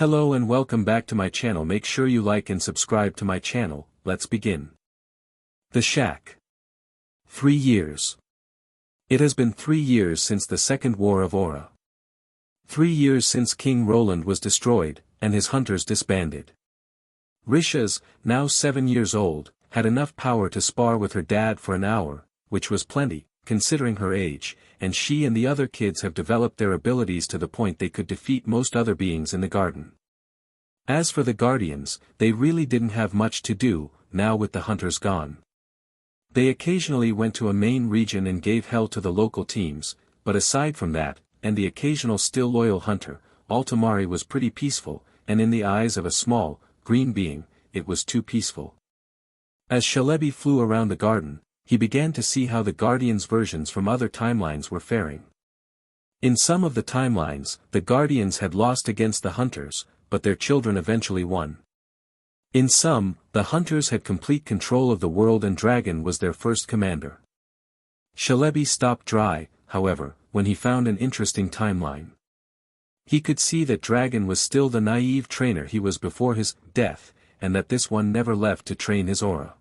Hello and welcome back to my channel. Make sure you like and subscribe to my channel. Let's begin. The Shack. 3 years. It has been 3 years since the Second War of Aura. 3 years since King Roland was destroyed, and his hunters disbanded. Risha's, now 7 years old, had enough power to spar with her dad for an hour, which was plenty, considering her age, and she and the other kids have developed their abilities to the point they could defeat most other beings in the garden. As for the Guardians, they really didn't have much to do, now with the hunters gone. They occasionally went to a main region and gave hell to the local teams, but aside from that, and the occasional still loyal hunter, Altomare was pretty peaceful, and in the eyes of a small, green being, it was too peaceful. As Celebi flew around the garden, he began to see how the Guardians' versions from other timelines were faring. In some of the timelines, the Guardians had lost against the hunters, but their children eventually won. In some, the hunters had complete control of the world and Dragon was their first commander. Celebi stopped dry, however, when he found an interesting timeline. He could see that Dragon was still the naive trainer he was before his death, and that this one never left to train his aura.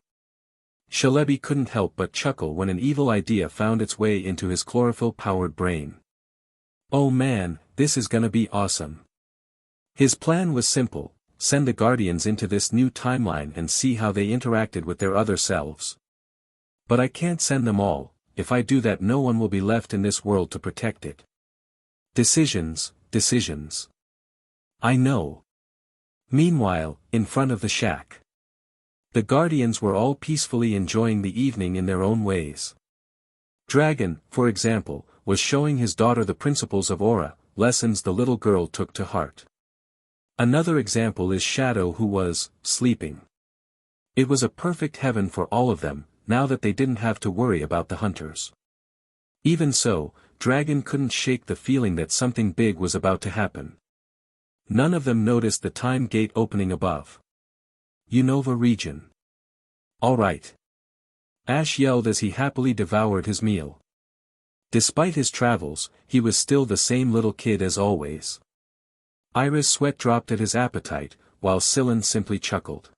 Celebi couldn't help but chuckle when an evil idea found its way into his chlorophyll-powered brain. Oh man, this is gonna be awesome. His plan was simple: send the Guardians into this new timeline and see how they interacted with their other selves. But I can't send them all. If I do that, no one will be left in this world to protect it. Decisions. I know. Meanwhile, in front of the shack, the Guardians were all peacefully enjoying the evening in their own ways. Dragon, for example, was showing his daughter the principles of aura, lessons the little girl took to heart. Another example is Shadow, who was sleeping. It was a perfect heaven for all of them, now that they didn't have to worry about the hunters. Even so, Dragon couldn't shake the feeling that something big was about to happen. None of them noticed the time gate opening above. Unova region. All right. Ash yelled as he happily devoured his meal. Despite his travels, he was still the same little kid as always. Iris' sweat dropped at his appetite, while Scylla simply chuckled.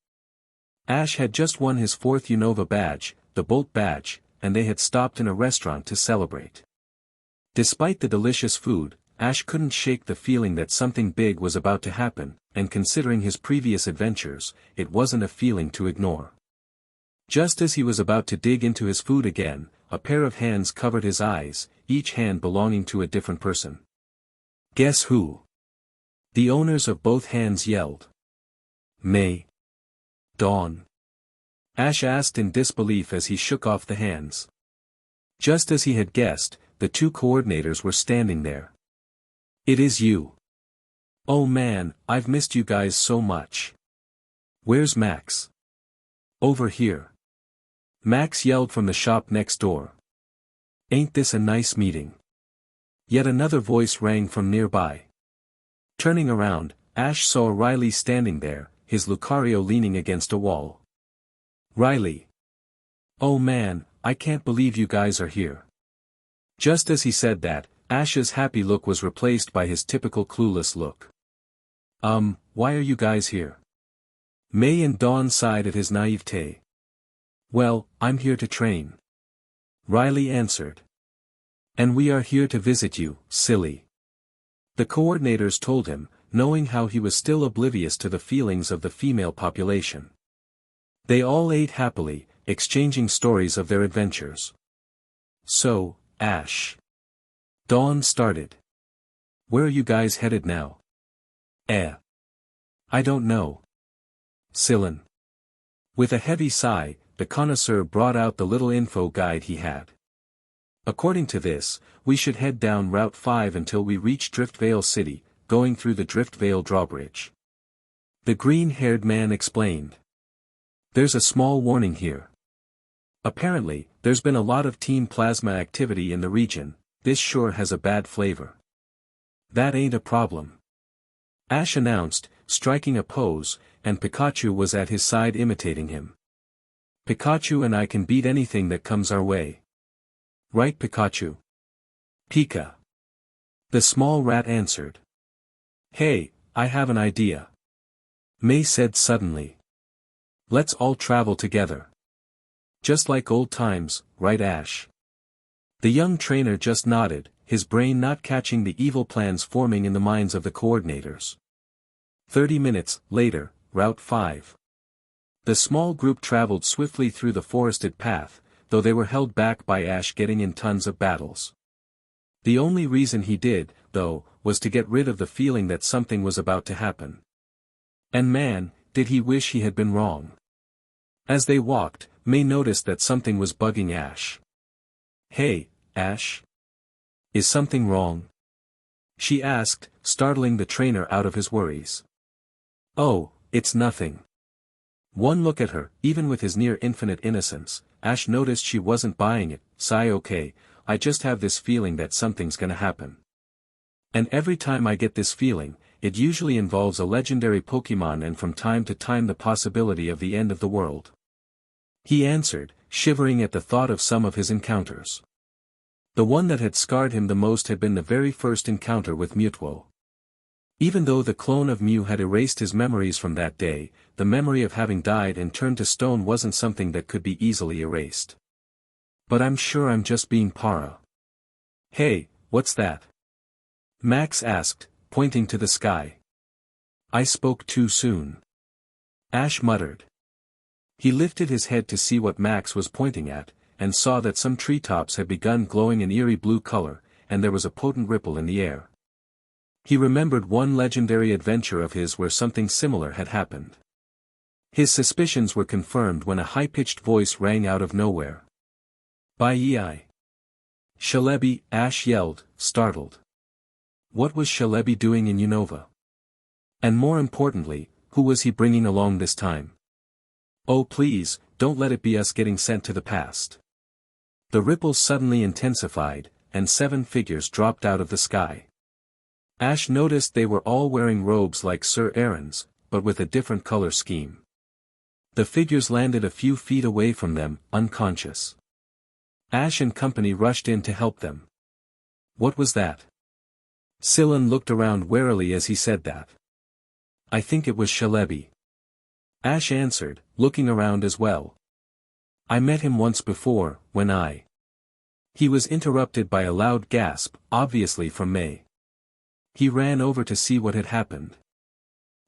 Ash had just won his 4th Unova badge, the Bolt badge, and they had stopped in a restaurant to celebrate. Despite the delicious food, Ash couldn't shake the feeling that something big was about to happen, and considering his previous adventures, it wasn't a feeling to ignore. Just as he was about to dig into his food again, a pair of hands covered his eyes, each hand belonging to a different person. Guess who? The owners of both hands yelled. May. Dawn. Ash asked in disbelief as he shook off the hands. Just as he had guessed, the two coordinators were standing there. It is you. Oh man, I've missed you guys so much. Where's Max? Over here. Max yelled from the shop next door. Ain't this a nice meeting? Yet another voice rang from nearby. Turning around, Ash saw Riley standing there, his Lucario leaning against a wall. Riley. Oh man, I can't believe you guys are here. Just as he said that, Ash's happy look was replaced by his typical clueless look. Why are you guys here? May and Dawn sighed at his naivete. Well, I'm here to train. Riley answered. And we are here to visit you, silly. The coordinators told him, knowing how he was still oblivious to the feelings of the female population. They all ate happily, exchanging stories of their adventures. So, Ash. Dawn started. Where are you guys headed now? I don't know. Scylla. With a heavy sigh, the connoisseur brought out the little info guide he had. According to this, we should head down Route 5 until we reach Driftvale City, going through the Driftvale drawbridge. The green-haired man explained. There's a small warning here. Apparently, there's been a lot of Team Plasma activity in the region. This sure has a bad flavor. That ain't a problem. Ash announced, striking a pose, and Pikachu was at his side imitating him. Pikachu and I can beat anything that comes our way. Right, Pikachu? Pika. The small rat answered. Hey, I have an idea. May said suddenly. Let's all travel together. Just like old times, right Ash? The young trainer just nodded, his brain not catching the evil plans forming in the minds of the coordinators. 30 minutes later, Route 5. The small group traveled swiftly through the forested path, though they were held back by Ash getting in tons of battles. The only reason he did, though, was to get rid of the feeling that something was about to happen. And man, did he wish he had been wrong. As they walked, May noticed that something was bugging Ash. Hey, Ash? Is something wrong? She asked, startling the trainer out of his worries. Oh, it's nothing. One look at her, even with his near-infinite innocence, Ash noticed she wasn't buying it. Sigh, okay, I just have this feeling that something's gonna happen. And every time I get this feeling, it usually involves a legendary Pokemon and from time to time the possibility of the end of the world. He answered, shivering at the thought of some of his encounters. The one that had scarred him the most had been the very first encounter with Mewtwo. Even though the clone of Mew had erased his memories from that day, the memory of having died and turned to stone wasn't something that could be easily erased. But I'm sure I'm just being para. Hey, what's that? Max asked, pointing to the sky. I spoke too soon. Ash muttered. He lifted his head to see what Max was pointing at, and saw that some treetops had begun glowing an eerie blue color, and there was a potent ripple in the air. He remembered one legendary adventure of his where something similar had happened. His suspicions were confirmed when a high-pitched voice rang out of nowhere. Bye-yi. Celebi, Ash yelled, startled. What was Celebi doing in Unova? And more importantly, who was he bringing along this time? Oh please, don't let it be us getting sent to the past. The ripples suddenly intensified, and 7 figures dropped out of the sky. Ash noticed they were all wearing robes like Sir Aaron's, but with a different color scheme. The figures landed a few feet away from them, unconscious. Ash and company rushed in to help them. What was that? Scylla looked around warily as he said that. I think it was Celebi. Ash answered, looking around as well. I met him once before, when I... He was interrupted by a loud gasp, obviously from May. He ran over to see what had happened.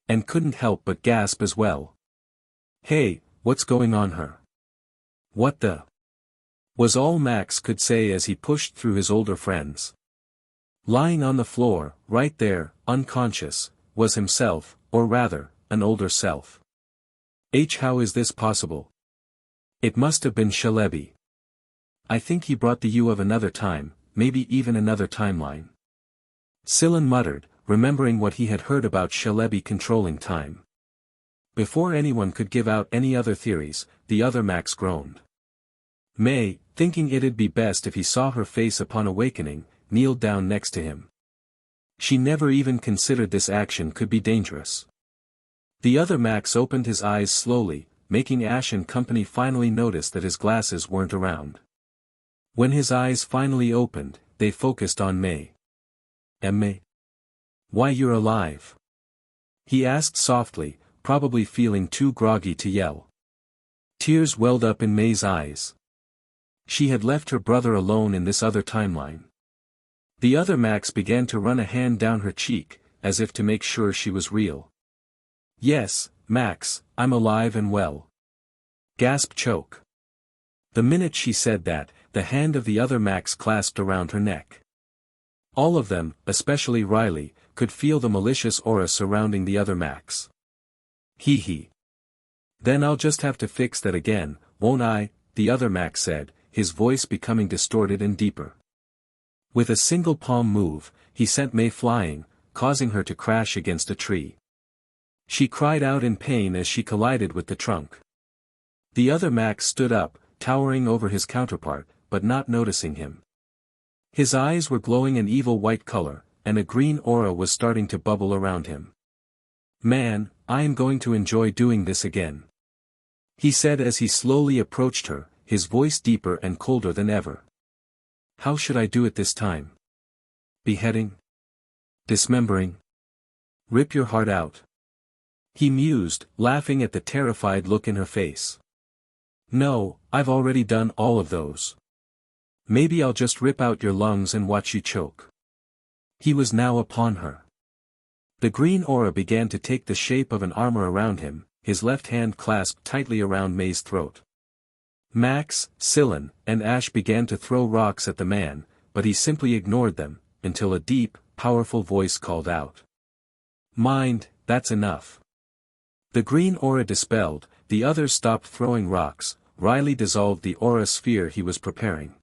And couldn't help but gasp as well. Hey, what's going on her? What the... was all Max could say as he pushed through his older friends. Lying on the floor, right there, unconscious, was himself, or rather, an older self. How is this possible? It must have been Celebi. I think he brought the you of another time, maybe even another timeline. Scylla muttered, remembering what he had heard about Celebi controlling time. Before anyone could give out any other theories, the other Max groaned. May, thinking it'd be best if he saw her face upon awakening, kneeled down next to him. She never even considered this action could be dangerous. The other Max opened his eyes slowly, making Ash and company finally notice that his glasses weren't around. When his eyes finally opened, they focused on May. May? Why, you're alive? He asked softly, probably feeling too groggy to yell. Tears welled up in May's eyes. She had left her brother alone in this other timeline. The other Max began to run a hand down her cheek, as if to make sure she was real. Yes, Max, I'm alive and well. Gasp choke. The minute she said that, the hand of the other Max clasped around her neck. All of them, especially Riley, could feel the malicious aura surrounding the other Max. Hee hee. Then I'll just have to fix that again, won't I? The other Max said, his voice becoming distorted and deeper. With a single palm move, he sent May flying, causing her to crash against a tree. She cried out in pain as she collided with the trunk. The other Max stood up, towering over his counterpart, but not noticing him. His eyes were glowing an evil white color, and a green aura was starting to bubble around him. Man, I am going to enjoy doing this again. He said as he slowly approached her, his voice deeper and colder than ever. How should I do it this time? Beheading? Dismembering? Rip your heart out. He mused, laughing at the terrified look in her face. No, I've already done all of those. Maybe I'll just rip out your lungs and watch you choke. He was now upon her. The green aura began to take the shape of an armor around him, his left hand clasped tightly around May's throat. Max, Silen, and Ash began to throw rocks at the man, but he simply ignored them, until a deep, powerful voice called out. Mind, that's enough. The green aura dispelled, the others stopped throwing rocks, Riley dissolved the aura sphere he was preparing.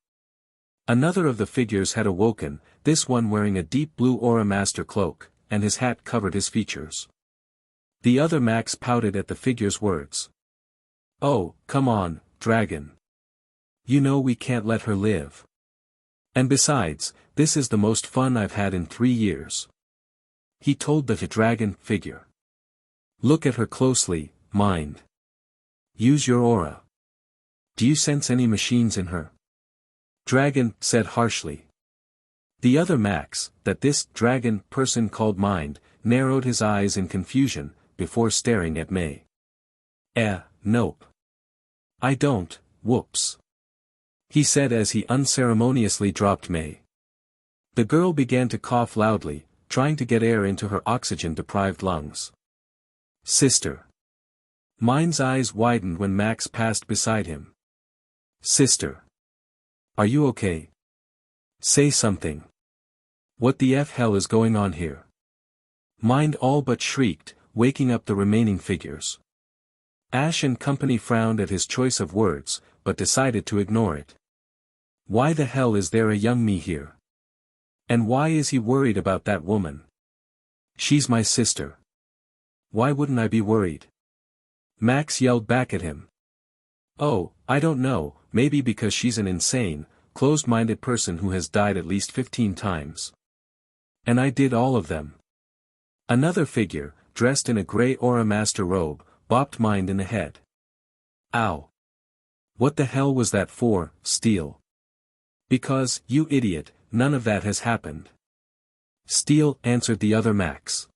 Another of the figures had awoken, this one wearing a deep blue aura master cloak, and his hat covered his features. The other Max pouted at the figure's words. Oh, come on, dragon. You know we can't let her live. And besides, this is the most fun I've had in 3 years. He told the dragon figure. Look at her closely, mind. Use your aura. Do you sense any machines in her? Dragon said harshly. The other Max, that this dragon person called Mind, narrowed his eyes in confusion, before staring at May. Nope. I don't, whoops. He said as he unceremoniously dropped May. The girl began to cough loudly, trying to get air into her oxygen-deprived lungs. Sister. Mind's eyes widened when Max passed beside him. Sister. Are you okay? Say something. What the hell is going on here? Mind all but shrieked, waking up the remaining figures. Ash and company frowned at his choice of words, but decided to ignore it. Why the hell is there a young me here? And why is he worried about that woman? She's my sister. Why wouldn't I be worried? Max yelled back at him. Oh, I don't know, maybe because she's an insane, closed-minded person who has died at least 15 times. And I did all of them. Another figure, dressed in a grey aura master robe, bopped Mind in the head. Ow. What the hell was that for, Steel? Because, you idiot, none of that has happened. Steel, answered the other Max.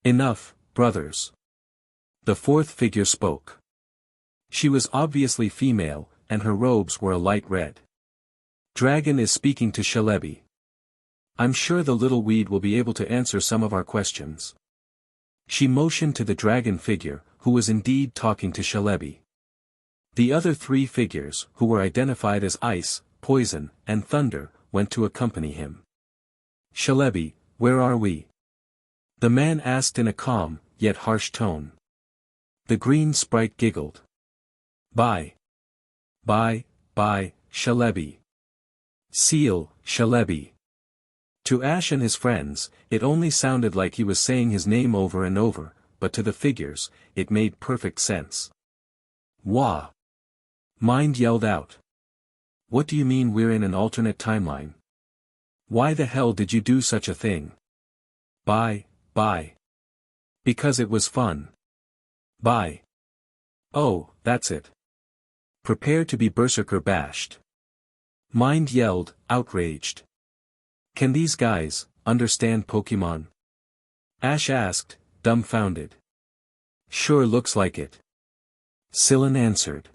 Enough, brothers. The fourth figure spoke. She was obviously female, and her robes were a light red. Dragon is speaking to Celebi. I'm sure the little weed will be able to answer some of our questions. She motioned to the dragon figure, who was indeed talking to Celebi. The other 3 figures, who were identified as Ice, Poison, and Thunder, went to accompany him. Celebi, where are we? The man asked in a calm, yet harsh tone. The green sprite giggled. Bye. Bye, Celebi. Seal, Celebi. To Ash and his friends, it only sounded like he was saying his name over and over, but to the figures, it made perfect sense. Wah! Mind yelled out. What do you mean we're in an alternate timeline? Why the hell did you do such a thing? Bye. Because it was fun. Bye. Oh, that's it. Prepare to be berserker bashed. Mind yelled, outraged. Can these guys understand Pokemon? Ash asked, dumbfounded. Sure looks like it. Silen answered.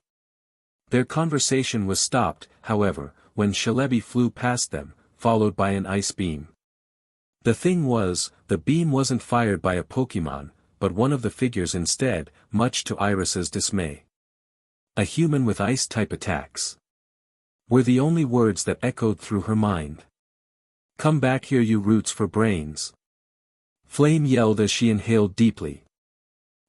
Their conversation was stopped, however, when Celebi flew past them, followed by an ice beam. The thing was, the beam wasn't fired by a Pokemon, but one of the figures instead, much to Iris's dismay. A human with ice-type attacks. Were the only words that echoed through her mind. Come back here you roots for brains. Flame yelled as she inhaled deeply.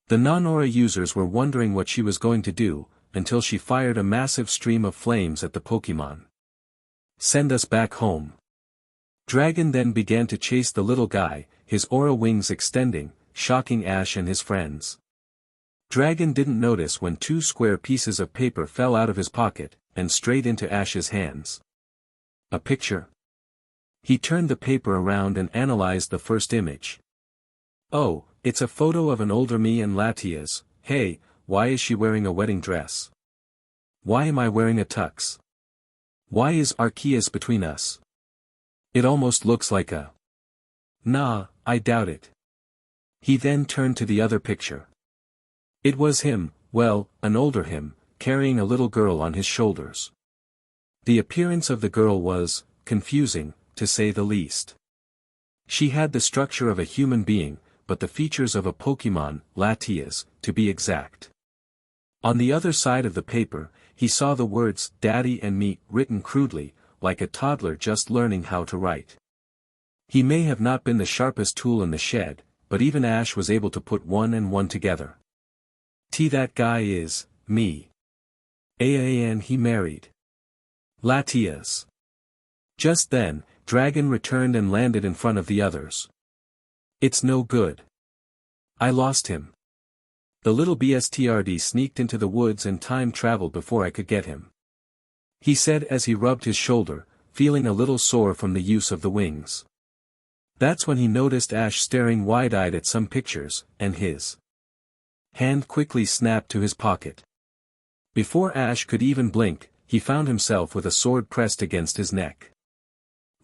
The non-aura users were wondering what she was going to do, until she fired a massive stream of flames at the Pokemon. Send us back home. Dragon then began to chase the little guy, his aura wings extending, shocking Ash and his friends. Dragon didn't notice when 2 square pieces of paper fell out of his pocket, and straight into Ash's hands. A picture? He turned the paper around and analyzed the first image. Oh, it's a photo of an older me and Latia's. Hey, why is she wearing a wedding dress? Why am I wearing a tux? Why is Arceus between us? It almost looks like a... Nah, I doubt it. He then turned to the other picture. It was him, well, an older him, carrying a little girl on his shoulders. The appearance of the girl was confusing, to say the least. She had the structure of a human being, but the features of a Pokemon, Latias, to be exact. On the other side of the paper, he saw the words Daddy and me written crudely, like a toddler just learning how to write. He may have not been the sharpest tool in the shed, but even Ash was able to put one and one together. That guy is me. And he married Latias. Just then, Dragon returned and landed in front of the others. It's no good. I lost him. The little bstrd sneaked into the woods and time traveled before I could get him. He said as he rubbed his shoulder, feeling a little sore from the use of the wings. That's when he noticed Ash staring wide-eyed at some pictures, and his hand quickly snapped to his pocket. Before Ash could even blink, he found himself with a sword pressed against his neck.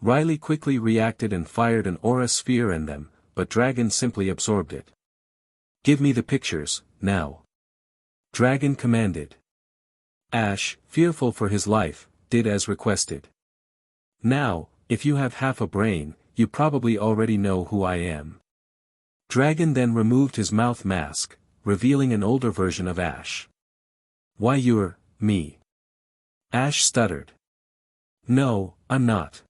Riley quickly reacted and fired an aura sphere in them, but Dragon simply absorbed it. Give me the pictures, now. Dragon commanded. Ash, fearful for his life, did as requested. Now, if you have half a brain, you probably already know who I am. Dragon then removed his mouth mask, revealing an older version of Ash. Why you're me. Ash stuttered. No, I'm not.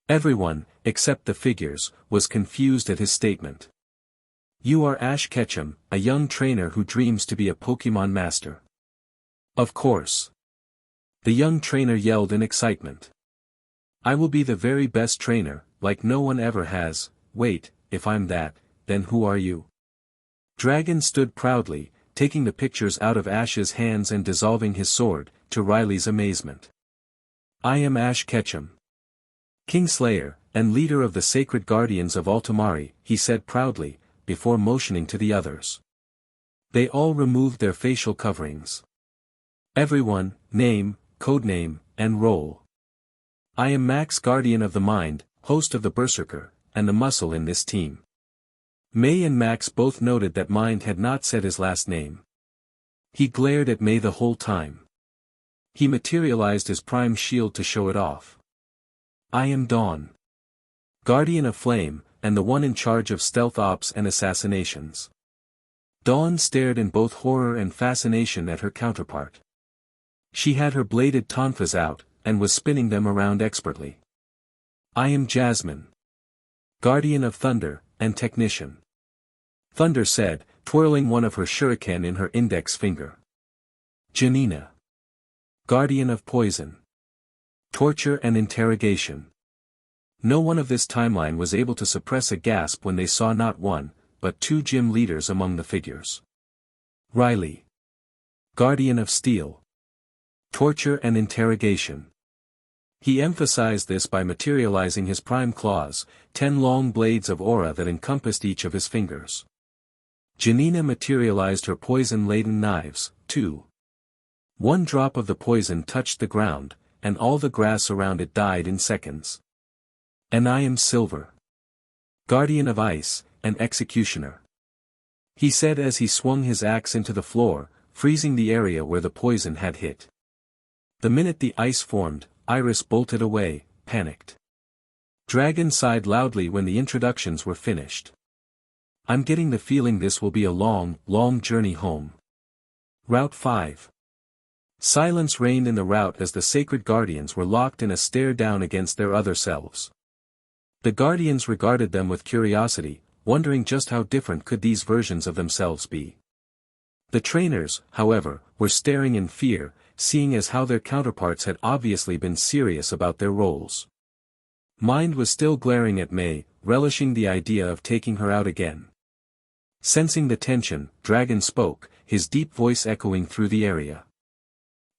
Everyone, except the figures, was confused at his statement. You are Ash Ketchum, a young trainer who dreams to be a Pokemon master. Of course. The young trainer yelled in excitement. I will be the very best trainer, like no one ever has. Wait, if I'm that, then who are you? Dragon stood proudly, taking the pictures out of Ash's hands and dissolving his sword, to Riley's amazement. I am Ash Ketchum. Kingslayer, and leader of the sacred guardians of Altomare, he said proudly, before motioning to the others. They all removed their facial coverings. Everyone, name, codename, and role. I am Max, guardian of the mind, host of the Berserker, and the muscle in this team. May and Max both noted that Mind had not said his last name. He glared at May the whole time. He materialized his prime shield to show it off. I am Dawn. Guardian of Flame, and the one in charge of stealth ops and assassinations. Dawn stared in both horror and fascination at her counterpart. She had her bladed tonfas out, and was spinning them around expertly. I am Jasmine. Guardian of Thunder, and Technician. Thunder said, twirling one of her shuriken in her index finger. Janina. Guardian of Poison. Torture and Interrogation. No one of this timeline was able to suppress a gasp when they saw not one, but two gym leaders among the figures. Riley. Guardian of Steel. Torture and Interrogation. He emphasized this by materializing his prime claws, 10 long blades of aura that encompassed each of his fingers. Janina materialized her poison-laden knives, too. One drop of the poison touched the ground, and all the grass around it died in seconds. And I am Silver. Guardian of Ice, and Executioner. He said as he swung his axe into the floor, freezing the area where the poison had hit. The minute the ice formed, Iris bolted away, panicked. Dragon sighed loudly when the introductions were finished. I'm getting the feeling this will be a long, long journey home. Route 5. Silence reigned in the route as the sacred guardians were locked in a stare down against their other selves. The guardians regarded them with curiosity, wondering just how different could these versions of themselves be. The trainers, however, were staring in fear, seeing as how their counterparts had obviously been serious about their roles. Mind was still glaring at May, relishing the idea of taking her out again. Sensing the tension, Dragon spoke, his deep voice echoing through the area.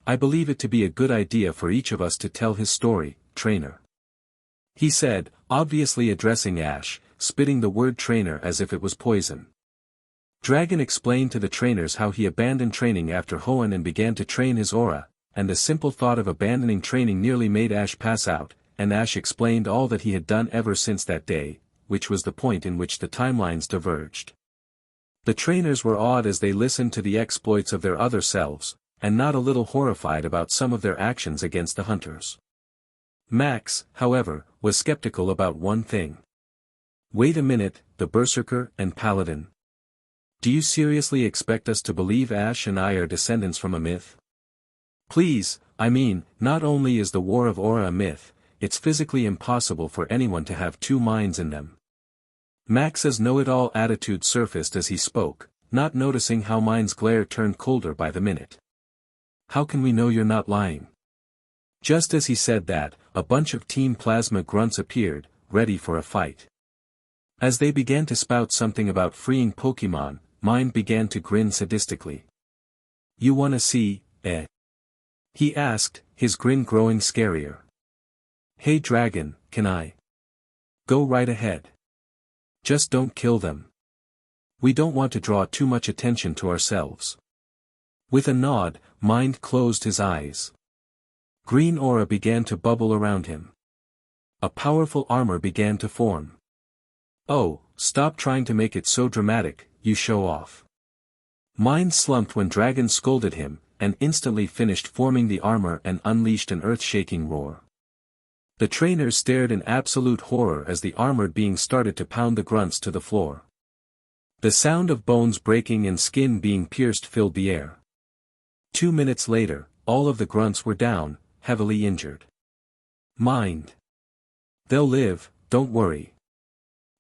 I believe it to be a good idea for each of us to tell his story, trainer. He said, obviously addressing Ash, spitting the word trainer as if it was poison. Dragon explained to the trainers how he abandoned training after Hoenn and began to train his aura, and the simple thought of abandoning training nearly made Ash pass out, and Ash explained all that he had done ever since that day, which was the point in which the timelines diverged. The trainers were awed as they listened to the exploits of their other selves, and not a little horrified about some of their actions against the hunters. Max, however, was skeptical about one thing. Wait a minute, the Berserker and Paladin. Do you seriously expect us to believe Ash and I are descendants from a myth? Please, I mean, not only is the War of Aura a myth, it's physically impossible for anyone to have two minds in them. Max's know-it-all attitude surfaced as he spoke, not noticing how Mind's glare turned colder by the minute. How can we know you're not lying? Just as he said that, a bunch of Team Plasma grunts appeared, ready for a fight. As they began to spout something about freeing Pokemon, Mind began to grin sadistically. You wanna see, eh? He asked, his grin growing scarier. Hey Dragon, can I? Go right ahead. Just don't kill them. We don't want to draw too much attention to ourselves. With a nod, Mind closed his eyes. Green aura began to bubble around him. A powerful armor began to form. Oh, stop trying to make it so dramatic, you show off. Mind slumped when Dragon scolded him, and instantly finished forming the armor and unleashed an earth-shaking roar. The trainers stared in absolute horror as the armored being started to pound the grunts to the floor. The sound of bones breaking and skin being pierced filled the air. 2 minutes later, all of the grunts were down, heavily injured. Mind. They'll live, don't worry.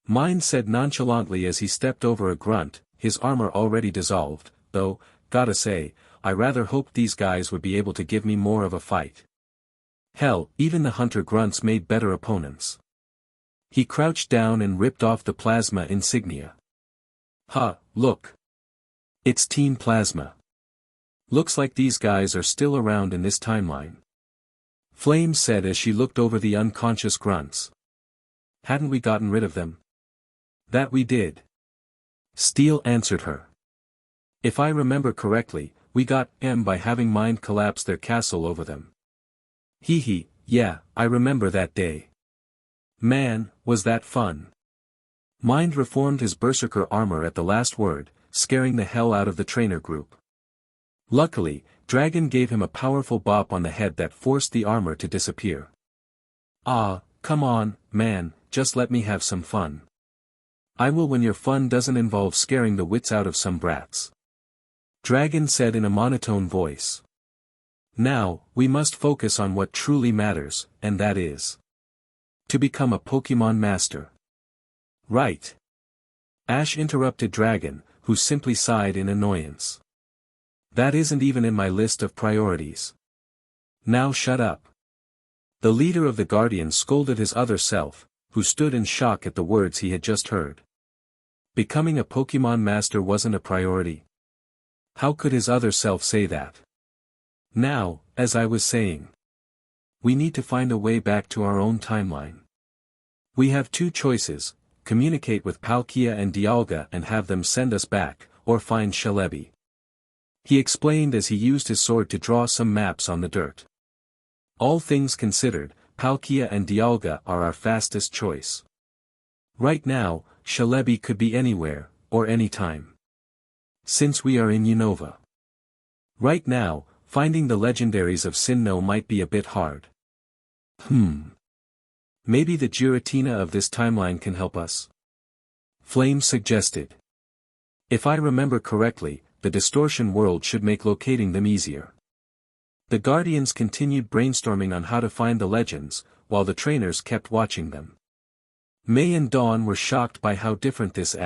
Mind said nonchalantly as he stepped over a grunt, his armor already dissolved, though, gotta say, I rather hoped these guys would be able to give me more of a fight. Hell, even the hunter grunts made better opponents. He crouched down and ripped off the plasma insignia. Ha, look. It's Team Plasma. Looks like these guys are still around in this timeline. Flame said as she looked over the unconscious grunts. Hadn't we gotten rid of them? That we did. Steel answered her. If I remember correctly, we got M by having Mind collapse their castle over them. Hee hee, yeah, I remember that day. Man, was that fun. Mind reformed his berserker armor at the last word, scaring the hell out of the trainer group. Luckily, Dragon gave him a powerful bop on the head that forced the armor to disappear. Ah, come on, man, just let me have some fun. I will when your fun doesn't involve scaring the wits out of some brats. Dragon said in a monotone voice. Now, we must focus on what truly matters, and that is to become a Pokemon Master. Right. Ash interrupted Dragon, who simply sighed in annoyance. That isn't even in my list of priorities. Now shut up. The leader of the Guardians scolded his other self, who stood in shock at the words he had just heard. Becoming a Pokemon Master wasn't a priority. How could his other self say that? Now, as I was saying, we need to find a way back to our own timeline. We have two choices, communicate with Palkia and Dialga and have them send us back, or find Celebi. He explained as he used his sword to draw some maps on the dirt. All things considered, Palkia and Dialga are our fastest choice. Right now, Celebi could be anywhere, or anytime. Since we are in Unova. Right now, finding the legendaries of Sinnoh might be a bit hard. Maybe the Giratina of this timeline can help us? Flame suggested. If I remember correctly, the distortion world should make locating them easier. The Guardians continued brainstorming on how to find the legends, while the trainers kept watching them. May and Dawn were shocked by how different this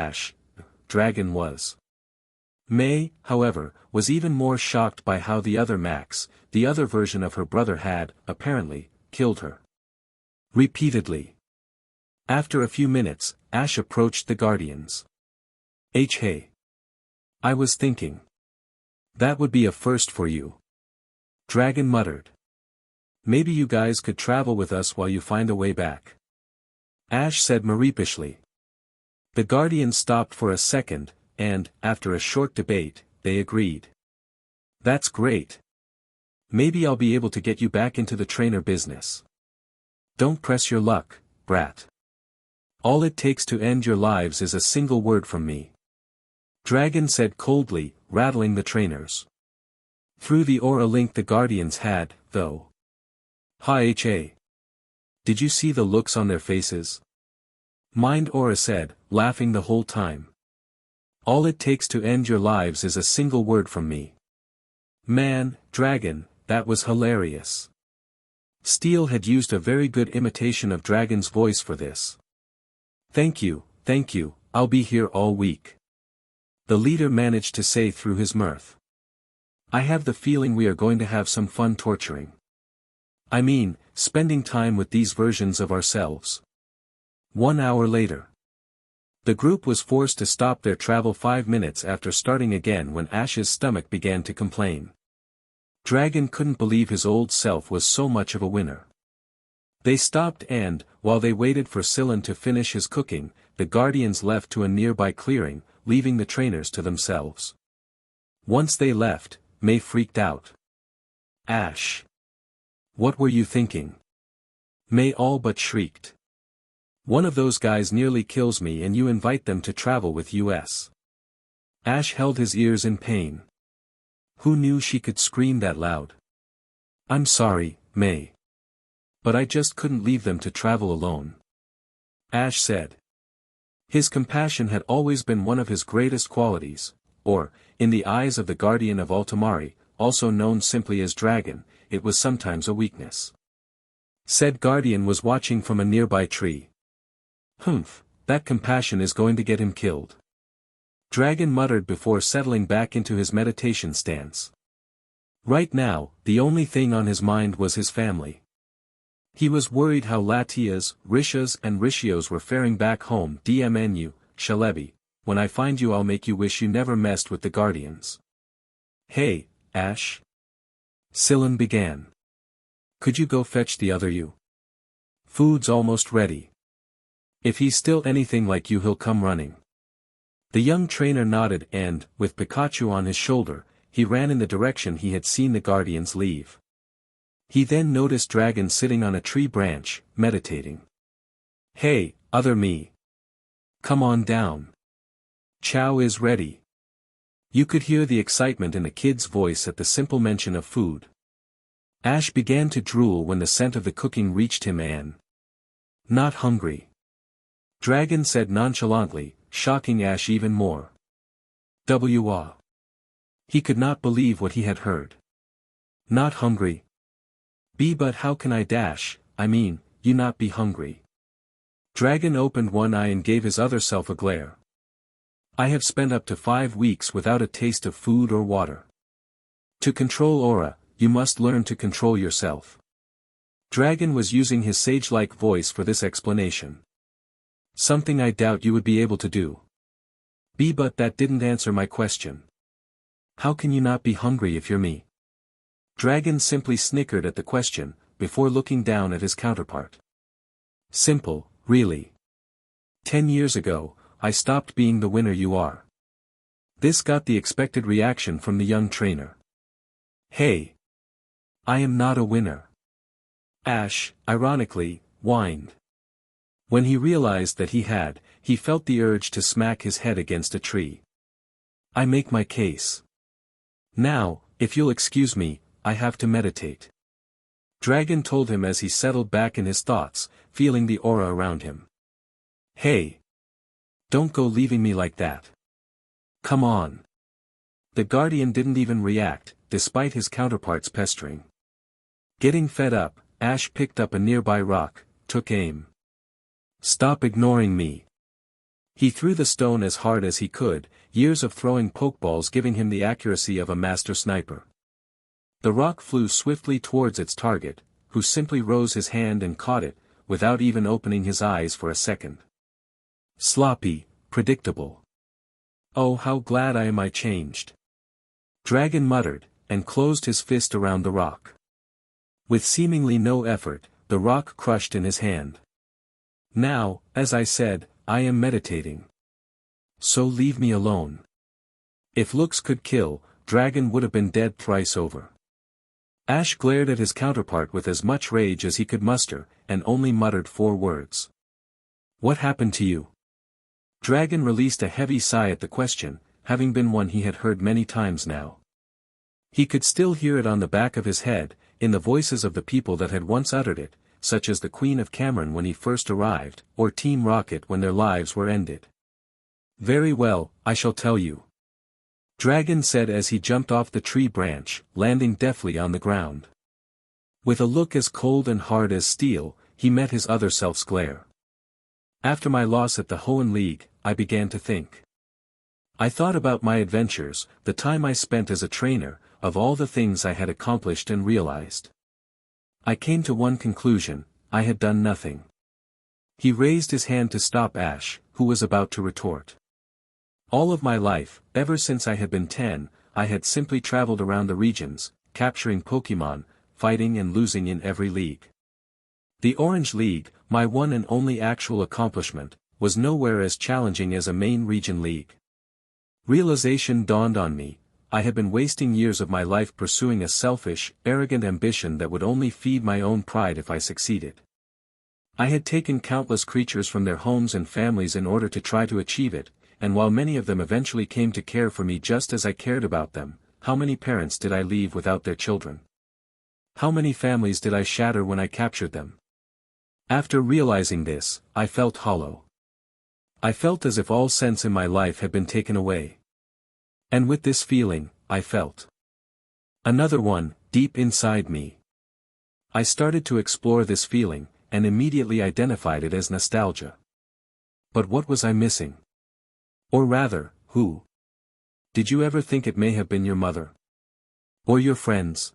Dragon was. May, however, was even more shocked by how the other Max, the other version of her brother had, apparently, killed her. Repeatedly. After a few minutes, Ash approached the Guardians. Hey. I was thinking. That would be a first for you. Dragon muttered. Maybe you guys could travel with us while you find a way back. Ash said mereepishly. The Guardians stopped for a second, and, after a short debate, they agreed. That's great. Maybe I'll be able to get you back into the trainer business. Don't press your luck, brat. All it takes to end your lives is a single word from me. Dragon said coldly, rattling the trainers. Through the aura link the Guardians had, though. Ha. Did you see the looks on their faces? Mind Aura said, laughing the whole time. All it takes to end your lives is a single word from me. Man, Dragon, that was hilarious. Steel had used a very good imitation of Dragon's voice for this. Thank you, I'll be here all week. The leader managed to say through his mirth. I have the feeling we are going to have some fun torturing. I mean, spending time with these versions of ourselves. 1 hour later. The group was forced to stop their travel 5 minutes after starting again when Ash's stomach began to complain. Dragon couldn't believe his old self was so much of a winner. They stopped and, while they waited for Silan to finish his cooking, the Guardians left to a nearby clearing, leaving the trainers to themselves. Once they left, May freaked out. Ash! What were you thinking? May all but shrieked. One of those guys nearly kills me and you invite them to travel with us. Ash held his ears in pain. Who knew she could scream that loud? I'm sorry, May. But I just couldn't leave them to travel alone. Ash said. His compassion had always been one of his greatest qualities, or, in the eyes of the Guardian of Altomare, also known simply as Dragon, it was sometimes a weakness. Said Guardian was watching from a nearby tree. Humph, that compassion is going to get him killed. Dragon muttered before settling back into his meditation stance. Right now, the only thing on his mind was his family. He was worried how Latias, Rishas and Rishios were faring back home. DMNU, Celebi, when I find you I'll make you wish you never messed with the Guardians. Hey, Ash? Silan began. Could you go fetch the other you? Food's almost ready. If he's still anything like you he'll come running. The young trainer nodded and, with Pikachu on his shoulder, he ran in the direction he had seen the Guardians leave. He then noticed Dragon sitting on a tree branch, meditating. Hey, other me. Come on down. Chow is ready. You could hear the excitement in the kid's voice at the simple mention of food. Ash began to drool when the scent of the cooking reached him and... Not hungry. Dragon said nonchalantly, shocking Ash even more. He could not believe what he had heard. Not hungry. But how can I you not be hungry? Dragon opened one eye and gave his other self a glare. I have spent up to 5 weeks without a taste of food or water. To control aura, you must learn to control yourself. Dragon was using his sage-like voice for this explanation. Something I doubt you would be able to do. But that didn't answer my question. How can you not be hungry if you're me? Dragon simply snickered at the question, before looking down at his counterpart. Simple, really. 10 years ago, I stopped being the winner you are. This got the expected reaction from the young trainer. Hey! I am not a winner. Ash, ironically, whined. When he realized that he felt the urge to smack his head against a tree. I make my case. Now, if you'll excuse me, I have to meditate. Dragon told him as he settled back in his thoughts, feeling the aura around him. Hey! Don't go leaving me like that. Come on. The Guardian didn't even react, despite his counterpart's pestering. Getting fed up, Ash picked up a nearby rock, took aim. Stop ignoring me. He threw the stone as hard as he could, years of throwing pokeballs giving him the accuracy of a master sniper. The rock flew swiftly towards its target, who simply rose his hand and caught it, without even opening his eyes for a second. Sloppy, predictable. Oh, how glad I am I changed. Dragon muttered, and closed his fist around the rock. With seemingly no effort, the rock crushed in his hand. Now, as I said, I am meditating. So leave me alone. If looks could kill, Dragon would have been dead thrice over. Ash glared at his counterpart with as much rage as he could muster, and only muttered 4 words. What happened to you? Dragon released a heavy sigh at the question, having been one he had heard many times now. He could still hear it on the back of his head, in the voices of the people that had once uttered it, such as the Queen of Cameron when he first arrived, or Team Rocket when their lives were ended. "Very well, I shall tell you," Dragon said as he jumped off the tree branch, landing deftly on the ground. With a look as cold and hard as steel, he met his other self's glare. "After my loss at the Hoenn League, I began to think. I thought about my adventures, the time I spent as a trainer, of all the things I had accomplished and realized. I came to one conclusion: I had done nothing." He raised his hand to stop Ash, who was about to retort. "All of my life, ever since I had been 10, I had simply traveled around the regions, capturing Pokémon, fighting and losing in every league. The Orange League, my one and only actual accomplishment, was nowhere as challenging as a main region league. Realization dawned on me: I had been wasting years of my life pursuing a selfish, arrogant ambition that would only feed my own pride if I succeeded. I had taken countless creatures from their homes and families in order to try to achieve it, and while many of them eventually came to care for me just as I cared about them, how many parents did I leave without their children? How many families did I shatter when I captured them? After realizing this, I felt hollow. I felt as if all sense in my life had been taken away. And with this feeling, I felt another one, deep inside me. I started to explore this feeling, and immediately identified it as nostalgia. But what was I missing? Or rather, who? Did you ever think it may have been your mother? Or your friends?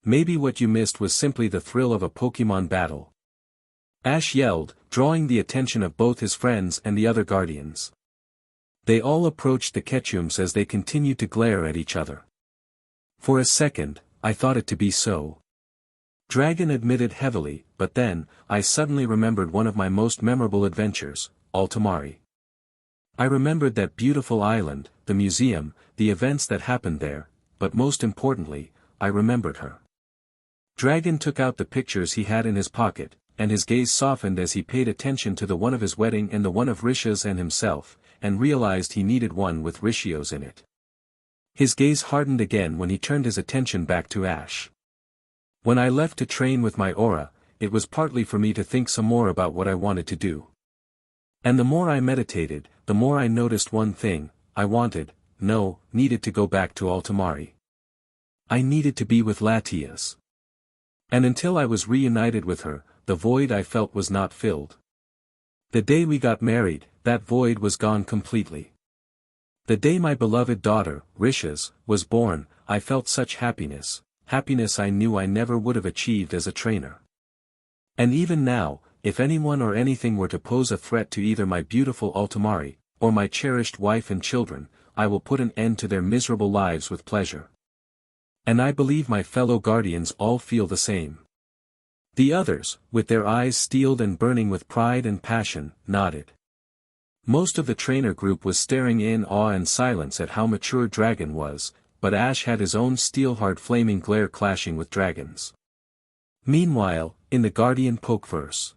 Maybe what you missed was simply the thrill of a Pokémon battle." Ash yelled, drawing the attention of both his friends and the other Guardians. They all approached the Ketchums as they continued to glare at each other. "For a second, I thought it to be so," Dragon admitted heavily, "but then, I suddenly remembered one of my most memorable adventures, Altomare. I remembered that beautiful island, the museum, the events that happened there, but most importantly, I remembered her." Dragon took out the pictures he had in his pocket, and his gaze softened as he paid attention to the one of his wedding and the one of Risha's and himself, and realized he needed one with Rishio's in it. His gaze hardened again when he turned his attention back to Ash. "When I left to train with my aura, it was partly for me to think some more about what I wanted to do. And the more I meditated, the more I noticed one thing: I needed to go back to Altomare. I needed to be with Latias. And until I was reunited with her, the void I felt was not filled. The day we got married, that void was gone completely. The day my beloved daughter, Risha's, was born, I felt such happiness I knew I never would have achieved as a trainer. And even now, if anyone or anything were to pose a threat to either my beautiful Altomare, or my cherished wife and children, I will put an end to their miserable lives with pleasure. And I believe my fellow Guardians all feel the same." The others, with their eyes steeled and burning with pride and passion, nodded. Most of the trainer group was staring in awe and silence at how mature Dragon was, but Ash had his own steel-hard flaming glare clashing with Dragon's. Meanwhile, in the Guardian Pokeverse,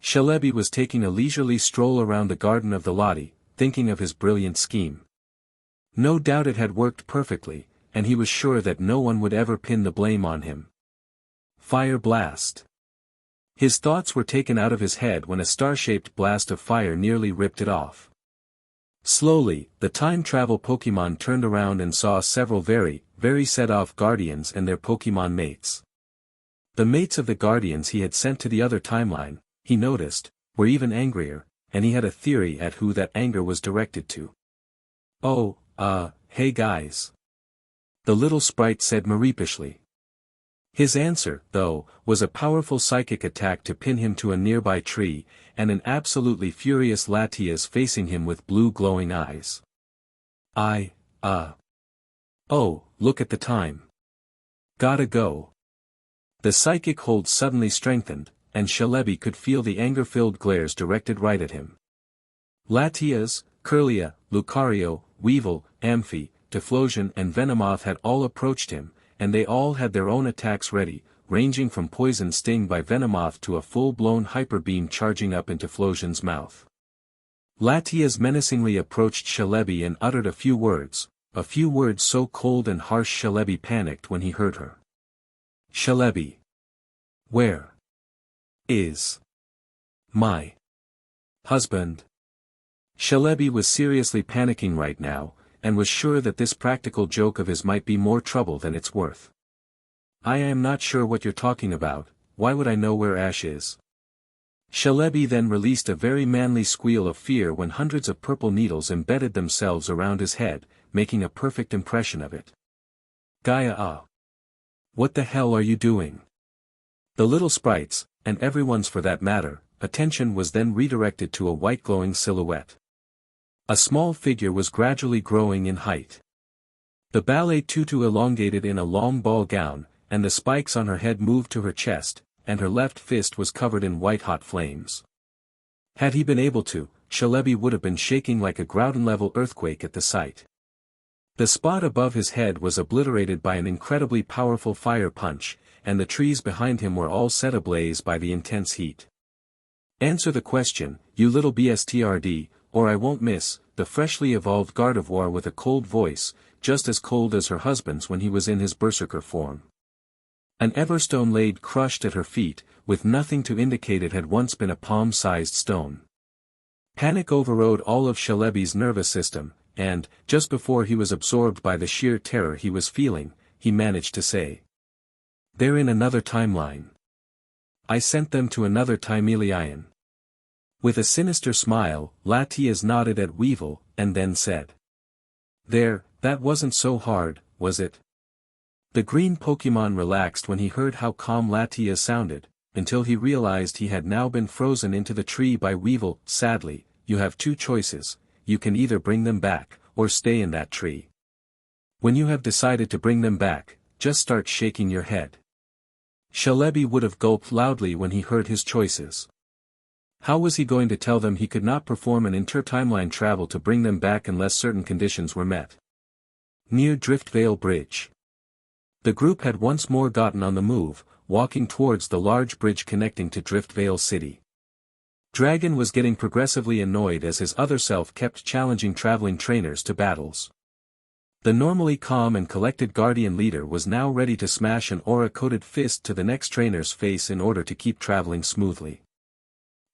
Celebi was taking a leisurely stroll around the garden of the Lottie, thinking of his brilliant scheme. No doubt it had worked perfectly, and he was sure that no one would ever pin the blame on him. Fire blast. His thoughts were taken out of his head when a star-shaped blast of fire nearly ripped it off. Slowly, the time-travel Pokémon turned around and saw several very set-off Guardians and their Pokémon mates. The mates of the Guardians he had sent to the other timeline, he noticed, were even angrier, and he had a theory at who that anger was directed to. "Oh, hey guys," the little sprite said mareepishly. His answer, though, was a powerful psychic attack to pin him to a nearby tree, and an absolutely furious Latias facing him with blue glowing eyes. Oh, look at the time. Gotta go." The psychic hold suddenly strengthened, and Celebi could feel the anger-filled glares directed right at him. Latias, Kirlia, Lucario, Weevil, Amphi, Typhlosion and Venomoth had all approached him, and they all had their own attacks ready, ranging from poison sting by Venomoth to a full-blown hyper beam charging up into Typhlosion's mouth. Latias menacingly approached Celebi and uttered a few words so cold and harsh Celebi panicked when he heard her. Celebi. Where is my husband? Celebi was seriously panicking right now, and was sure that this practical joke of his might be more trouble than it's worth. I am not sure what you're talking about, why would I know where Ash is? Celebi then released a very manly squeal of fear when hundreds of purple needles embedded themselves around his head, making a perfect impression of it. Gaia. What the hell are you doing? The little sprites, and everyone's for that matter, attention was then redirected to a white glowing silhouette. A small figure was gradually growing in height. The ballet tutu elongated in a long ball gown, and the spikes on her head moved to her chest, and her left fist was covered in white-hot flames. Had he been able to, Celebi would have been shaking like a Groudon-level earthquake at the sight. The spot above his head was obliterated by an incredibly powerful fire punch, and the trees behind him were all set ablaze by the intense heat. Answer the question, you little bstrd, or I won't miss, the freshly evolved Gardevoir with a cold voice, just as cold as her husband's when he was in his berserker form. An Everstone laid crushed at her feet, with nothing to indicate it had once been a palm-sized stone. Panic overrode all of Celebi's nervous system, and, just before he was absorbed by the sheer terror he was feeling, he managed to say. They're in another timeline. I sent them to another Timelian. With a sinister smile, Latias nodded at Weevil, and then said. There, that wasn't so hard, was it? The green Pokémon relaxed when he heard how calm Latias sounded, until he realized he had now been frozen into the tree by Weevil. Sadly, you have two choices, you can either bring them back, or stay in that tree. When you have decided to bring them back, just start shaking your head. Celebi would have gulped loudly when he heard his choices. How was he going to tell them he could not perform an inter-timeline travel to bring them back unless certain conditions were met? Near Driftvale Bridge. The group had once more gotten on the move, walking towards the large bridge connecting to Driftvale City. Dragon was getting progressively annoyed as his other self kept challenging traveling trainers to battles. The normally calm and collected Guardian leader was now ready to smash an aura-coated fist to the next trainer's face in order to keep traveling smoothly.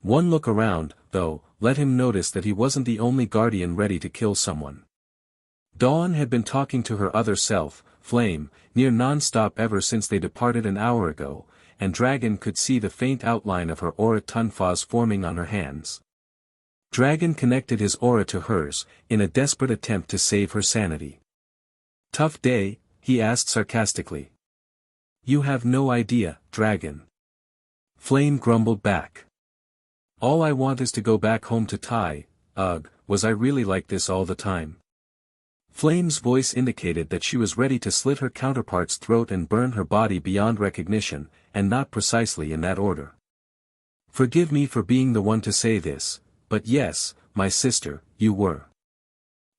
One look around, though, let him notice that he wasn't the only Guardian ready to kill someone. Dawn had been talking to her other self, Flame, near non-stop ever since they departed an hour ago, and Dragon could see the faint outline of her aura tunphas forming on her hands. Dragon connected his aura to hers, in a desperate attempt to save her sanity. Tough day, he asked sarcastically. You have no idea, Dragon. Flame grumbled back. All I want is to go back home to Tai. Ugh, was I really like this all the time? Flame's voice indicated that she was ready to slit her counterpart's throat and burn her body beyond recognition, and not precisely in that order. Forgive me for being the one to say this, but yes, my sister, you were.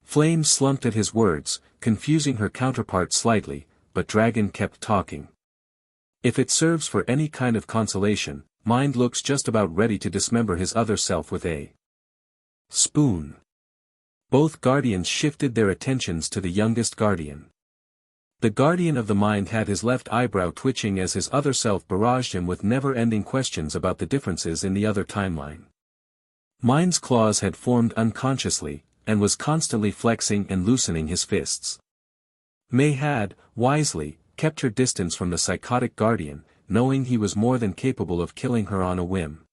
Flame slumped at his words, confusing her counterpart slightly, but Dragon kept talking. If it serves for any kind of consolation, Mind looks just about ready to dismember his other self with a spoon. Both Guardians shifted their attentions to the youngest Guardian. The Guardian of the Mind had his left eyebrow twitching as his other self barraged him with never-ending questions about the differences in the other timeline. Mind's claws had formed unconsciously, and was constantly flexing and loosening his fists. May had, wisely, kept her distance from the psychotic Guardian, knowing he was more than capable of killing her on a whim.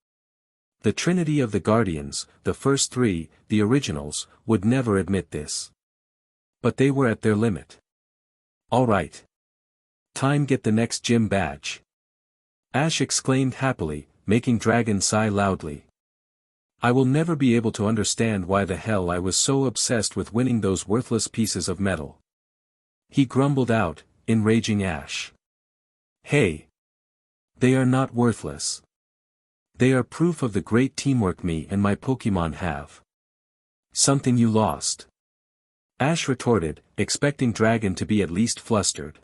The Trinity of the Guardians, the first three, the originals, would never admit this. But they were at their limit. All right. Time get the next gym badge. Ash exclaimed happily, making Dragon sigh loudly. I will never be able to understand why the hell I was so obsessed with winning those worthless pieces of metal. He grumbled out, enraging Ash. Hey! They are not worthless. They are proof of the great teamwork me and my Pokémon have. Something you lost. Ash retorted, expecting Dragon to be at least flustered.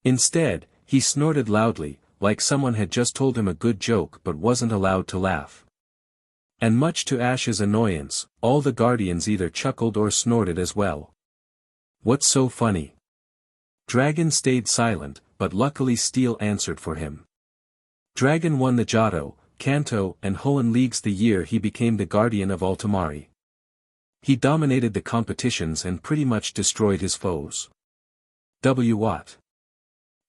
Instead, he snorted loudly, like someone had just told him a good joke but wasn't allowed to laugh. And much to Ash's annoyance, all the guardians either chuckled or snorted as well. What's so funny? Dragon stayed silent, but luckily Steel answered for him. Dragon won the Johto, Kanto and Hoenn leagues the year he became the guardian of Altomare. He dominated the competitions and pretty much destroyed his foes. What?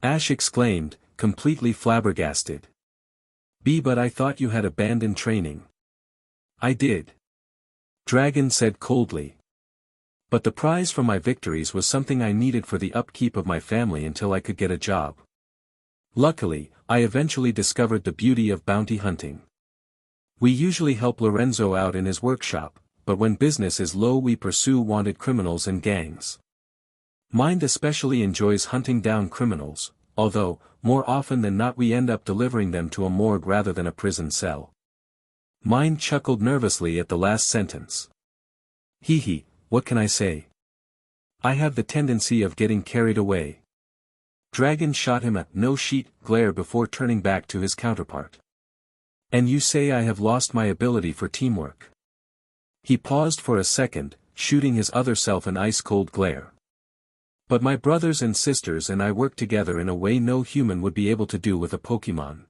Ash exclaimed, completely flabbergasted. But I thought you had abandoned training. I did. Dragon said coldly. But the prize for my victories was something I needed for the upkeep of my family until I could get a job. Luckily, I eventually discovered the beauty of bounty hunting. We usually help Lorenzo out in his workshop, but when business is low we pursue wanted criminals and gangs. Mind especially enjoys hunting down criminals, although, more often than not we end up delivering them to a morgue rather than a prison cell. Mind chuckled nervously at the last sentence. Hee, what can I say? I have the tendency of getting carried away. Dragon shot him a no-sheet glare before turning back to his counterpart. And you say I have lost my ability for teamwork. He paused for a second, shooting his other self an ice-cold glare. But my brothers and sisters and I work together in a way no human would be able to do with a Pokemon.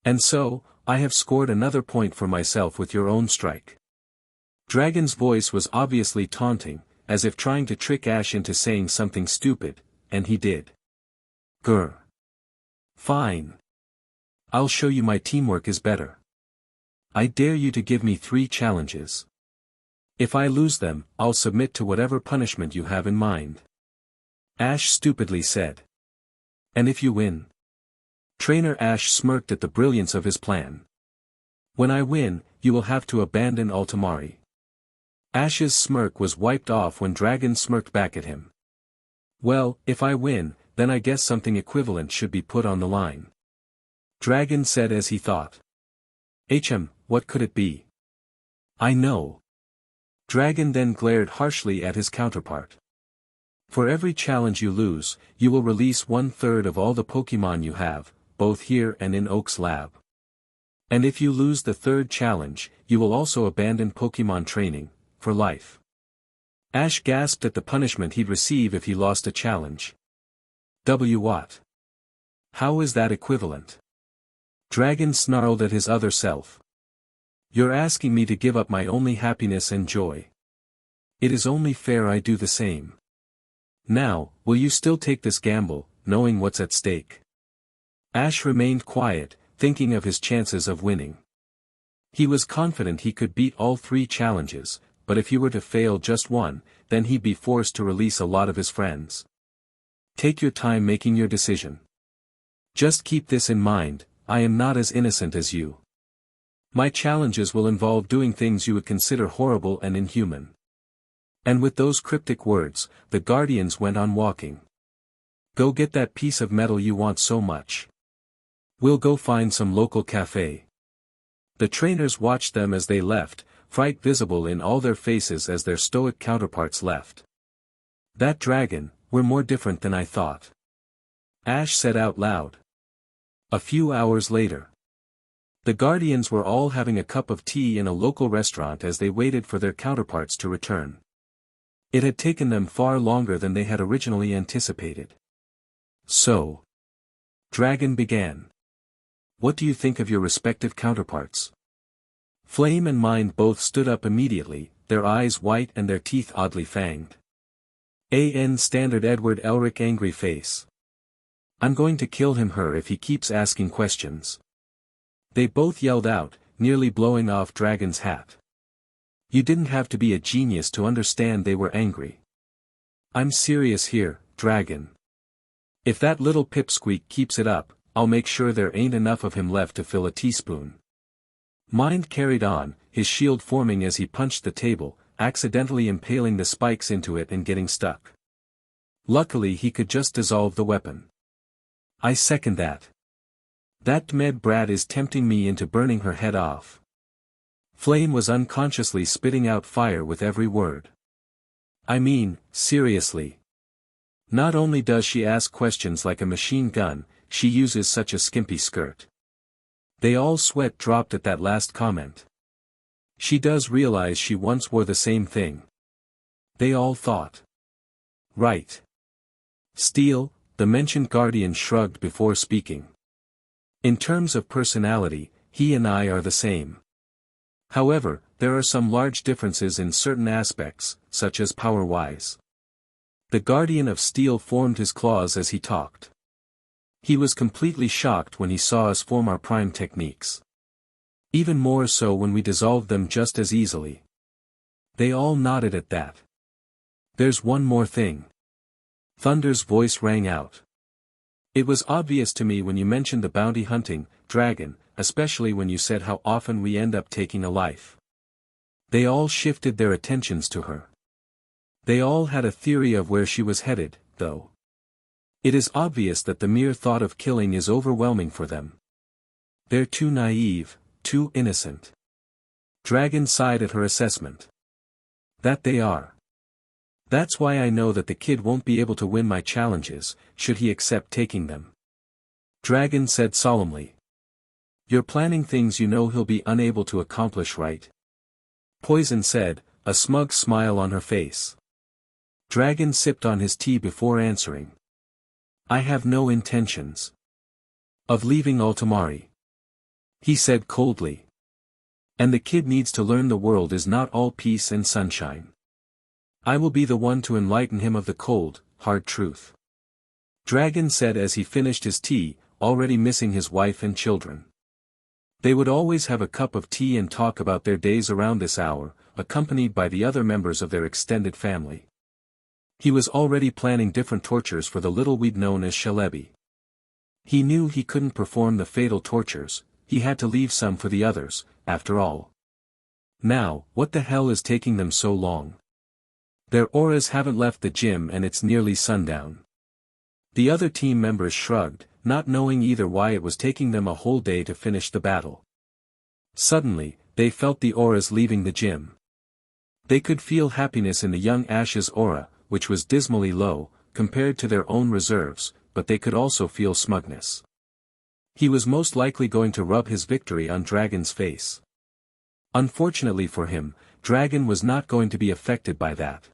And so, I have scored another point for myself with your own strike. Dragon's voice was obviously taunting, as if trying to trick Ash into saying something stupid, and he did. Grr. Fine. I'll show you my teamwork is better. I dare you to give me 3 challenges. If I lose them, I'll submit to whatever punishment you have in mind. Ash stupidly said. And if you win? Trainer Ash smirked at the brilliance of his plan. When I win, you will have to abandon Altomare. Ash's smirk was wiped off when Dragon smirked back at him. Well, if I win, then I guess something equivalent should be put on the line. Dragon said as he thought. What could it be? I know. Dragon then glared harshly at his counterpart. For every challenge you lose, you will release 1/3 of all the Pokemon you have, both here and in Oak's lab. And if you lose the 3rd challenge, you will also abandon Pokemon training, for life. Ash gasped at the punishment he'd receive if he lost a challenge. What? How is that equivalent? Dragon snarled at his other self. You're asking me to give up my only happiness and joy. It is only fair I do the same. Now, will you still take this gamble, knowing what's at stake? Ash remained quiet, thinking of his chances of winning. He was confident he could beat all 3 challenges, but if he were to fail just one, then he'd be forced to release a lot of his friends. Take your time making your decision. Just keep this in mind, I am not as innocent as you. My challenges will involve doing things you would consider horrible and inhuman. And with those cryptic words, the guardians went on walking. Go get that piece of metal you want so much. We'll go find some local cafe. The trainers watched them as they left, fright visible in all their faces as their stoic counterparts left. That dragon, we're more different than I thought. Ash said out loud. A few hours later. The guardians were all having a cup of tea in a local restaurant as they waited for their counterparts to return. It had taken them far longer than they had originally anticipated. So. Dragon began. What do you think of your respective counterparts? Flame and Mind both stood up immediately, their eyes white and their teeth oddly fanged. Standard Edward Elric angry face. I'm going to kill him if he keeps asking questions. They both yelled out, nearly blowing off Dragon's hat. You didn't have to be a genius to understand they were angry. I'm serious here, Dragon. If that little pipsqueak keeps it up, I'll make sure there ain't enough of him left to fill a teaspoon. Mind carried on, his shield forming as he punched the table, accidentally impaling the spikes into it and getting stuck. Luckily he could just dissolve the weapon. I second that. That med brat is tempting me into burning her head off. Flame was unconsciously spitting out fire with every word. I mean, seriously. Not only does she ask questions like a machine gun, she uses such a skimpy skirt. They all sweat dropped at that last comment. She does realize she once wore the same thing. They all thought. Right. Steel, the mentioned guardian shrugged before speaking. In terms of personality, he and I are the same. However, there are some large differences in certain aspects, such as power-wise. The Guardian of Steel formed his claws as he talked. He was completely shocked when he saw us form our prime techniques. Even more so when we dissolved them just as easily. They all nodded at that. There's one more thing. Thunder's voice rang out. It was obvious to me when you mentioned the bounty hunting, dragon, especially when you said how often we end up taking a life. They all shifted their attentions to her. They all had a theory of where she was headed, though. It is obvious that the mere thought of killing is overwhelming for them. They're too naive, too innocent. Dragon sighed at her assessment. That they are. That's why I know that the kid won't be able to win my challenges, should he accept taking them. Dragon said solemnly. You're planning things you know he'll be unable to accomplish, right? Poison said, a smug smile on her face. Dragon sipped on his tea before answering. I have no intentions of leaving Altomare, he said coldly. And the kid needs to learn the world is not all peace and sunshine. I will be the one to enlighten him of the cold, hard truth. Dragon said as he finished his tea, already missing his wife and children. They would always have a cup of tea and talk about their days around this hour, accompanied by the other members of their extended family. He was already planning different tortures for the little weed known as Celebi. He knew he couldn't perform the fatal tortures, he had to leave some for the others, after all. Now, what the hell is taking them so long? Their auras haven't left the gym and it's nearly sundown. The other team members shrugged, not knowing either why it was taking them a whole day to finish the battle. Suddenly, they felt the auras leaving the gym. They could feel happiness in the young Ash's aura, which was dismally low, compared to their own reserves, but they could also feel smugness. He was most likely going to rub his victory on Dragon's face. Unfortunately for him, Dragon was not going to be affected by that.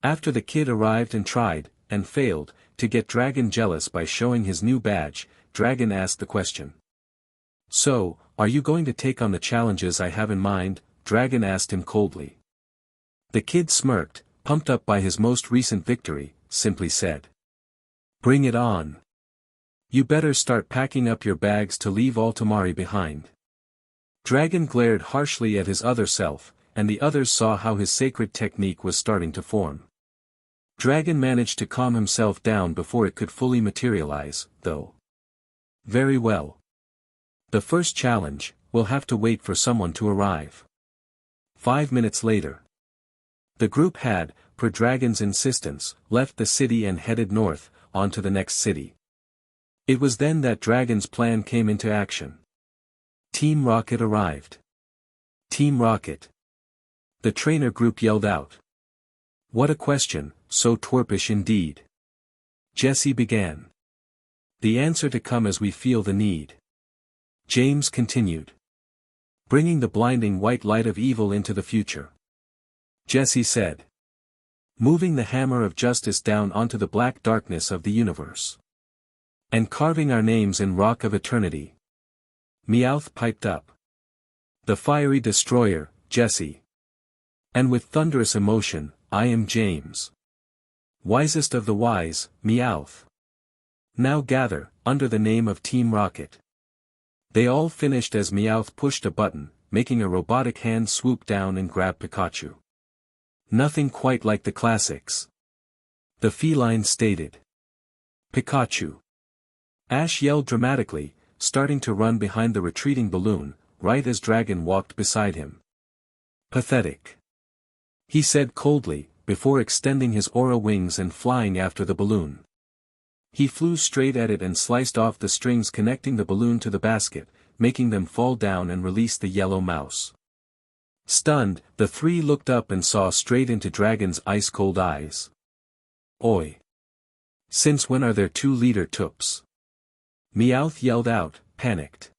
After the kid arrived and tried, and failed, to get Dragon jealous by showing his new badge, Dragon asked the question. So, are you going to take on the challenges I have in mind? Dragon asked him coldly. The kid smirked, pumped up by his most recent victory, simply said. Bring it on. You better start packing up your bags to leave Altomare behind. Dragon glared harshly at his other self, and the others saw how his sacred technique was starting to form. Dragon managed to calm himself down before it could fully materialize, though. Very well. The first challenge, we'll have to wait for someone to arrive. 5 minutes later. The group had, per Dragon's insistence, left the city and headed north, on to the next city. It was then that Dragon's plan came into action. Team Rocket arrived. Team Rocket. The trainer group yelled out. What a question, so twerpish indeed. Jesse began. The answer to come as we feel the need. James continued. Bringing the blinding white light of evil into the future. Jesse said. Moving the hammer of justice down onto the black darkness of the universe. And carving our names in rock of eternity. Meowth piped up. The fiery destroyer, Jesse. And with thunderous emotion, I am James. Wisest of the wise, Meowth. Now gather, under the name of Team Rocket. They all finished as Meowth pushed a button, making a robotic hand swoop down and grab Pikachu. Nothing quite like the classics. The feline stated. Pikachu. Ash yelled dramatically, starting to run behind the retreating balloon, right as Dragon walked beside him. Pathetic. He said coldly, before extending his aura wings and flying after the balloon. He flew straight at it and sliced off the strings connecting the balloon to the basket, making them fall down and release the yellow mouse. Stunned, the three looked up and saw straight into Dragon's ice-cold eyes. Oi! Since when are there 2 leader toops? Meowth yelled out, panicked.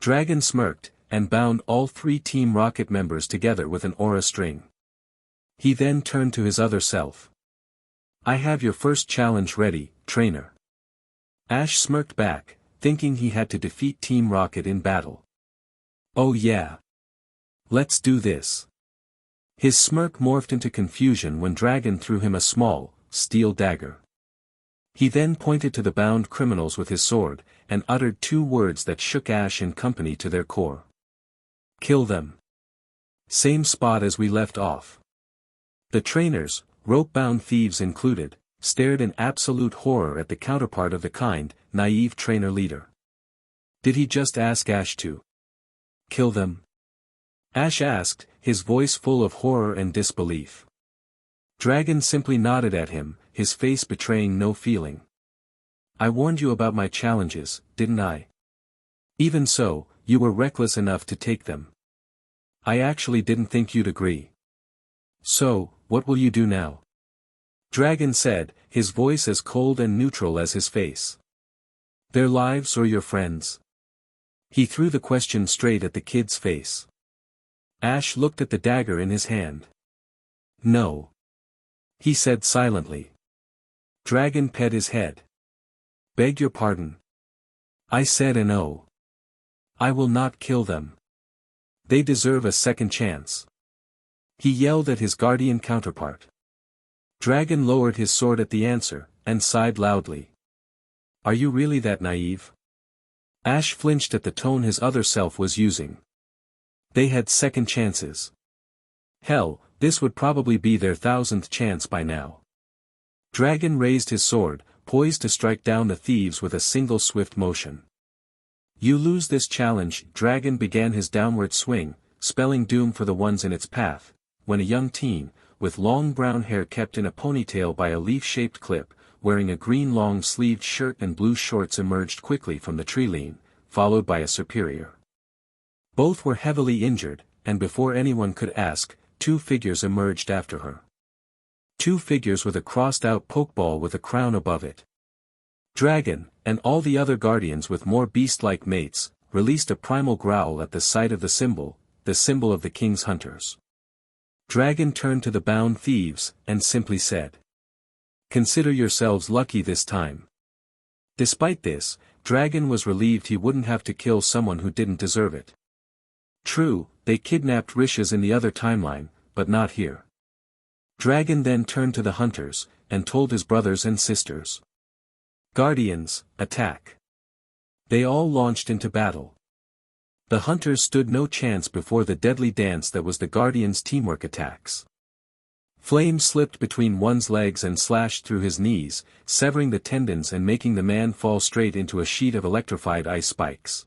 Dragon smirked, and bound all 3 Team Rocket members together with an aura string. He then turned to his other self. "I have your first challenge ready, trainer." Ash smirked back, thinking he had to defeat Team Rocket in battle. "Oh yeah. Let's do this." His smirk morphed into confusion when Dragon threw him a small, steel dagger. He then pointed to the bound criminals with his sword, and uttered 2 words that shook Ash and company to their core. "Kill them." Same spot as we left off. The trainers, rope-bound thieves included, stared in absolute horror at the counterpart of the kind, naive trainer leader. Did he just ask Ash to kill them? Ash asked, his voice full of horror and disbelief. Dragon simply nodded at him, his face betraying no feeling. "I warned you about my challenges, didn't I? Even so, you were reckless enough to take them. I actually didn't think you'd agree. So, what will you do now?" Dragon said, his voice as cold and neutral as his face. "Their lives or your friends?" He threw the question straight at the kid's face. Ash looked at the dagger in his hand. "No," he said silently. Dragon pet his head. "Beg your pardon. I said no. I will not kill them. They deserve a second chance." He yelled at his guardian counterpart. Dragon lowered his sword at the answer, and sighed loudly. "Are you really that naive?" Ash flinched at the tone his other self was using. They had second chances. Hell, this would probably be their 1000th chance by now. Dragon raised his sword, poised to strike down the thieves with a single swift motion. "You lose this challenge." Dragon began his downward swing, spelling doom for the ones in its path, when a young teen, with long brown hair kept in a ponytail by a leaf-shaped clip, wearing a green long-sleeved shirt and blue shorts emerged quickly from the tree line, followed by a superior. Both were heavily injured, and before anyone could ask, 2 figures emerged after her. 2 figures with a crossed-out pokeball with a crown above it. Dragon, and all the other guardians with more beast-like mates, released a primal growl at the sight of the symbol of the king's hunters. Dragon turned to the bound thieves, and simply said, "Consider yourselves lucky this time." Despite this, Dragon was relieved he wouldn't have to kill someone who didn't deserve it. True, they kidnapped Rishas in the other timeline, but not here. Dragon then turned to the hunters, and told his brothers and sisters. "Guardians, attack." They all launched into battle. The hunters stood no chance before the deadly dance that was the Guardians' teamwork attacks. Flame slipped between one's legs and slashed through his knees, severing the tendons and making the man fall straight into a sheet of electrified ice spikes.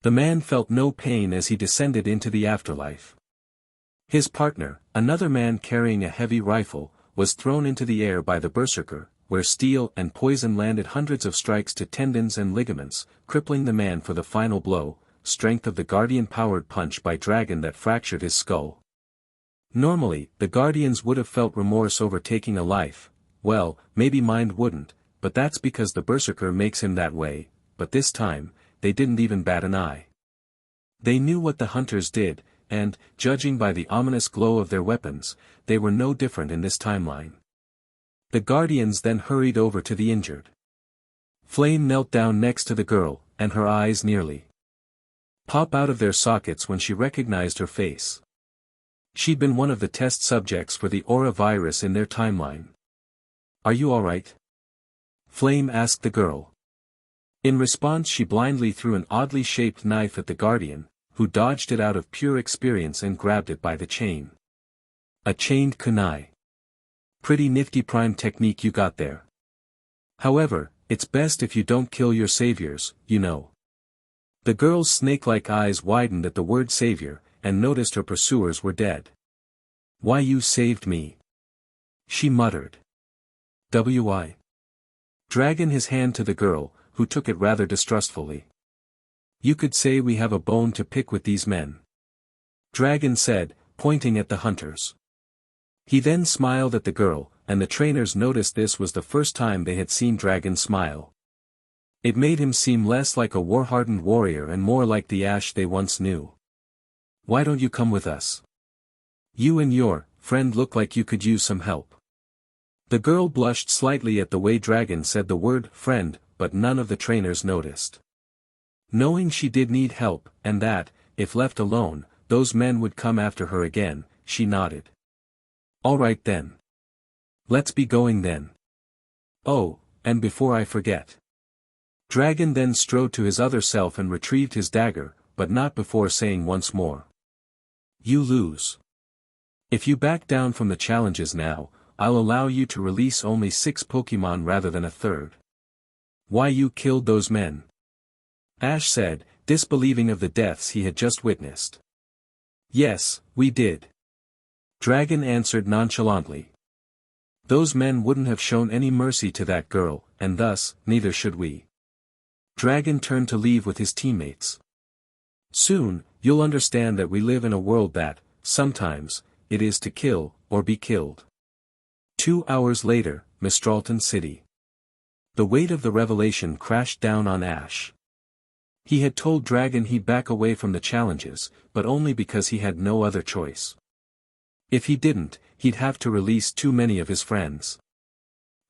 The man felt no pain as he descended into the afterlife. His partner, another man carrying a heavy rifle, was thrown into the air by the berserker, where steel and poison landed hundreds of strikes to tendons and ligaments, crippling the man for the final blow, strength of the Guardian-powered punch by Dragon that fractured his skull. Normally, the Guardians would have felt remorse over taking a life. Well, maybe Mind wouldn't, but that's because the berserker makes him that way, but this time, they didn't even bat an eye. They knew what the hunters did, and, judging by the ominous glow of their weapons, they were no different in this timeline. The Guardians then hurried over to the injured. Flame knelt down next to the girl, and her eyes nearly pop out of their sockets when she recognized her face. She'd been one of the test subjects for the aura virus in their timeline. "Are you alright?" Flame asked the girl. In response she blindly threw an oddly shaped knife at the Guardian, who dodged it out of pure experience and grabbed it by the chain. A chained kunai. Pretty nifty prime technique you got there. However, it's best if you don't kill your saviors, you know. The girl's snake-like eyes widened at the word savior, and noticed her pursuers were dead. "Why you saved me?" she muttered. "Why?" Dragging his hand to the girl, who took it rather distrustfully. "You could say we have a bone to pick with these men," Dragon said, pointing at the hunters. He then smiled at the girl, and the trainers noticed this was the first time they had seen Dragon smile. It made him seem less like a war-hardened warrior and more like the Ash they once knew. "Why don't you come with us? You and your friend look like you could use some help." The girl blushed slightly at the way Dragon said the word friend, but none of the trainers noticed. Knowing she did need help, and that, if left alone, those men would come after her again, she nodded. "All right then. Let's be going then. Oh, and before I forget." Dragon then strode to his other self and retrieved his dagger, but not before saying once more. "You lose. If you back down from the challenges now, I'll allow you to release only 6 Pokemon rather than a third." "Why, you killed those men?" Ash said, disbelieving of the deaths he had just witnessed. "Yes, we did." Dragon answered nonchalantly. "Those men wouldn't have shown any mercy to that girl, and thus, neither should we." Dragon turned to leave with his teammates. "Soon, you'll understand that we live in a world that, sometimes, it is to kill, or be killed." 2 hours later, Mistralton City. The weight of the revelation crashed down on Ash. He had told Dragon he'd back away from the challenges, but only because he had no other choice. If he didn't, he'd have to release too many of his friends.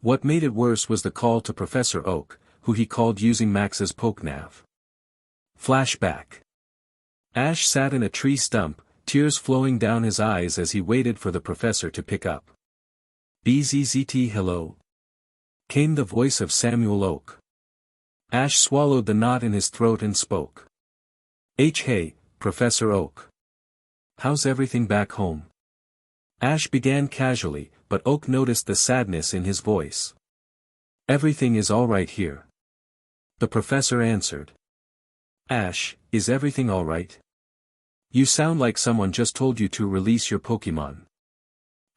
What made it worse was the call to Professor Oak, who he called using Max's Pokenav. Flashback. Ash sat in a tree stump, tears flowing down his eyes as he waited for the professor to pick up. "BZZT hello?" came the voice of Samuel Oak. Ash swallowed the knot in his throat and spoke. Hey, Professor Oak. How's everything back home?" Ash began casually, but Oak noticed the sadness in his voice. "Everything is all right here," the professor answered. "Ash, is everything all right? You sound like someone just told you to release your Pokemon."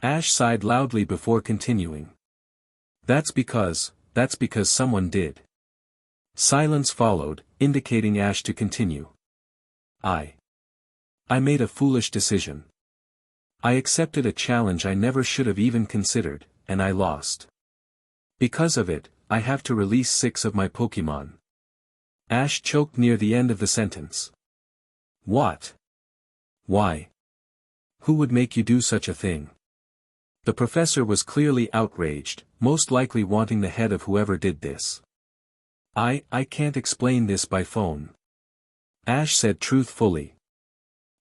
Ash sighed loudly before continuing. That's because someone did." Silence followed, indicating Ash to continue. I made a foolish decision. I accepted a challenge I never should have even considered, and I lost. Because of it, I have to release 6 of my Pokemon." Ash choked near the end of the sentence. "What? Why? Who would make you do such a thing?" The professor was clearly outraged, most likely wanting the head of whoever did this. I can't explain this by phone," Ash said truthfully.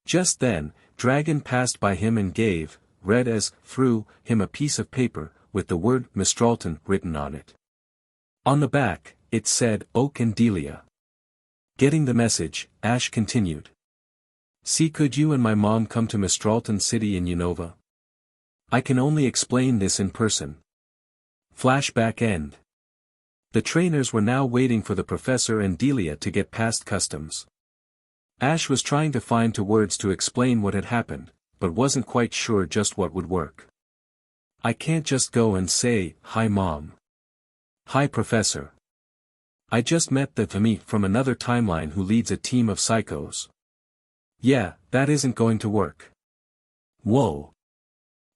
Just then, Dragon passed by him and read as through him a piece of paper, with the word Mistralton written on it. On the back, it said Oak and Delia. Getting the message, Ash continued. "See, could you and my mom come to Mistralton City in Unova? I can only explain this in person." Flashback end. The trainers were now waiting for the professor and Delia to get past customs. Ash was trying to find words to explain what had happened, but wasn't quite sure just what would work. "I can't just go and say, 'Hi Mom.' 'Hi Professor. I just met the Tami from another timeline who leads a team of psychos.' Yeah, that isn't going to work." Whoa.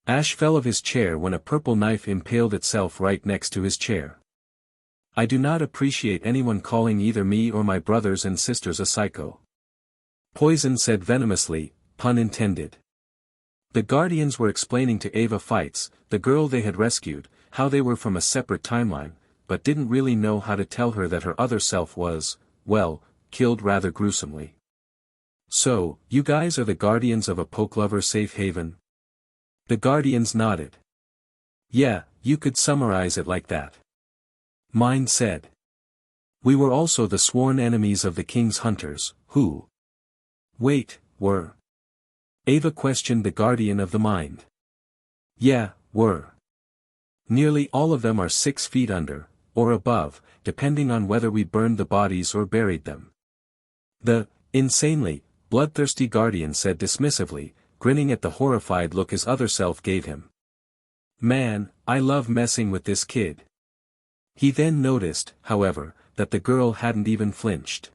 Ash fell of his chair when a purple knife impaled itself right next to his chair. "I do not appreciate anyone calling either me or my brothers and sisters a psycho." Poison said venomously, pun intended. The Guardians were explaining to Ava Fights, the girl they had rescued, how they were from a separate timeline, but didn't really know how to tell her that her other self was, well, killed rather gruesomely. "So, you guys are the Guardians of a Pokelover safe haven?" The Guardians nodded. "Yeah, you could summarize it like that," Mine said. "We were also the sworn enemies of the King's hunters, who were?" Ava questioned the Guardian of the Mind. "Yeah, were. Nearly all of them are 6 feet under, or above, depending on whether we burned the bodies or buried them." The insanely bloodthirsty Guardian said dismissively, grinning at the horrified look his other self gave him. "Man, I love messing with this kid." He then noticed, however, that the girl hadn't even flinched.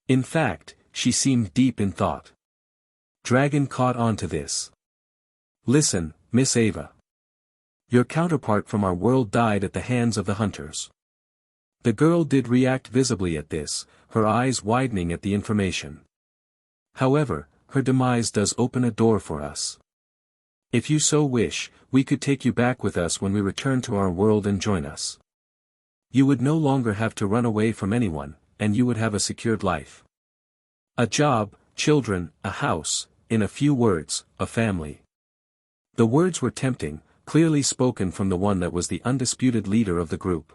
In fact, she seemed deep in thought. Dragon caught on to this. "Listen, Miss Ava. Your counterpart from our world died at the hands of the hunters. The girl did react visibly at this, her eyes widening at the information. However, her demise does open a door for us. If you so wish, we could take you back with us when we return to our world and join us. You would no longer have to run away from anyone, and you would have a secured life. A job, children, a house, in a few words, a family. The words were tempting, clearly spoken from the one that was the undisputed leader of the group.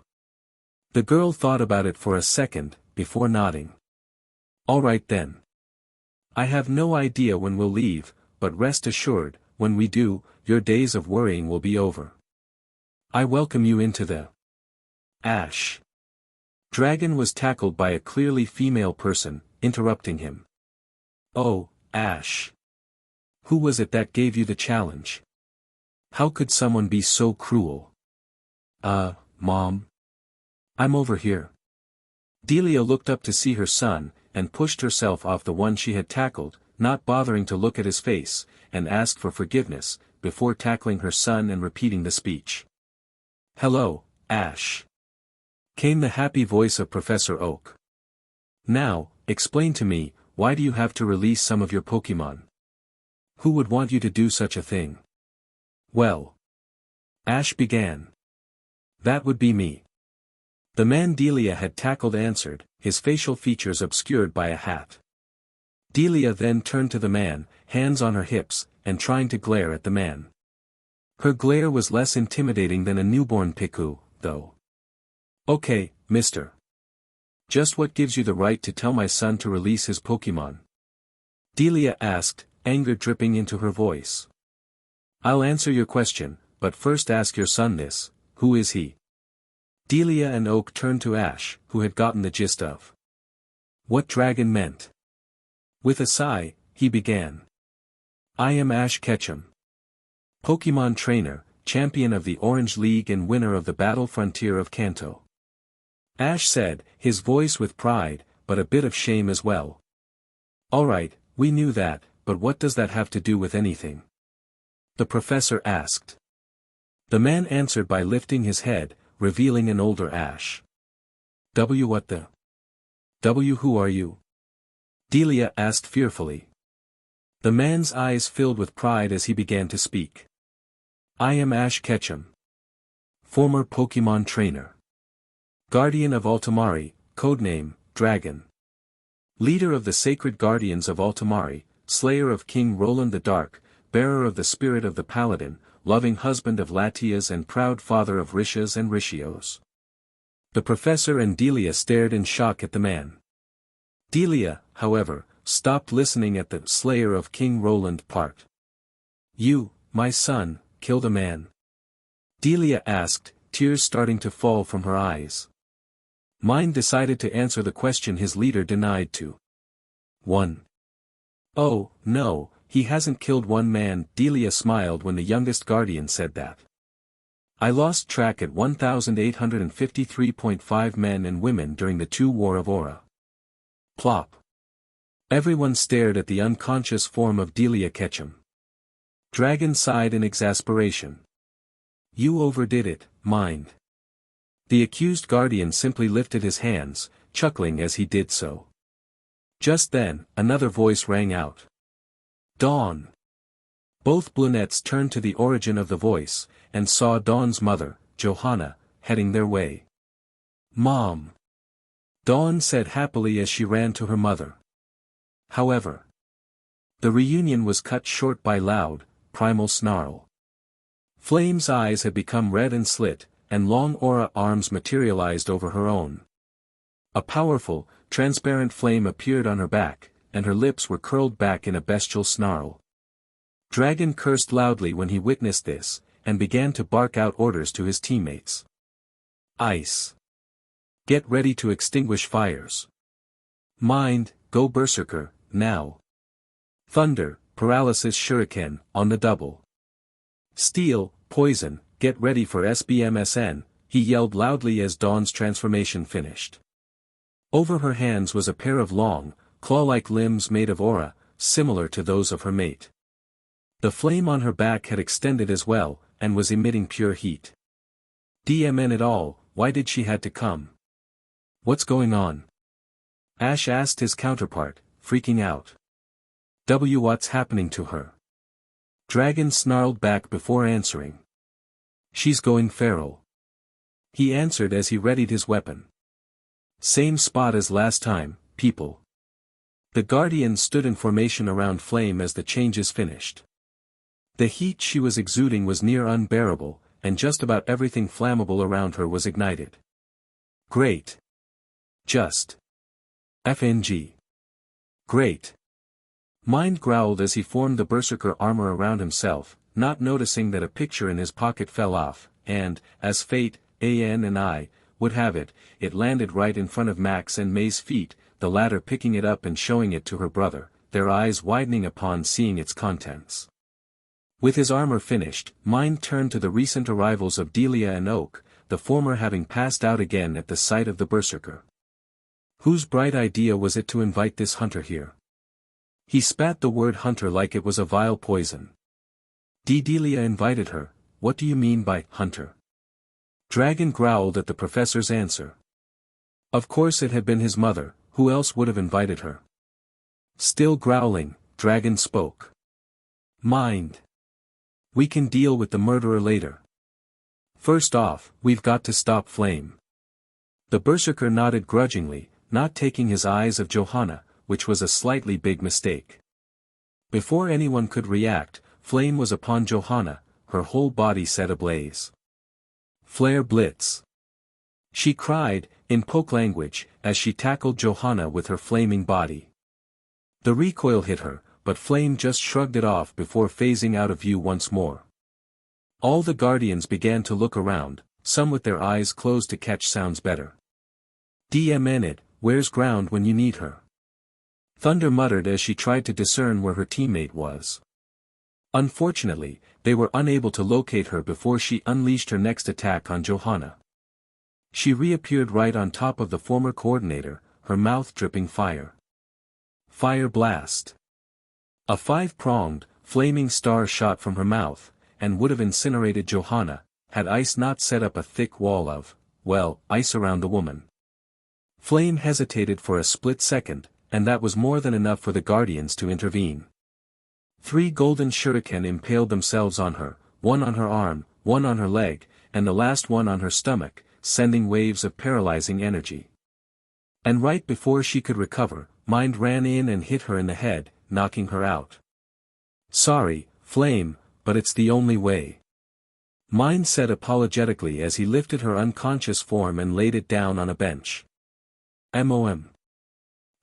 The girl thought about it for a second, before nodding. All right then. I have no idea when we'll leave, but rest assured, when we do, your days of worrying will be over. I welcome you into the Ash. Dragon was tackled by a clearly female person, interrupting him. Oh, Ash. Who was it that gave you the challenge? How could someone be so cruel? Mom. I'm over here. Delia looked up to see her son, and pushed herself off the one she had tackled, not bothering to look at his face, and asked for forgiveness, before tackling her son and repeating the speech. Hello, Ash. Came the happy voice of Professor Oak. Now, explain to me, why do you have to release some of your Pokémon? Who would want you to do such a thing? Well. Ash began. That would be me. The man Delia had tackled answered, his facial features obscured by a hat. Delia then turned to the man, hands on her hips, and trying to glare at the man. Her glare was less intimidating than a newborn Piku, though. Okay, mister. Just what gives you the right to tell my son to release his Pokémon? Delia asked, anger dripping into her voice. I'll answer your question, but first ask your son this, who is he? Delia and Oak turned to Ash, who had gotten the gist of what Dragon meant. With a sigh, he began. I am Ash Ketchum. Pokémon trainer, champion of the Orange League and winner of the Battle Frontier of Kanto. Ash said, his voice with pride, but a bit of shame as well. Alright, we knew that, but what does that have to do with anything? The professor asked. The man answered by lifting his head, revealing an older Ash. What the? Who are you? Delia asked fearfully. The man's eyes filled with pride as he began to speak. I am Ash Ketchum. Former Pokémon trainer. Guardian of Altomare, codename, Dragon. Leader of the Sacred Guardians of Altomare, slayer of King Roland the Dark, bearer of the spirit of the Paladin, loving husband of Latias and proud father of Rishas and Rishios. The professor and Delia stared in shock at the man. Delia, however, stopped listening at the slayer of King Roland part. You, my son, killed a man? Delia asked, tears starting to fall from her eyes. Mind decided to answer the question his leader denied to. 1. Oh, no, he hasn't killed one man. Delia smiled when the youngest guardian said that. I lost track at 1,853.5 men and women during the 2 War of Aura. Plop. Everyone stared at the unconscious form of Delia Ketchum. Dragon sighed in exasperation. You overdid it, Mind. The accused guardian simply lifted his hands, chuckling as he did so. Just then, another voice rang out. Dawn. Both brunettes turned to the origin of the voice, and saw Dawn's mother, Johanna, heading their way. Mom. Dawn said happily as she ran to her mother. However, the reunion was cut short by loud, primal snarl. Flame's eyes had become red and slit, and long aura arms materialized over her own. A powerful, transparent flame appeared on her back, and her lips were curled back in a bestial snarl. Dragon cursed loudly when he witnessed this, and began to bark out orders to his teammates. Ice. Get ready to extinguish fires. Mind, go berserker, now. Thunder, paralysis shuriken, on the double. Steel, poison, get ready for SBMSN, he yelled loudly as Dawn's transformation finished. Over her hands was a pair of long, claw-like limbs made of aura, similar to those of her mate. The flame on her back had extended as well, and was emitting pure heat. DMN it all, why did she had to come? What's going on? Ash asked his counterpart, freaking out. What's happening to her? Dragon snarled back before answering. She's going feral. He answered as he readied his weapon. Same spot as last time, people. The Guardians stood in formation around Flame as the changes finished. The heat she was exuding was near unbearable, and just about everything flammable around her was ignited. Great. Just. FNG. Great. Mind growled as he formed the berserker armor around himself, not noticing that a picture in his pocket fell off, and, as fate, and I, would have it, it landed right in front of Max and May's feet, the latter picking it up and showing it to her brother, their eyes widening upon seeing its contents. With his armor finished, Mind turned to the recent arrivals of Delia and Oak, the former having passed out again at the sight of the berserker. Whose bright idea was it to invite this hunter here? He spat the word hunter like it was a vile poison. Delia invited her. What do you mean by hunter? Dragon growled at the professor's answer. Of course it had been his mother, who else would have invited her? Still growling, Dragon spoke. Mind. We can deal with the murderer later. First off, we've got to stop Flame. The berserker nodded grudgingly, not taking his eyes of Johanna, which was a slightly big mistake. Before anyone could react, Flame was upon Johanna, her whole body set ablaze. Flare Blitz! She cried, in poke language, as she tackled Johanna with her flaming body. The recoil hit her, but Flame just shrugged it off before phasing out of view once more. All the Guardians began to look around, some with their eyes closed to catch sounds better. DMN, where's Ground when you need her? Thunder muttered as she tried to discern where her teammate was. Unfortunately, they were unable to locate her before she unleashed her next attack on Johanna. She reappeared right on top of the former coordinator, her mouth dripping fire. Fire blast. A 5-pronged, flaming star shot from her mouth, and would have incinerated Johanna, had ice not set up a thick wall of, ice around the woman. Flame hesitated for a split second, and that was more than enough for the Guardians to intervene. 3 golden shuriken impaled themselves on her, one on her arm, one on her leg, and the last one on her stomach, sending waves of paralyzing energy. And right before she could recover, Mind ran in and hit her in the head, knocking her out. Sorry, Flame, but it's the only way. Mind said apologetically as he lifted her unconscious form and laid it down on a bench. MOM.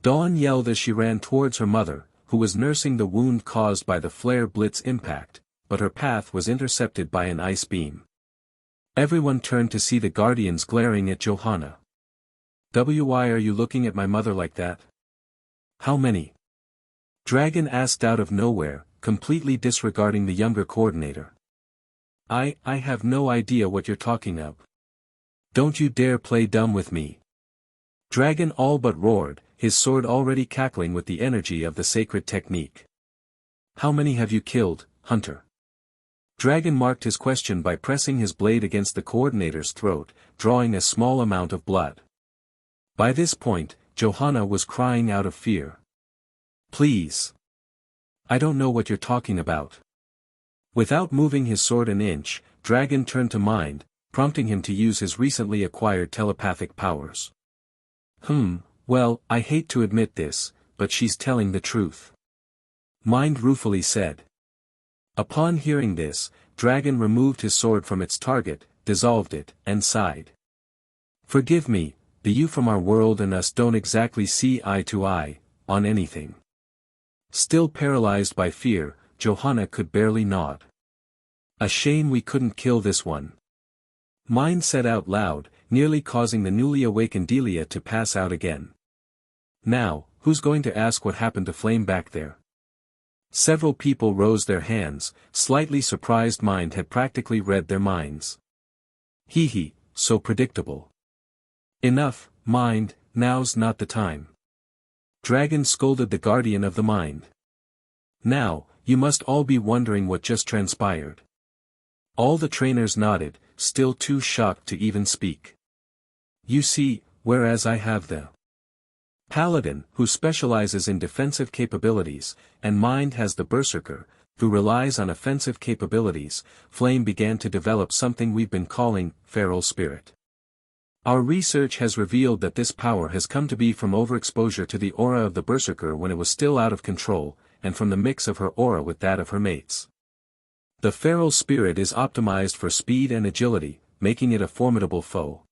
Dawn yelled as she ran towards her mother, who was nursing the wound caused by the flare blitz impact, but her path was intercepted by an ice beam. Everyone turned to see the Guardians glaring at Johanna. Why are you looking at my mother like that? How many? Dragon asked out of nowhere, completely disregarding the younger coordinator. I have no idea what you're talking of. Don't you dare play dumb with me. Dragon all but roared, his sword already cackling with the energy of the sacred technique. How many have you killed, Hunter? Dragon marked his question by pressing his blade against the coordinator's throat, drawing a small amount of blood. By this point, Johanna was crying out of fear. Please. I don't know what you're talking about. Without moving his sword an inch, Dragon turned to Mind, prompting him to use his recently acquired telepathic powers. I hate to admit this, but she's telling the truth. Mind ruefully said. Upon hearing this, Dragon removed his sword from its target, dissolved it, and sighed. Forgive me, the you from our world and us don't exactly see eye to eye, on anything. Still paralyzed by fear, Johanna could barely nod. A shame we couldn't kill this one. Mind said out loud, nearly causing the newly awakened Delia to pass out again. Now, who's going to ask what happened to Flame back there? Several people rose their hands, slightly surprised Mind had practically read their minds. Hee, so predictable. Enough, Mind, now's not the time. Dragon scolded the guardian of the mind. Now, you must all be wondering what just transpired. All the trainers nodded, still too shocked to even speak. You see, whereas I have the Paladin, who specializes in defensive capabilities, and Mind has the Berserker, who relies on offensive capabilities. Flame began to develop something we've been calling feral spirit. Our research has revealed that this power has come to be from overexposure to the aura of the Berserker when it was still out of control, and from the mix of her aura with that of her mates. The feral spirit is optimized for speed and agility, making it a formidable foe.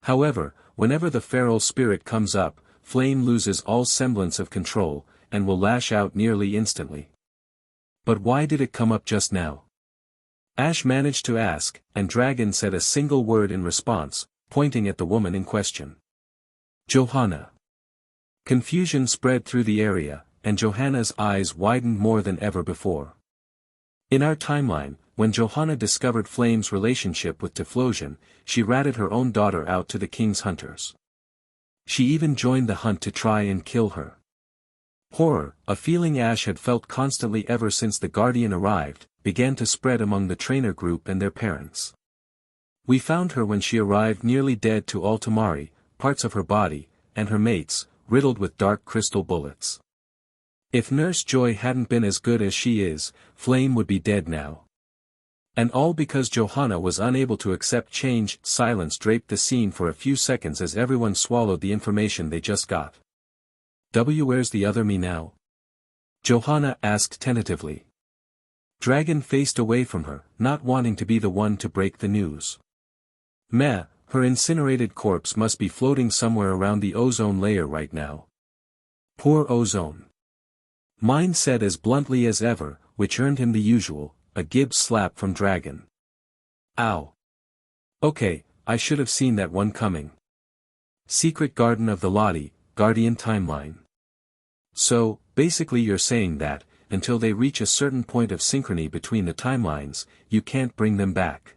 However, whenever the feral spirit comes up, Flame loses all semblance of control, and will lash out nearly instantly. But why did it come up just now? Ash managed to ask, and Dragon said a single word in response, pointing at the woman in question. Johanna. Confusion spread through the area, and Johanna's eyes widened more than ever before. In our timeline, when Johanna discovered Flame's relationship with Typhlosion, she ratted her own daughter out to the king's hunters. She even joined the hunt to try and kill her. Horror, a feeling Ash had felt constantly ever since the Guardian arrived, began to spread among the trainer group and their parents. We found her when she arrived nearly dead to Altomare, parts of her body, and her mates, riddled with dark crystal bullets. If Nurse Joy hadn't been as good as she is, Flame would be dead now. And all because Johanna was unable to accept change. Silence draped the scene for a few seconds as everyone swallowed the information they just got. Where's the other me now? Johanna asked tentatively. Dragon faced away from her, not wanting to be the one to break the news. Meh, her incinerated corpse must be floating somewhere around the ozone layer right now. Poor ozone. Mind said as bluntly as ever, which earned him the usual, a Gibbs slap from Dragon. Ow. Okay, I should have seen that one coming. Secret Garden of the Lottie, Guardian Timeline. So, basically you're saying that, until they reach a certain point of synchrony between the timelines, you can't bring them back.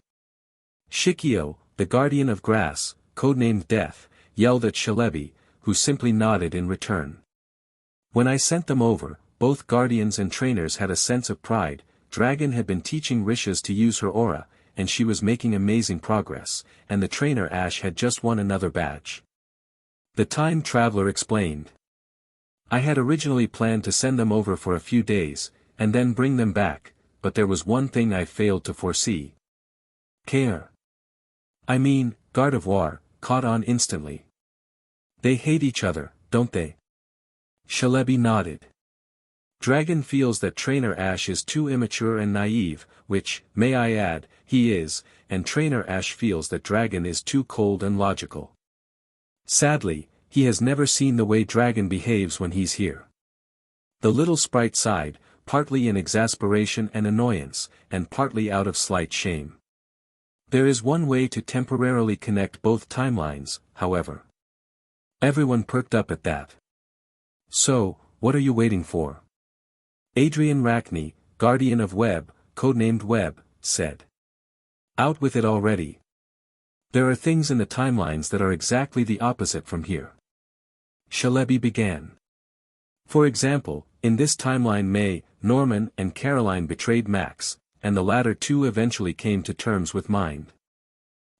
Shikio, the Guardian of Grass, codenamed Death, yelled at Celebi, who simply nodded in return. When I sent them over, both Guardians and trainers had a sense of pride. Dragon had been teaching Rishas to use her aura, and she was making amazing progress, and the trainer Ash had just won another badge. The time traveler explained. I had originally planned to send them over for a few days, and then bring them back, but there was one thing I failed to foresee. Care. I mean, Gardevoir, caught on instantly. They hate each other, don't they? Celebi nodded. Dragon feels that Trainer Ash is too immature and naive, which, may I add, he is, and Trainer Ash feels that Dragon is too cold and logical. Sadly, he has never seen the way Dragon behaves when he's here. The little sprite sighed, partly in exasperation and annoyance, and partly out of slight shame. There is one way to temporarily connect both timelines, however. Everyone perked up at that. So, what are you waiting for? Adrian Rackney, Guardian of Web, codenamed Web, said. Out with it already. There are things in the timelines that are exactly the opposite from here. Celebi began. For example, in this timeline May, Norman and Caroline betrayed Max, and the latter two eventually came to terms with Mind.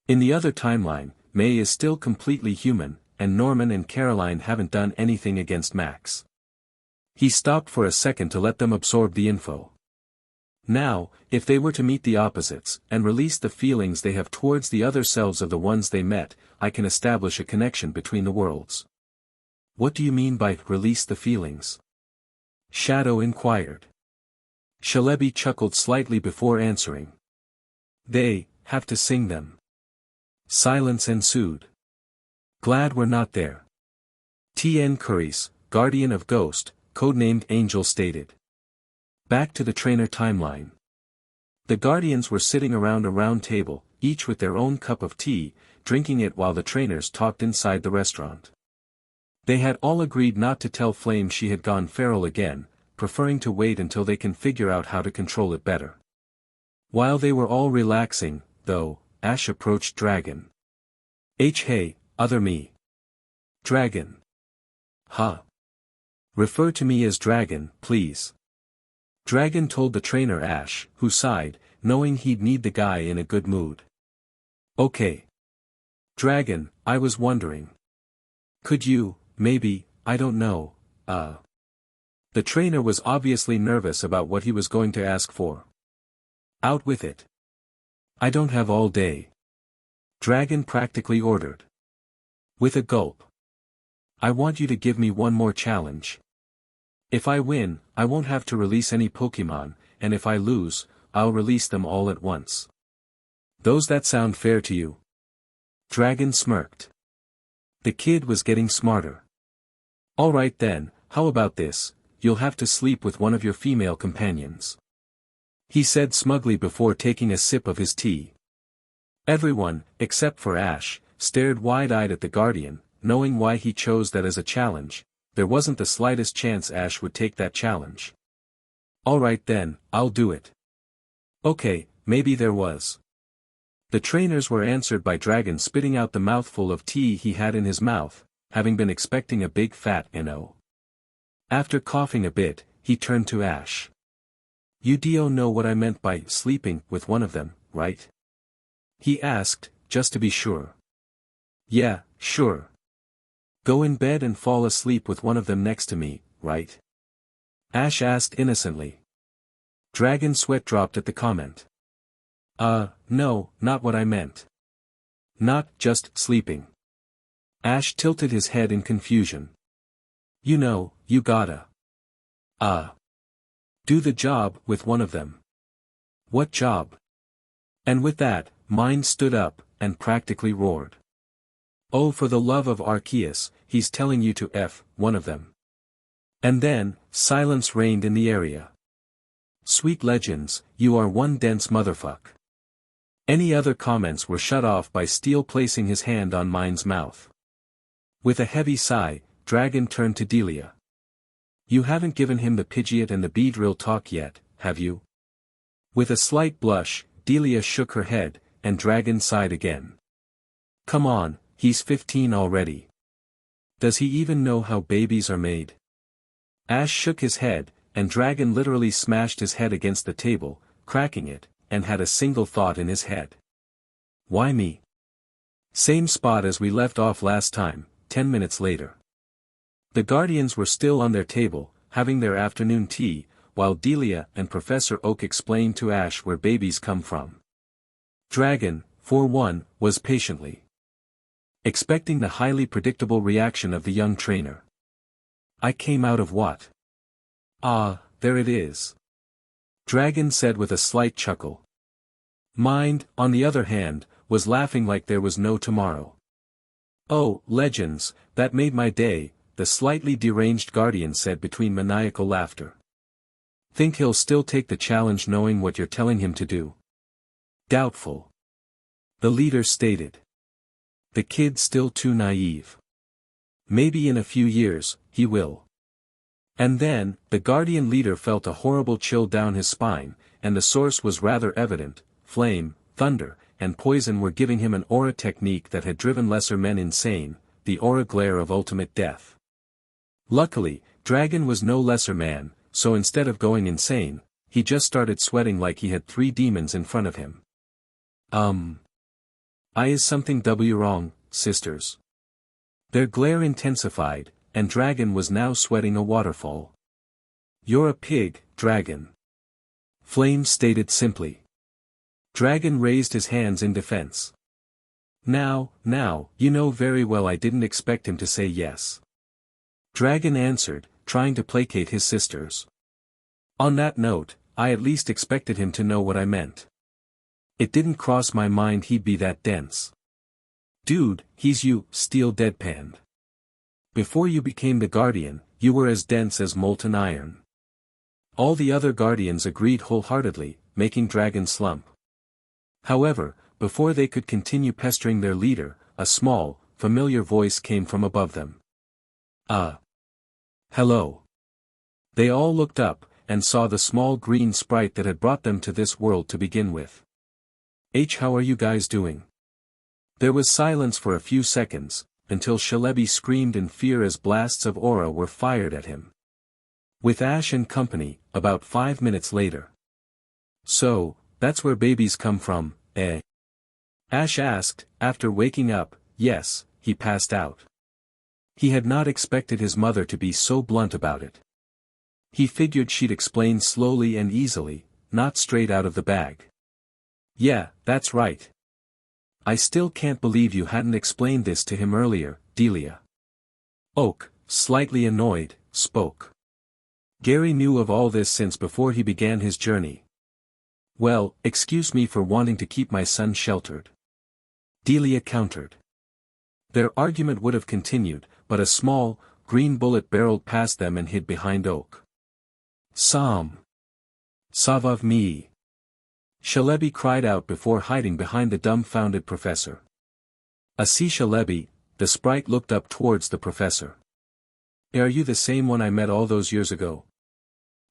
In the other timeline, May is still completely human, and Norman and Caroline haven't done anything against Max. He stopped for a second to let them absorb the info. Now, if they were to meet the opposites, and release the feelings they have towards the other selves of the ones they met, I can establish a connection between the worlds. What do you mean by release the feelings? Shadow inquired. Celebi chuckled slightly before answering. They have to sing them. Silence ensued. Glad we're not there. T.N. Curries, Guardian of Ghost, codenamed Angel stated. Back to the trainer timeline. The Guardians were sitting around a round table, each with their own cup of tea, drinking it while the trainers talked inside the restaurant. They had all agreed not to tell Flame she had gone feral again, preferring to wait until they can figure out how to control it better. While they were all relaxing, though, Ash approached Dragon. Hey, other me. Dragon. Huh. Refer to me as Dragon, please. Dragon told the trainer Ash, who sighed, knowing he'd need the guy in a good mood. Okay. Dragon, I was wondering. Could you, maybe, I don't know, The trainer was obviously nervous about what he was going to ask for. Out with it. I don't have all day. Dragon practically ordered. With a gulp. I want you to give me one more challenge. If I win, I won't have to release any Pokemon, and if I lose, I'll release them all at once. Does that sound fair to you? Dragon smirked. The kid was getting smarter. Alright then, how about this, you'll have to sleep with one of your female companions. He said smugly before taking a sip of his tea. Everyone, except for Ash, stared wide-eyed at the Guardian, knowing why he chose that as a challenge. There wasn't the slightest chance Ash would take that challenge. Alright then, I'll do it. Okay, maybe there was. The trainers were answered by Dragon spitting out the mouthful of tea he had in his mouth, having been expecting a big fat no. After coughing a bit, he turned to Ash. You do know what I meant by sleeping with one of them, right? He asked, just to be sure. Yeah, sure. Go in bed and fall asleep with one of them next to me, right? Ash asked innocently. Dragon sweat dropped at the comment. No, not what I meant. Not just sleeping. Ash tilted his head in confusion. You know, you gotta. Do the job with one of them. What job? And with that, Mind stood up, and practically roared. Oh, for the love of Arceus, he's telling you to F one of them. And then, silence reigned in the area. Sweet legends, you are one dense motherfuck. Any other comments were shut off by Steel placing his hand on Mind's mouth. With a heavy sigh, Dragon turned to Delia. You haven't given him the Pidgeot and the Beedrill talk yet, have you? With a slight blush, Delia shook her head, and Dragon sighed again. Come on, he's 15 already. Does he even know how babies are made? Ash shook his head, and Dragon literally smashed his head against the table, cracking it, and had a single thought in his head. Why me? Same spot as we left off last time, 10 minutes later. The Guardians were still on their table, having their afternoon tea, while Delia and Professor Oak explained to Ash where babies come from. Dragon, for one, was patiently expecting the highly predictable reaction of the young trainer. I came out of what? There it is. Dragon said with a slight chuckle. Mind, on the other hand, was laughing like there was no tomorrow. Oh, legends, that made my day, the slightly deranged Guardian said between maniacal laughter. Think he'll still take the challenge knowing what you're telling him to do? Doubtful. The leader stated. The kid's still too naive. Maybe in a few years, he will. And then, the Guardian leader felt a horrible chill down his spine, and the source was rather evident. Flame, thunder, and poison were giving him an aura technique that had driven lesser men insane, the aura glare of ultimate death. Luckily, Dragon was no lesser man, so instead of going insane, he just started sweating like he had 3 demons in front of him. Is something wrong, sisters? Their glare intensified, and Dragon was now sweating a waterfall. You're a pig, Dragon. Flame stated simply. Dragon raised his hands in defense. Now, you know very well I didn't expect him to say yes. Dragon answered, trying to placate his sisters. On that note, I at least expected him to know what I meant. It didn't cross my mind he'd be that dense. Dude, he's you, Steel deadpanned. Before you became the Guardian, you were as dense as molten iron. All the other Guardians agreed wholeheartedly, making Dragon slump. However, before they could continue pestering their leader, a small, familiar voice came from above them. Hello. They all looked up, and saw the small green sprite that had brought them to this world to begin with. How are you guys doing? There was silence for a few seconds, until Celebi screamed in fear as blasts of aura were fired at him. With Ash and company, about 5 minutes later. So, that's where babies come from, eh? Ash asked, after waking up. Yes, he passed out. He had not expected his mother to be so blunt about it. He figured she'd explain slowly and easily, not straight out of the bag. Yeah, that's right. I still can't believe you hadn't explained this to him earlier, Delia. Oak, slightly annoyed, spoke. Gary knew of all this since before he began his journey. Well, excuse me for wanting to keep my son sheltered. Delia countered. Their argument would have continued, but a small, green bullet barreled past them and hid behind Oak. Sam. Sauve me. Celebi cried out before hiding behind the dumbfounded professor. See Celebi, the sprite looked up towards the professor. Are you the same one I met all those years ago?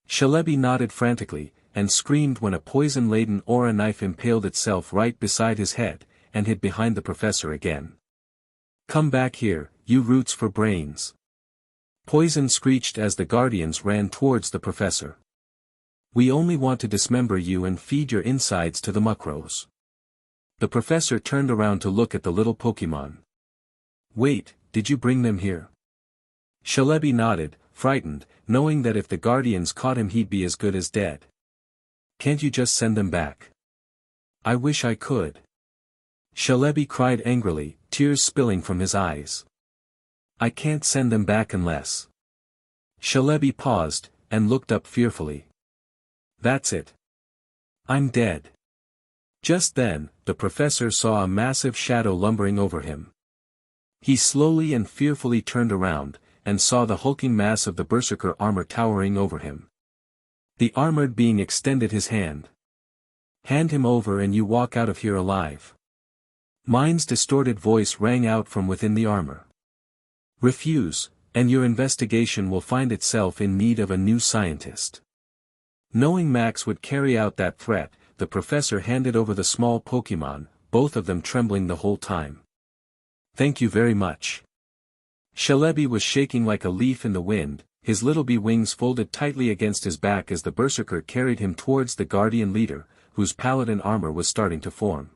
Celebi nodded frantically, and screamed when a poison-laden aura knife impaled itself right beside his head, and hid behind the professor again. Come back here, you roots for brains. Poison screeched as the guardians ran towards the professor. We only want to dismember you and feed your insides to the muckros. The professor turned around to look at the little Pokemon. Wait, did you bring them here? Celebi nodded, frightened, knowing that if the guardians caught him he'd be as good as dead. Can't you just send them back? I wish I could. Celebi cried angrily, tears spilling from his eyes. I can't send them back unless. Celebi paused, and looked up fearfully. That's it. I'm dead. Just then, the professor saw a massive shadow lumbering over him. He slowly and fearfully turned around, and saw the hulking mass of the berserker armor towering over him. The armored being extended his hand. Hand him over and you walk out of here alive. Mind's distorted voice rang out from within the armor. Refuse, and your investigation will find itself in need of a new scientist. Knowing Max would carry out that threat, the professor handed over the small Pokemon, both of them trembling the whole time. Thank you very much. Celebi was shaking like a leaf in the wind, his little bee wings folded tightly against his back as the berserker carried him towards the guardian leader, whose paladin armor was starting to form.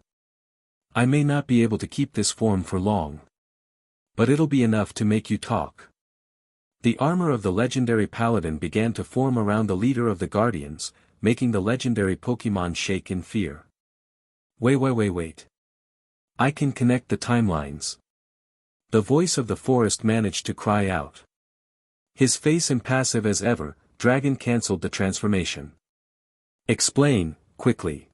I may not be able to keep this form for long. But it'll be enough to make you talk. The armor of the legendary paladin began to form around the leader of the guardians, making the legendary Pokemon shake in fear. Wait. I can connect the timelines. The voice of the forest managed to cry out. His face impassive as ever, Dragon cancelled the transformation. Explain, quickly.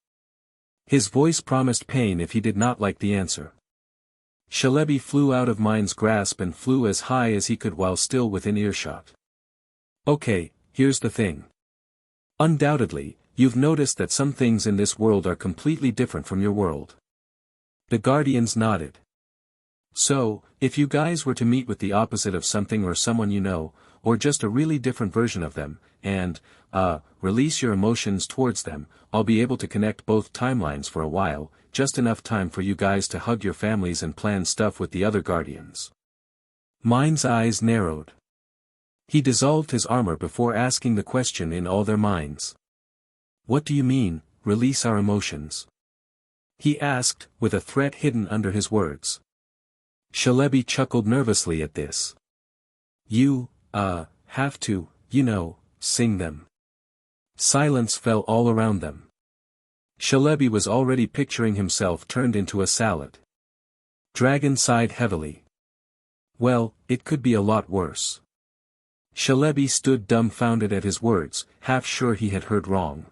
His voice promised pain if he did not like the answer. Celebi flew out of Mind's grasp and flew as high as he could while still within earshot. Okay, here's the thing. Undoubtedly, you've noticed that some things in this world are completely different from your world. The guardians nodded. So, if you guys were to meet with the opposite of something or someone you know, or just a really different version of them, and, release your emotions towards them, I'll be able to connect both timelines for a while, just enough time for you guys to hug your families and plan stuff with the other guardians. Mind's eyes narrowed. He dissolved his armor before asking the question in all their minds. What do you mean, release our emotions? He asked, with a threat hidden under his words. Celebi chuckled nervously at this. You, have to, sing them. Silence fell all around them. Celebi was already picturing himself turned into a salad. Dragon sighed heavily. Well, it could be a lot worse. Celebi stood dumbfounded at his words, half sure he had heard wrong.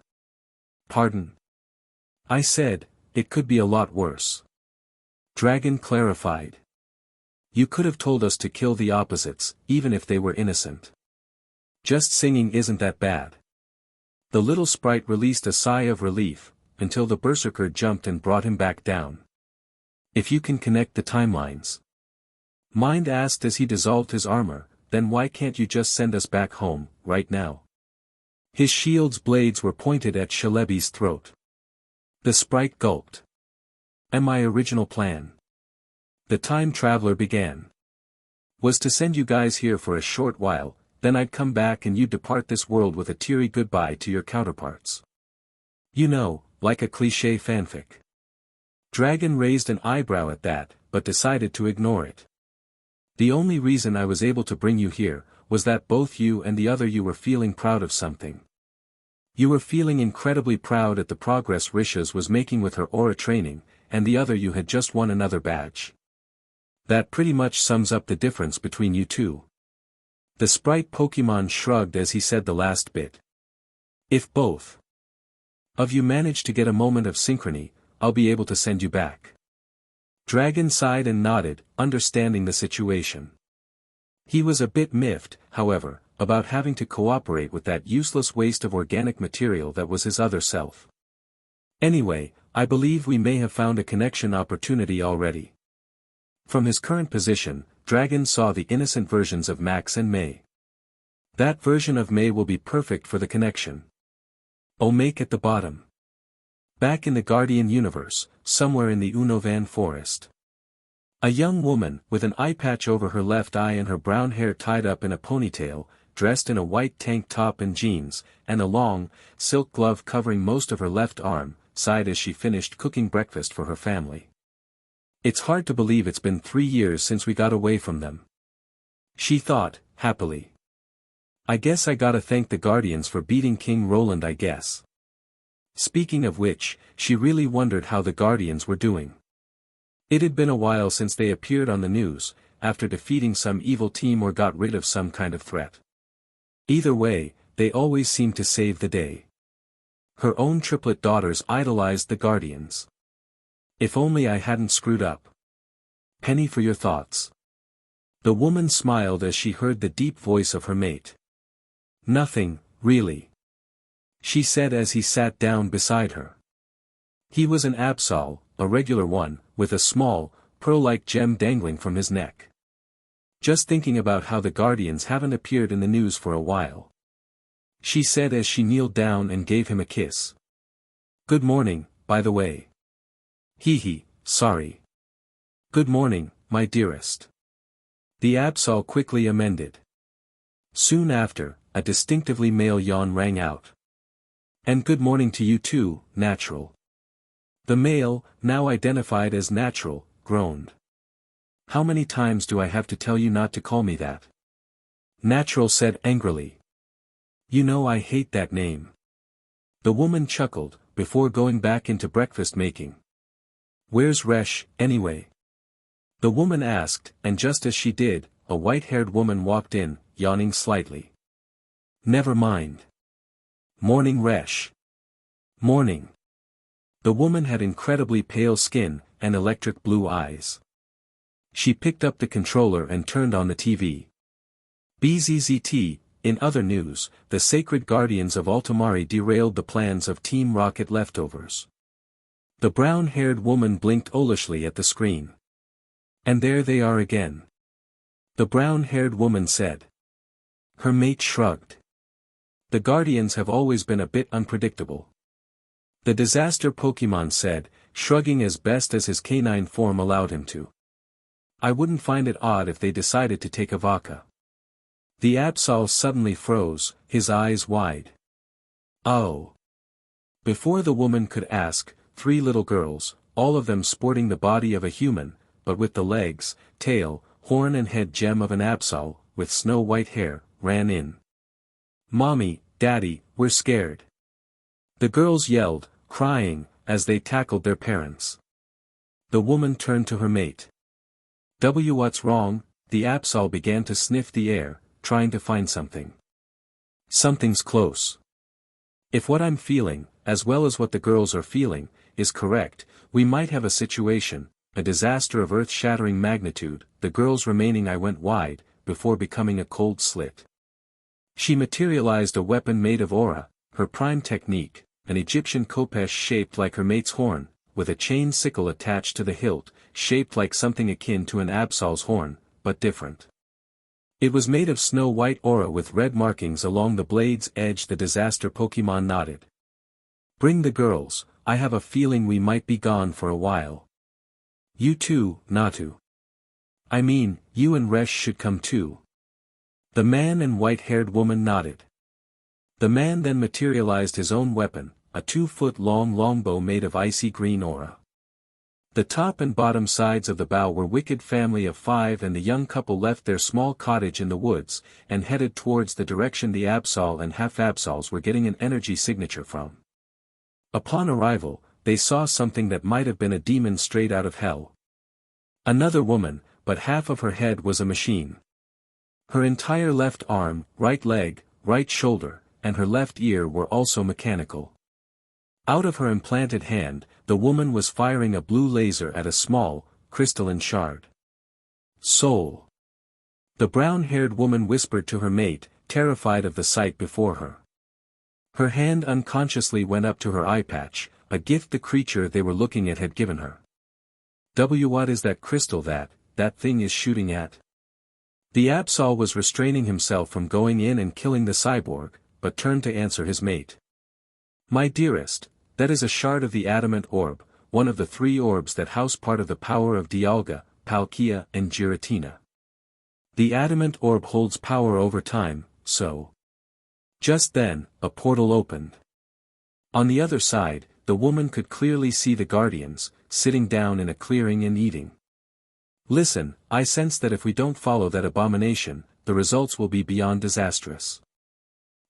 Pardon? I said, it could be a lot worse. Dragon clarified. You could have told us to kill the opposites, even if they were innocent. Just singing isn't that bad. The little sprite released a sigh of relief, until the berserker jumped and brought him back down. If you can connect the timelines. Mind asked as he dissolved his armor, then why can't you just send us back home, right now? His shield's blades were pointed at Celebi's throat. The sprite gulped. And my original plan. The time traveler began. Was to send you guys here for a short while, then I'd come back and you'd depart this world with a teary goodbye to your counterparts. Like a cliché fanfic. Dragon raised an eyebrow at that, but decided to ignore it. The only reason I was able to bring you here, was that both you and the other you were feeling proud of something. You were feeling incredibly proud at the progress Risha's was making with her aura training, and the other you had just won another badge. That pretty much sums up the difference between you two. The sprite Pokemon shrugged as he said the last bit. If both of you manage to get a moment of synchrony, I'll be able to send you back. Dragon sighed and nodded, understanding the situation. He was a bit miffed, however, about having to cooperate with that useless waste of organic material that was his other self. Anyway, I believe we may have found a connection opportunity already. From his current position, Dragon saw the innocent versions of Max and May. That version of May will be perfect for the connection. Omake at the bottom. Back in the Guardian universe, somewhere in the Unovan forest. A young woman, with an eye patch over her left eye and her brown hair tied up in a ponytail, dressed in a white tank top and jeans, and a long, silk glove covering most of her left arm, sighed as she finished cooking breakfast for her family. It's hard to believe it's been 3 years since we got away from them. She thought, happily. I guess I gotta thank the Guardians for beating King Roland, I guess. Speaking of which, she really wondered how the Guardians were doing. It had been a while since they appeared on the news, after defeating some evil team or got rid of some kind of threat. Either way, they always seemed to save the day. Her own triplet daughters idolized the Guardians. If only I hadn't screwed up. Penny for your thoughts. The woman smiled as she heard the deep voice of her mate. Nothing, really. She said as he sat down beside her. He was an Absol, a regular one, with a small, pearl-like gem dangling from his neck. Just thinking about how the Guardians haven't appeared in the news for a while. She said as she kneeled down and gave him a kiss. Good morning, by the way. Hee, sorry. Good morning, my dearest. The Absol quickly amended. Soon after, a distinctively male yawn rang out. And good morning to you too, Natural. The male, now identified as Natural, groaned. How many times do I have to tell you not to call me that? Natural said angrily. You know I hate that name. The woman chuckled, before going back into breakfast making. Where's Resh, anyway? The woman asked, and just as she did, a white-haired woman walked in, yawning slightly. Never mind. Morning, Resh. Morning. The woman had incredibly pale skin, and electric blue eyes. She picked up the controller and turned on the TV. BZZT, in other news, the sacred guardians of Altomare derailed the plans of Team Rocket leftovers. The brown-haired woman blinked owlishly at the screen. And there they are again. The brown-haired woman said. Her mate shrugged. The Guardians have always been a bit unpredictable. The disaster Pokemon said, shrugging as best as his canine form allowed him to. I wouldn't find it odd if they decided to take a Vaca. The Absol suddenly froze, his eyes wide. Oh. Before the woman could ask, 3 little girls, all of them sporting the body of a human, but with the legs, tail, horn and head gem of an Absol, with snow-white hair, ran in. Mommy, Daddy, we're scared. The girls yelled, crying, as they tackled their parents. The woman turned to her mate. What's wrong? The Absol began to sniff the air, trying to find something. Something's close. If what I'm feeling, as well as what the girls are feeling, is correct, we might have a situation, a disaster of earth-shattering magnitude. The girls remaining I went wide, before becoming a cold slit. She materialized a weapon made of aura, her prime technique, an Egyptian khopesh shaped like her mate's horn, with a chain sickle attached to the hilt, shaped like something akin to an Absol's horn, but different. It was made of snow-white aura with red markings along the blade's edge. The disaster Pokemon nodded. Bring the girls, I have a feeling we might be gone for a while. You too, Natu. I mean, you and Resh should come too. The man and white-haired woman nodded. The man then materialized his own weapon, a 2-foot-long longbow made of icy green aura. The top and bottom sides of the bow were wicked family of 5, and the young couple left their small cottage in the woods, and headed towards the direction the Absol and half-Absols were getting an energy signature from. Upon arrival, they saw something that might have been a demon straight out of hell. Another woman, but half of her head was a machine. Her entire left arm, right leg, right shoulder, and her left ear were also mechanical. Out of her implanted hand, the woman was firing a blue laser at a small, crystalline shard. Soul. The brown-haired woman whispered to her mate, terrified of the sight before her. Her hand unconsciously went up to her eye patch, a gift the creature they were looking at had given her. What is that crystal that thing is shooting at? The Absol was restraining himself from going in and killing the cyborg, but turned to answer his mate. My dearest, that is a shard of the adamant orb, one of the 3 orbs that house part of the power of Dialga, Palkia and Giratina. The adamant orb holds power over time, so. Just then, a portal opened. On the other side, the woman could clearly see the guardians, sitting down in a clearing and eating. Listen, I sense that if we don't follow that abomination, the results will be beyond disastrous.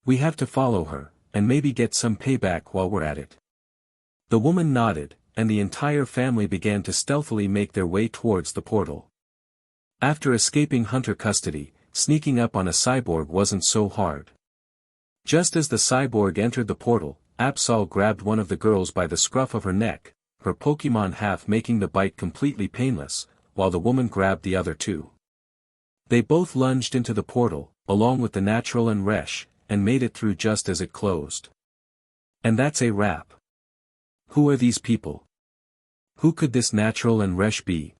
We have to follow her, and maybe get some payback while we're at it. The woman nodded, and the entire family began to stealthily make their way towards the portal. After escaping hunter custody, sneaking up on a cyborg wasn't so hard. Just as the cyborg entered the portal, Absol grabbed one of the girls by the scruff of her neck, her Pokemon half making the bite completely painless, while the woman grabbed the other 2. They both lunged into the portal, along with the Natural and Resh, and made it through just as it closed. And that's a wrap. Who are these people? Who could this Natural and Resh be?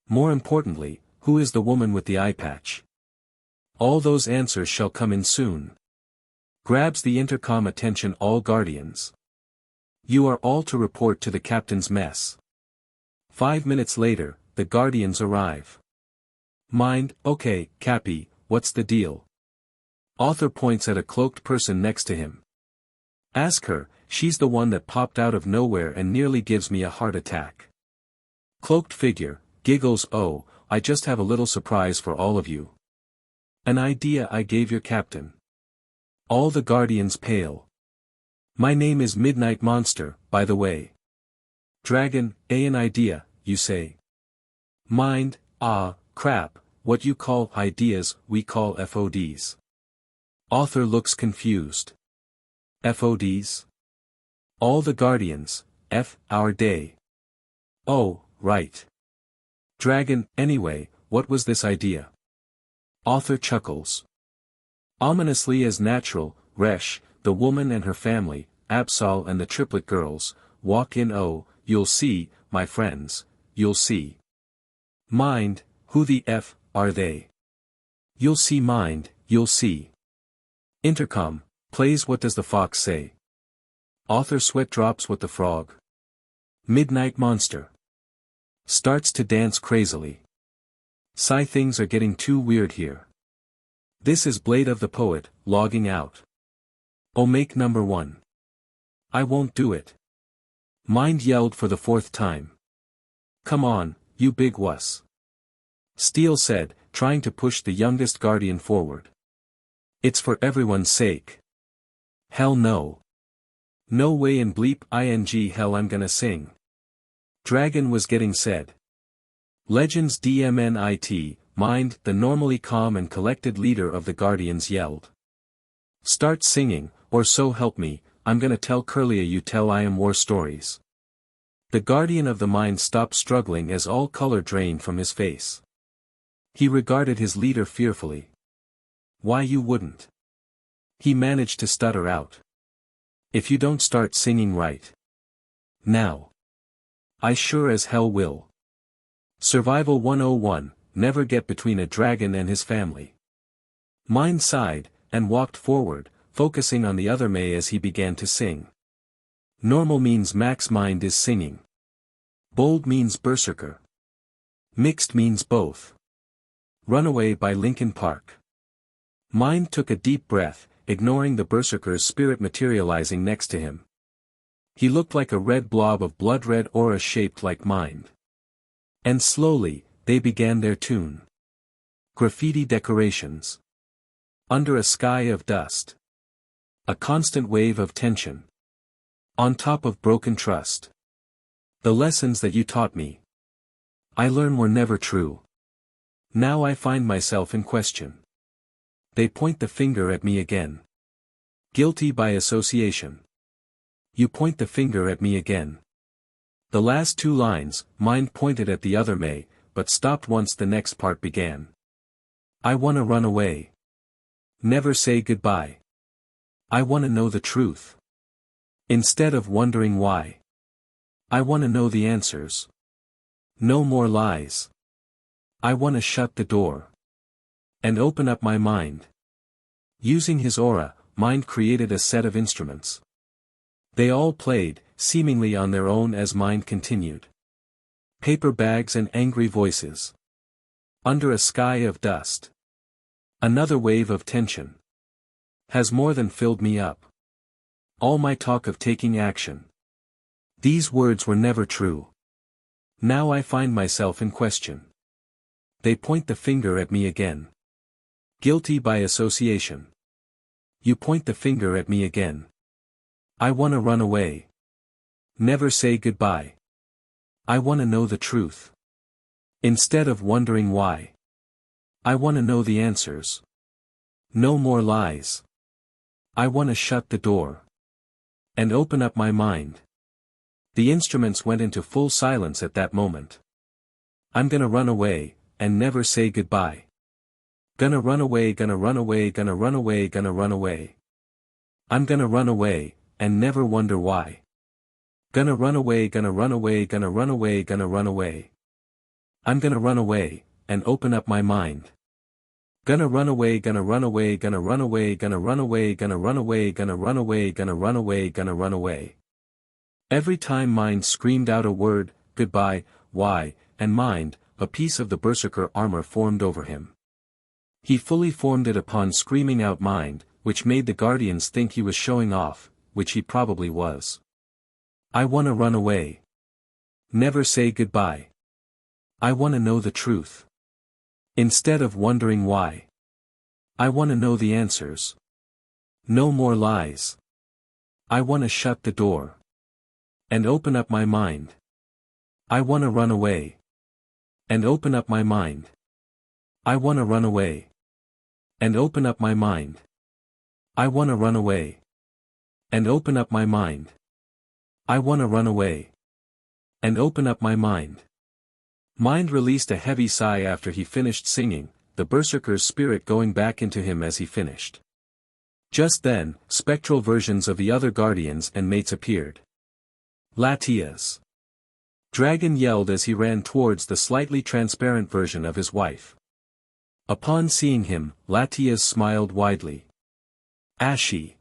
More importantly, who is the woman with the eye patch? All those answers shall come in soon. Grabs the intercom. Attention all guardians. You are all to report to the captain's mess. 5 minutes later, the guardians arrive. Mind, okay, Cappy, what's the deal? Author points at a cloaked person next to him. Ask her, she's the one that popped out of nowhere and nearly gives me a heart attack. Cloaked figure, giggles. Oh, I just have a little surprise for all of you. An idea I gave your captain. All the guardians pale. My name is Midnight Monster, by the way. Dragon, an idea, you say. Mind, crap, what you call ideas, we call FODs. Author looks confused. FODs? All the guardians, our day. Oh, right. Dragon, anyway, what was this idea? Author chuckles. Ominously as Natural, Resh, the woman and her family, Absol and the triplet girls, walk in. Oh, you'll see, my friends, you'll see. Mind, who the F are they? You'll see. Mind, you'll see. Intercom, plays. What does the fox say? Author sweat drops. What the frog? Midnight Monster starts to dance crazily. Sigh, things are getting too weird here. This is BladeOfThePoet, logging out. Oh, make number 1. I won't do it. Mind yelled for the 4th time. Come on, you big wuss. Steel said, trying to push the youngest guardian forward. It's for everyone's sake. Hell no. No way in bleep ing hell I'm gonna sing. Dragon was getting said. Legends DMNIT, Mind, the normally calm and collected leader of the guardians yelled. Start singing, or so help me, I'm gonna tell Curlia you tell I am war stories. The guardian of the mind stopped struggling as all color drained from his face. He regarded his leader fearfully. Why you wouldn't? He managed to stutter out. If you don't start singing right now, I sure as hell will. Survival 101, never get between a dragon and his family. Mind sighed, and walked forward, focusing on the other May as he began to sing. Normal means max, mind is singing. Bold means berserker. Mixed means both. Runaway by Linkin Park. Mind took a deep breath, ignoring the berserker's spirit materializing next to him. He looked like a red blob of blood-red aura shaped like mind. And slowly, they began their tune. Graffiti decorations. Under a sky of dust. A constant wave of tension. On top of broken trust. The lessons that you taught me, I learned were never true. Now I find myself in question. They point the finger at me again. Guilty by association. You point the finger at me again. The last two lines, mind pointed at the other May, but stopped once the next part began. I wanna run away. Never say goodbye. I wanna know the truth. Instead of wondering why. I wanna know the answers. No more lies. I wanna shut the door. And open up my mind. Using his aura, mind created a set of instruments. They all played, seemingly on their own as mind continued. Paper bags and angry voices. Under a sky of dust. Another wave of tension. Has more than filled me up. All my talk of taking action. These words were never true. Now I find myself in question. They point the finger at me again. Guilty by association. You point the finger at me again. I wanna run away. Never say goodbye. I wanna know the truth. Instead of wondering why. I wanna know the answers. No more lies. I wanna shut the door. And open up my mind. The instruments went into full silence at that moment. I'm gonna run away, and never say goodbye. Gonna run away, gonna run away, gonna run away, gonna run away. I'm gonna run away, and never wonder why. Gonna run away, gonna run away, gonna run away, gonna run away. I'm gonna run away, and open up my mind. Gonna run away, gonna run away, gonna run away, gonna run away, gonna run away, gonna run away, gonna run away, gonna run away. Every time mind screamed out a word, goodbye, why, and mind, a piece of the berserker armor formed over him. He fully formed it upon screaming out mind, which made the guardians think he was showing off, which he probably was. I wanna run away. Never say goodbye. I wanna know the truth. Instead of wondering why. I wanna know the answers. No more lies. I wanna shut the door. And open up my mind. I wanna run away. And open up my mind. I wanna run away. And open up my mind. I wanna run away. And open up my mind. I wanna run away. And open up my mind. Mind released a heavy sigh after he finished singing, the berserker's spirit going back into him as he finished. Just then, spectral versions of the other guardians and mates appeared. Latias. Dragon yelled as he ran towards the slightly transparent version of his wife. Upon seeing him, Latias smiled widely. Ashi.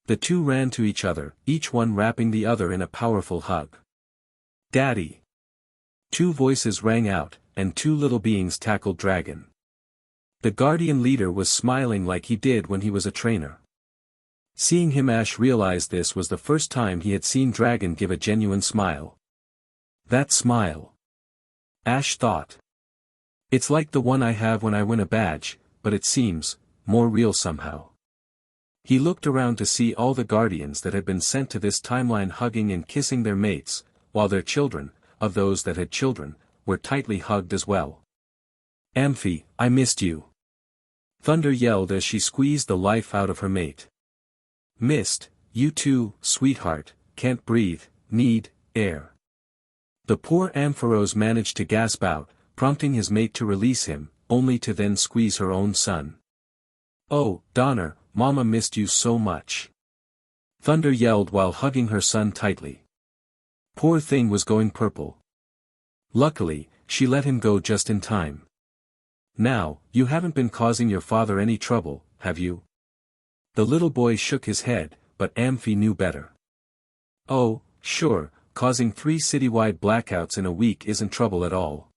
The two ran to each other, each one wrapping the other in a powerful hug. Daddy. Two voices rang out, and two little beings tackled Dragon. The guardian leader was smiling like he did when he was a trainer. Seeing him, Ash realized this was the first time he had seen Dragon give a genuine smile. That smile. Ash thought. It's like the one I have when I win a badge, but it seems more real somehow. He looked around to see all the guardians that had been sent to this timeline hugging and kissing their mates, while their children, of those that had children, were tightly hugged as well. Amphi, I missed you. Thunder yelled as she squeezed the life out of her mate. Missed, you too, sweetheart, can't breathe, need air. The poor Ampharos managed to gasp out, prompting his mate to release him, only to then squeeze her own son. Oh, Donner, Mama missed you so much. Thunder yelled while hugging her son tightly. Poor thing was going purple. Luckily, she let him go just in time. Now, you haven't been causing your father any trouble, have you? The little boy shook his head, but Amphi knew better. Oh, sure, causing 3 citywide blackouts in a week isn't trouble at all.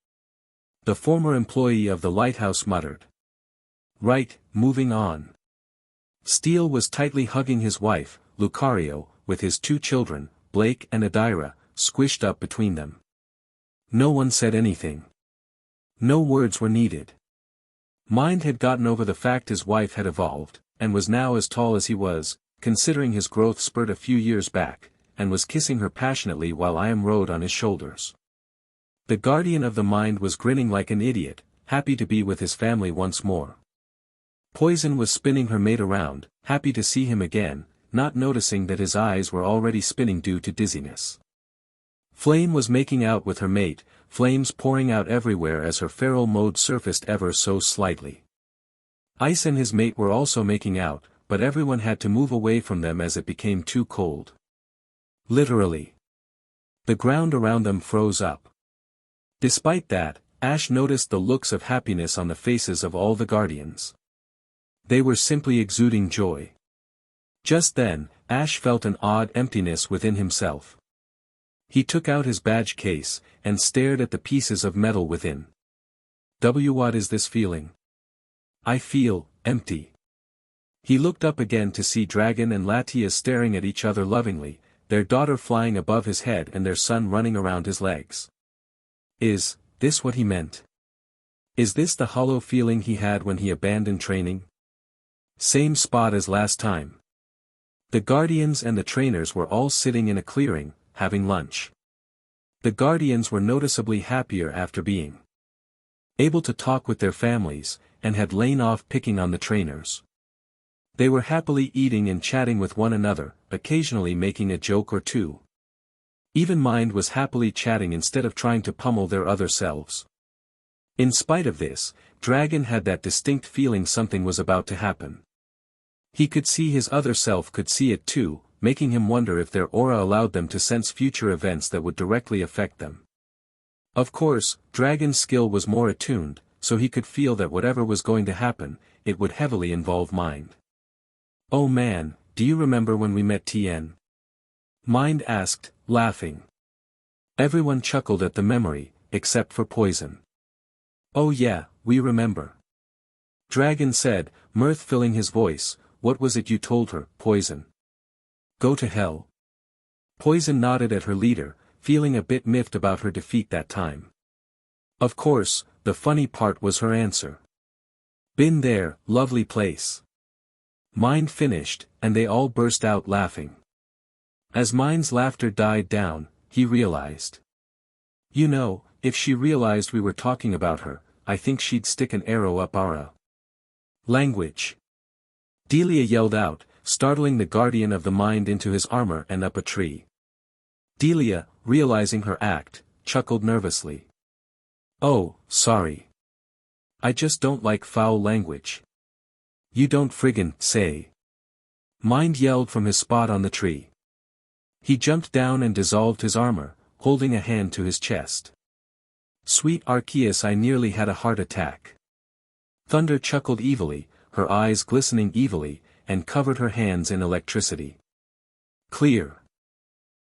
The former employee of the lighthouse muttered. Right, moving on. Steele was tightly hugging his wife, Lucario, with his 2 children, Blake and Adira, squished up between them. No one said anything. No words were needed. Mind had gotten over the fact his wife had evolved, and was now as tall as he was, considering his growth spurt a few years back, and was kissing her passionately while Iam rode on his shoulders. The guardian of the mind was grinning like an idiot, happy to be with his family once more. Poison was spinning her mate around, happy to see him again, not noticing that his eyes were already spinning due to dizziness. Flame was making out with her mate, flames pouring out everywhere as her feral mode surfaced ever so slightly. Ice and his mate were also making out, but everyone had to move away from them as it became too cold. Literally. The ground around them froze up. Despite that, Ash noticed the looks of happiness on the faces of all the guardians. They were simply exuding joy. Just then, Ash felt an odd emptiness within himself. He took out his badge case, and stared at the pieces of metal within. What is this feeling? I feel empty. He looked up again to see Dragon and Latia staring at each other lovingly, their daughter flying above his head and their son running around his legs. Is this what he meant? Is this the hollow feeling he had when he abandoned training? Same spot as last time. The guardians and the trainers were all sitting in a clearing, having lunch. The guardians were noticeably happier after being able to talk with their families, and had lain off picking on the trainers. They were happily eating and chatting with one another, occasionally making a joke or two. Even Mind was happily chatting instead of trying to pummel their other selves. In spite of this, Dragon had that distinct feeling something was about to happen. He could see his other self could see it too, making him wonder if their aura allowed them to sense future events that would directly affect them. Of course, Dragon's skill was more attuned, so he could feel that whatever was going to happen, it would heavily involve Mind. Oh man, do you remember when we met Tien? Mind asked, laughing. Everyone chuckled at the memory, except for Poison. Oh yeah, we remember. Dragon said, mirth filling his voice. What was it you told her, Poison? Go to hell. Poison nodded at her leader, feeling a bit miffed about her defeat that time. Of course, the funny part was her answer. Been there, lovely place. Mind finished, and they all burst out laughing. As Mind's laughter died down, he realized. You know, if she realized we were talking about her, I think she'd stick an arrow up our language. Delia yelled out, startling the guardian of the mind into his armor and up a tree. Delia, realizing her act, chuckled nervously. Oh, sorry. I just don't like foul language. You don't friggin' say. Mind yelled from his spot on the tree. He jumped down and dissolved his armor, holding a hand to his chest. Sweet Arceus, I nearly had a heart attack. Thunder chuckled evilly, her eyes glistening evilly, and covered her hands in electricity. Clear.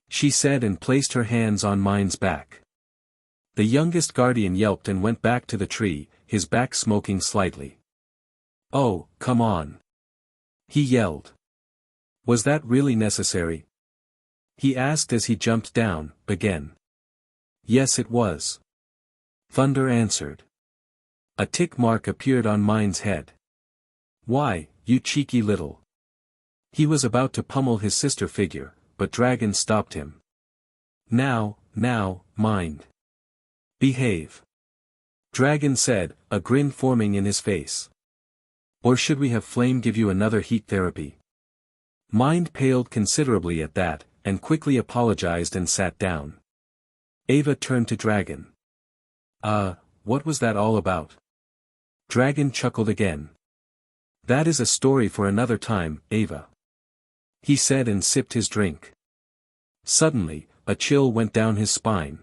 She said and placed her hands on Mind's back. The youngest guardian yelped and went back to the tree, his back smoking slightly. Oh, come on. He yelled. Was that really necessary? He asked as he jumped down, again. Yes it was. Thunder answered. A tick mark appeared on Mind's head. Why, you cheeky little. He was about to pummel his sister figure, but Dragon stopped him. Now, Mind. Behave. Dragon said, a grin forming in his face. Or should we have Flame give you another heat therapy? Mind paled considerably at that, and quickly apologized and sat down. Ava turned to Dragon. What was that all about? Dragon chuckled again. That is a story for another time, Ava. He said and sipped his drink. Suddenly, a chill went down his spine.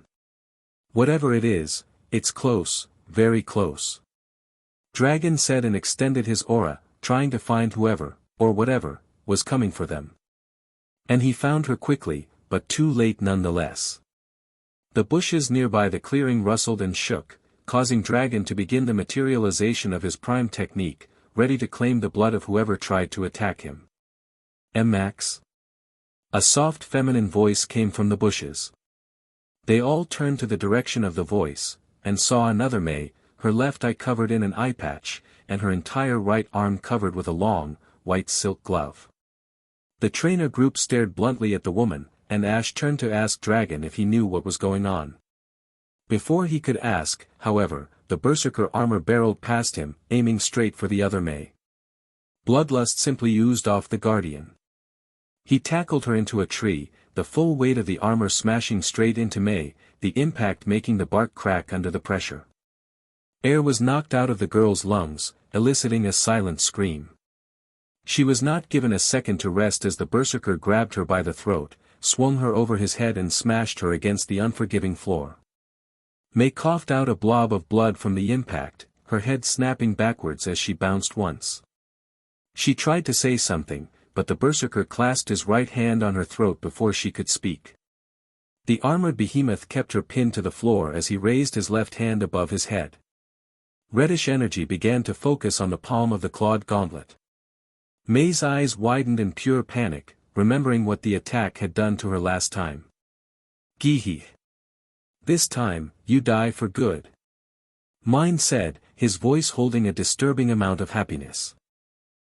Whatever it is, it's close, very close. Dragon said and extended his aura, trying to find whoever, or whatever, was coming for them. And he found her quickly, but too late nonetheless. The bushes nearby the clearing rustled and shook, causing Dragon to begin the materialization of his prime technique, ready to claim the blood of whoever tried to attack him. Max? A soft feminine voice came from the bushes. They all turned to the direction of the voice, and saw another May, her left eye covered in an eye patch, and her entire right arm covered with a long, white silk glove. The trainer group stared bluntly at the woman, and Ash turned to ask Dragon if he knew what was going on. Before he could ask, however, the berserker armor barreled past him, aiming straight for the other May. Bloodlust simply oozed off the guardian. He tackled her into a tree, the full weight of the armor smashing straight into May, the impact making the bark crack under the pressure. Air was knocked out of the girl's lungs, eliciting a silent scream. She was not given a second to rest as the berserker grabbed her by the throat, swung her over his head and smashed her against the unforgiving floor. May coughed out a blob of blood from the impact, her head snapping backwards as she bounced once. She tried to say something, but the berserker clasped his right hand on her throat before she could speak. The armored behemoth kept her pinned to the floor as he raised his left hand above his head. Reddish energy began to focus on the palm of the clawed gauntlet. May's eyes widened in pure panic, remembering what the attack had done to her last time. Gihi. This time, you die for good. Mine said, his voice holding a disturbing amount of happiness.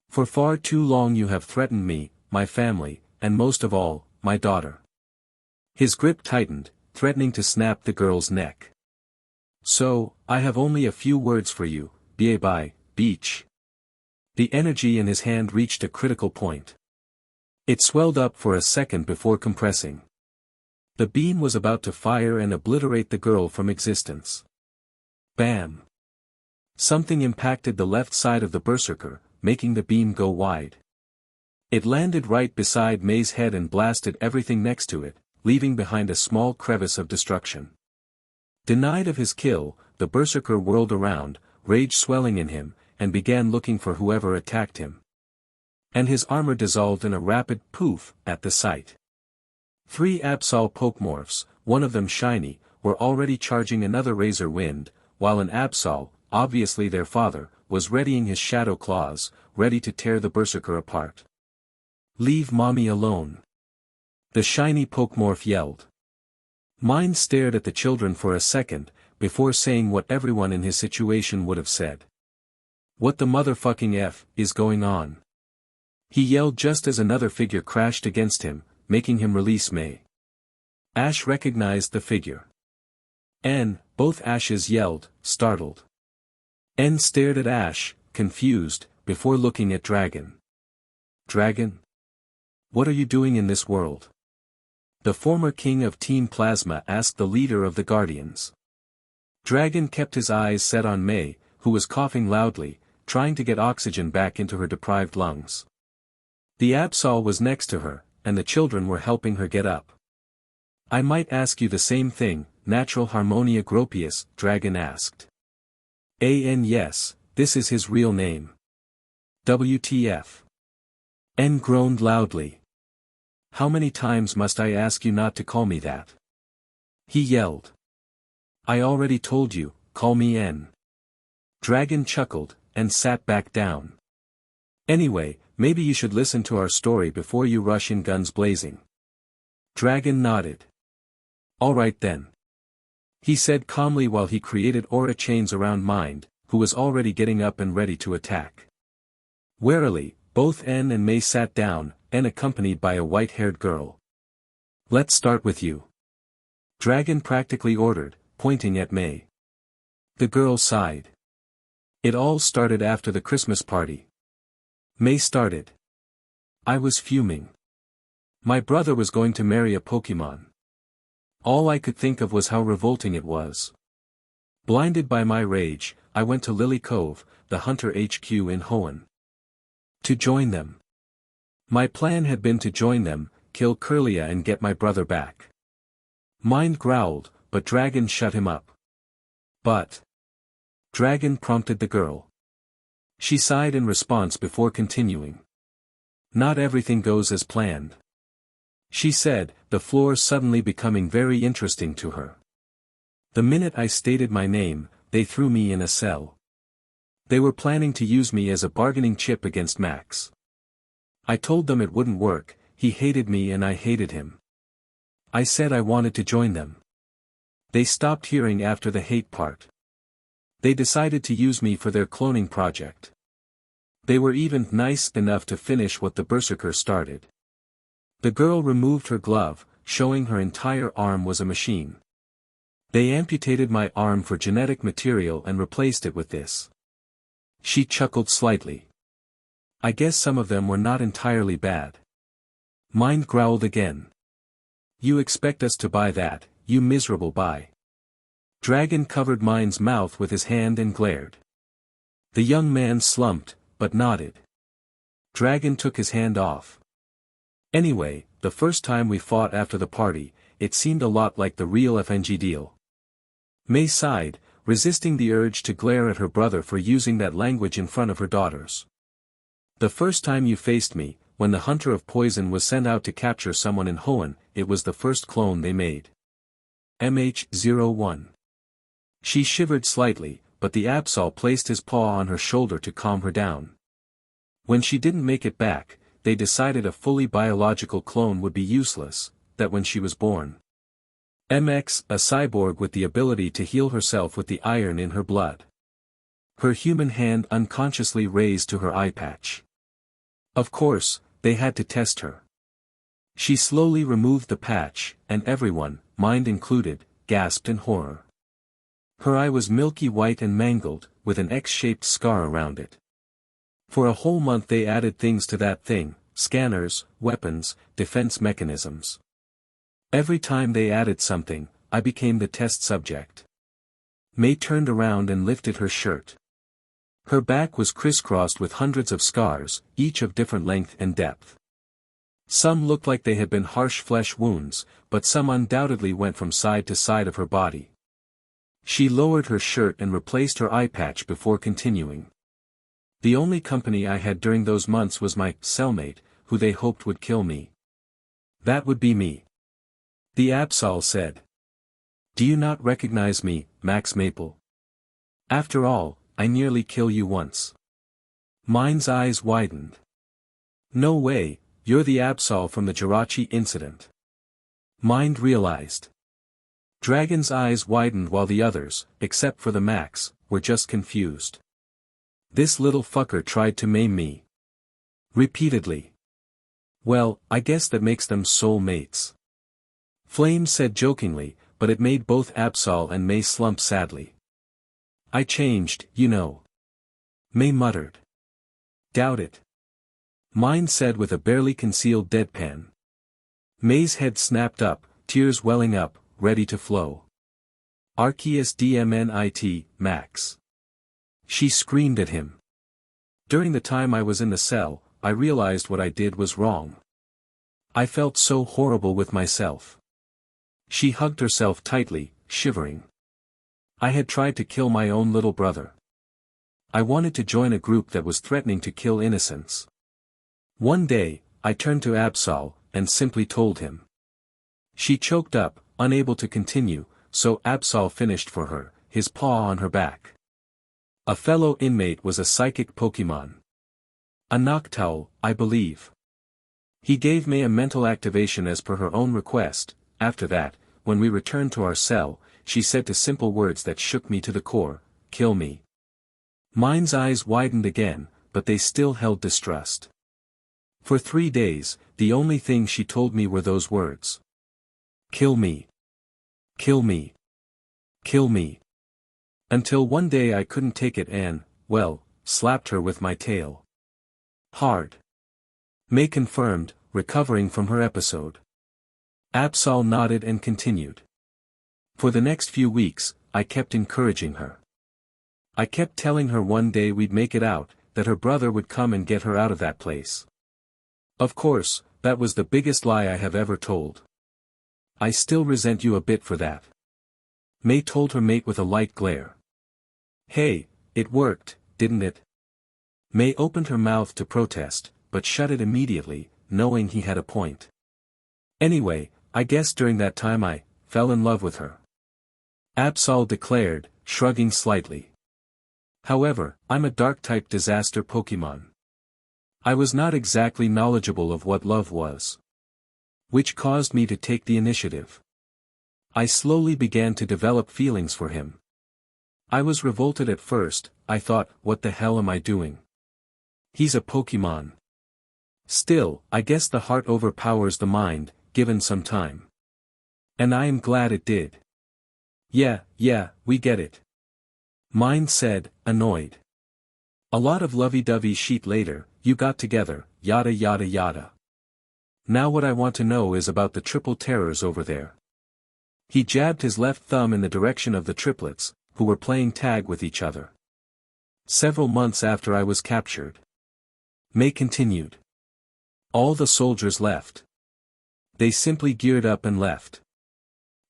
For far too long you have threatened me, my family, and most of all, my daughter. His grip tightened, threatening to snap the girl's neck. So, I have only a few words for you, bye, beach. The energy in his hand reached a critical point. It swelled up for a second before compressing. The beam was about to fire and obliterate the girl from existence. Bam! Something impacted the left side of the berserker, making the beam go wide. It landed right beside May's head and blasted everything next to it, leaving behind a small crevice of destruction. Denied of his kill, the berserker whirled around, rage swelling in him, and began looking for whoever attacked him. And his armor dissolved in a rapid poof at the sight. 3 Absol Pokemorphs, one of them shiny, were already charging another Razor Wind, while an Absol, obviously their father, was readying his shadow claws, ready to tear the berserker apart. Leave mommy alone. The shiny Pokemorph yelled. Mine stared at the children for a second, before saying what everyone in his situation would have said. What the motherfucking F is going on? He yelled just as another figure crashed against him, making him release May. Ash recognized the figure. N, both Ashes yelled, startled. N stared at Ash, confused, before looking at Dragon. Dragon? What are you doing in this world? The former king of Team Plasma asked the leader of the Guardians. Dragon kept his eyes set on May, who was coughing loudly, trying to get oxygen back into her deprived lungs. The Absol was next to her, and the children were helping her get up. I might ask you the same thing, Natural Harmonia Gropius, Dragon asked. N yes, this is his real name. WTF. N groaned loudly. How many times must I ask you not to call me that? He yelled. I already told you, call me N. Dragon chuckled, and sat back down. Anyway, maybe you should listen to our story before you rush in guns blazing. Dragon nodded. Alright then. He said calmly while he created aura chains around Mind, who was already getting up and ready to attack. Warily, both N and May sat down, N accompanied by a white-haired girl. Let's start with you. Dragon practically ordered, pointing at May. The girl sighed. It all started after the Christmas party. May started. I was fuming. My brother was going to marry a Pokemon. All I could think of was how revolting it was. Blinded by my rage, I went to Lily Cove, the Hunter HQ in Hoenn. To join them. My plan had been to join them, kill Kirlia and get my brother back. Mind growled, but Dragon shut him up. But. Dragon prompted the girl. She sighed in response before continuing. Not everything goes as planned. She said, the floor suddenly becoming very interesting to her. The minute I stated my name, they threw me in a cell. They were planning to use me as a bargaining chip against Max. I told them it wouldn't work, he hated me and I hated him. I said I wanted to join them. They stopped hearing after the hate part. They decided to use me for their cloning project. They were even nice enough to finish what the berserker started. The girl removed her glove, showing her entire arm was a machine. They amputated my arm for genetic material and replaced it with this. She chuckled slightly. I guess some of them were not entirely bad. Mind growled again. You expect us to buy that, you miserable buy. Dragon covered Mind's mouth with his hand and glared. The young man slumped, but nodded. Dragon took his hand off. Anyway, the first time we fought after the party, it seemed a lot like the real FNG deal. May sighed, resisting the urge to glare at her brother for using that language in front of her daughters. The first time you faced me, when the hunter of poison was sent out to capture someone in Hoenn, it was the first clone they made. MH01. She shivered slightly, but the Absol placed his paw on her shoulder to calm her down. When she didn't make it back, they decided a fully biological clone would be useless, that when she was born. MX, a cyborg with the ability to heal herself with the iron in her blood. Her human hand unconsciously raised to her eye patch. Of course, they had to test her. She slowly removed the patch, and everyone, Mind included, gasped in horror. Her eye was milky white and mangled, with an X-shaped scar around it. For a whole month they added things to that thing, scanners, weapons, defense mechanisms. Every time they added something, I became the test subject. May turned around and lifted her shirt. Her back was crisscrossed with hundreds of scars, each of different length and depth. Some looked like they had been harsh flesh wounds, but some undoubtedly went from side to side of her body. She lowered her shirt and replaced her eye patch before continuing. The only company I had during those months was my cellmate, who they hoped would kill me. That would be me. The Absol said. Do you not recognize me, Max Maple? After all, I nearly killed you once. Mind's eyes widened. No way, you're the Absol from the Jirachi incident. Mind realized. Dragon's eyes widened while the others, except for the Max, were just confused. This little fucker tried to maim me. Repeatedly. Well, I guess that makes them soul mates. Flame said jokingly, but it made both Absol and May slump sadly. I changed, you know. May muttered. Doubt it. Mind said with a barely concealed deadpan. May's head snapped up, tears welling up, ready to flow. Arceus DMNIT, Max. She screamed at him. During the time I was in the cell, I realized what I did was wrong. I felt so horrible with myself. She hugged herself tightly, shivering. I had tried to kill my own little brother. I wanted to join a group that was threatening to kill innocents. One day, I turned to Absol, and simply told him. She choked up, unable to continue, so Absol finished for her, his paw on her back. A fellow inmate was a psychic Pokemon. A Noctowl, I believe. He gave May a mental activation as per her own request. After that, when we returned to our cell, she said to simple words that shook me to the core, kill me. Mind's eyes widened again, but they still held distrust. For 3 days, the only thing she told me were those words. Kill me. Kill me. Kill me. Until one day I couldn't take it and, well, slapped her with my tail. Hard. May confirmed, recovering from her episode. Absol nodded and continued. For the next few weeks, I kept encouraging her. I kept telling her one day we'd make it out, that her brother would come and get her out of that place. Of course, that was the biggest lie I have ever told. I still resent you a bit for that. May told her mate with a light glare. Hey, it worked, didn't it? May opened her mouth to protest, but shut it immediately, knowing he had a point. Anyway, I guess during that time I fell in love with her. Absol declared, shrugging slightly. However, I'm a dark-type disaster Pokemon. I was not exactly knowledgeable of what love was. which caused me to take the initiative. I slowly began to develop feelings for him. I was revolted at first. I thought, what the hell am I doing? He's a Pokemon. Still, I guess the heart overpowers the mind, given some time. And I am glad it did. Yeah, we get it. Mind said, annoyed. A lot of lovey-dovey shit later, you got together, yada yada yada. Now what I want to know is about the triple terrors over there. He jabbed his left thumb in the direction of the triplets, who were playing tag with each other. Several months after I was captured. May continued. All the soldiers left. They simply geared up and left.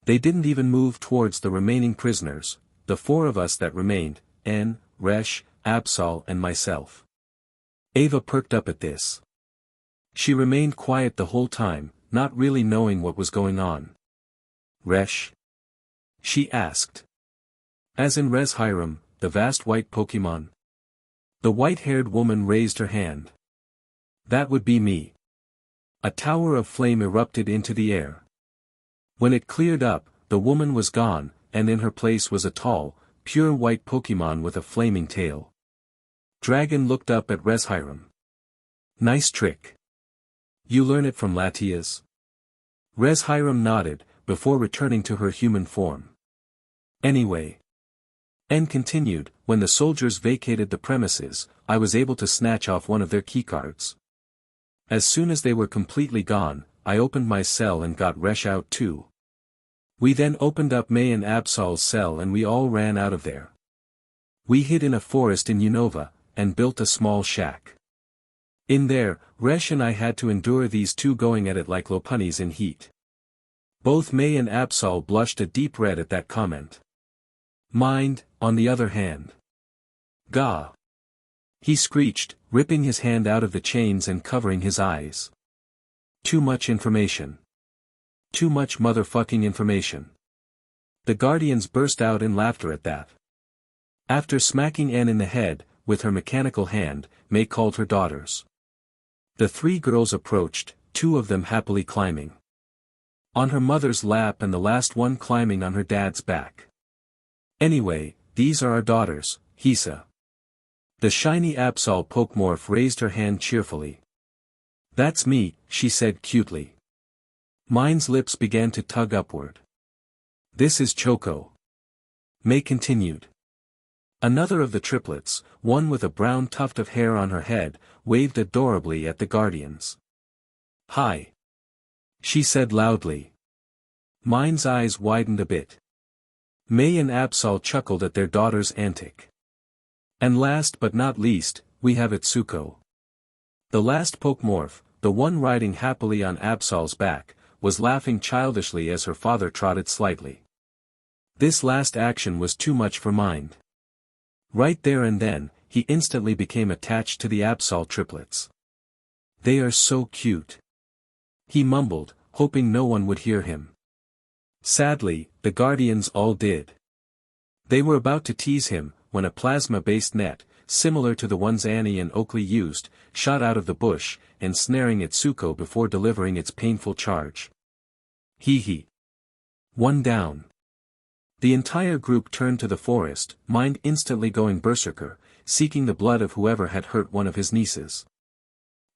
They didn't even move towards the remaining prisoners, the 4 of us that remained, N, Resh, Absol and myself. Ava perked up at this. She remained quiet the whole time, not really knowing what was going on. Resh? She asked. As in Reshiram, the vast white Pokemon. The white-haired woman raised her hand. That would be me. A tower of flame erupted into the air. When it cleared up, the woman was gone, and in her place was a tall, pure white Pokemon with a flaming tail. Dragon looked up at Reshiram. Nice trick. You learn it from Latias? Reshiram nodded, before returning to her human form. Anyway. N continued, when the soldiers vacated the premises, I was able to snatch off one of their keycards. As soon as they were completely gone, I opened my cell and got Resh out too. We then opened up May and Absol's cell and we all ran out of there. We hid in a forest in Unova, and built a small shack. In there, Resh and I had to endure these two going at it like lopunnies in heat. Both May and Absol blushed a deep red at that comment. Mind, on the other hand. Gah! He screeched, ripping his hand out of the chains and covering his eyes. Too much information. Too much motherfucking information. The guardians burst out in laughter at that. After smacking N in the head, with her mechanical hand, May called her daughters. The 3 girls approached, 2 of them happily climbing on her mother's lap and the last one climbing on her dad's back. Anyway, these are our daughters, Hisa. The shiny Absol Pokemorph raised her hand cheerfully. That's me, she said cutely. Mine's lips began to tug upward. This is Choco. May continued. Another of the triplets, one with a brown tuft of hair on her head, waved adorably at the guardians. Hi. She said loudly. Mine's eyes widened a bit. May and Absol chuckled at their daughter's antic. And last but not least, we have Itsuko. The last Pokemorph, the one riding happily on Absol's back, was laughing childishly as her father trotted slightly. This last action was too much for Mind. Right there and then, he instantly became attached to the Absol triplets. They are so cute. He mumbled, hoping no one would hear him. Sadly, the guardians all did. They were about to tease him, when a plasma-based net, similar to the ones Annie and Oakley used, shot out of the bush, ensnaring Itsuko before delivering its painful charge. Hee. One down. The entire group turned to the forest, Mind instantly going berserker, seeking the blood of whoever had hurt one of his nieces.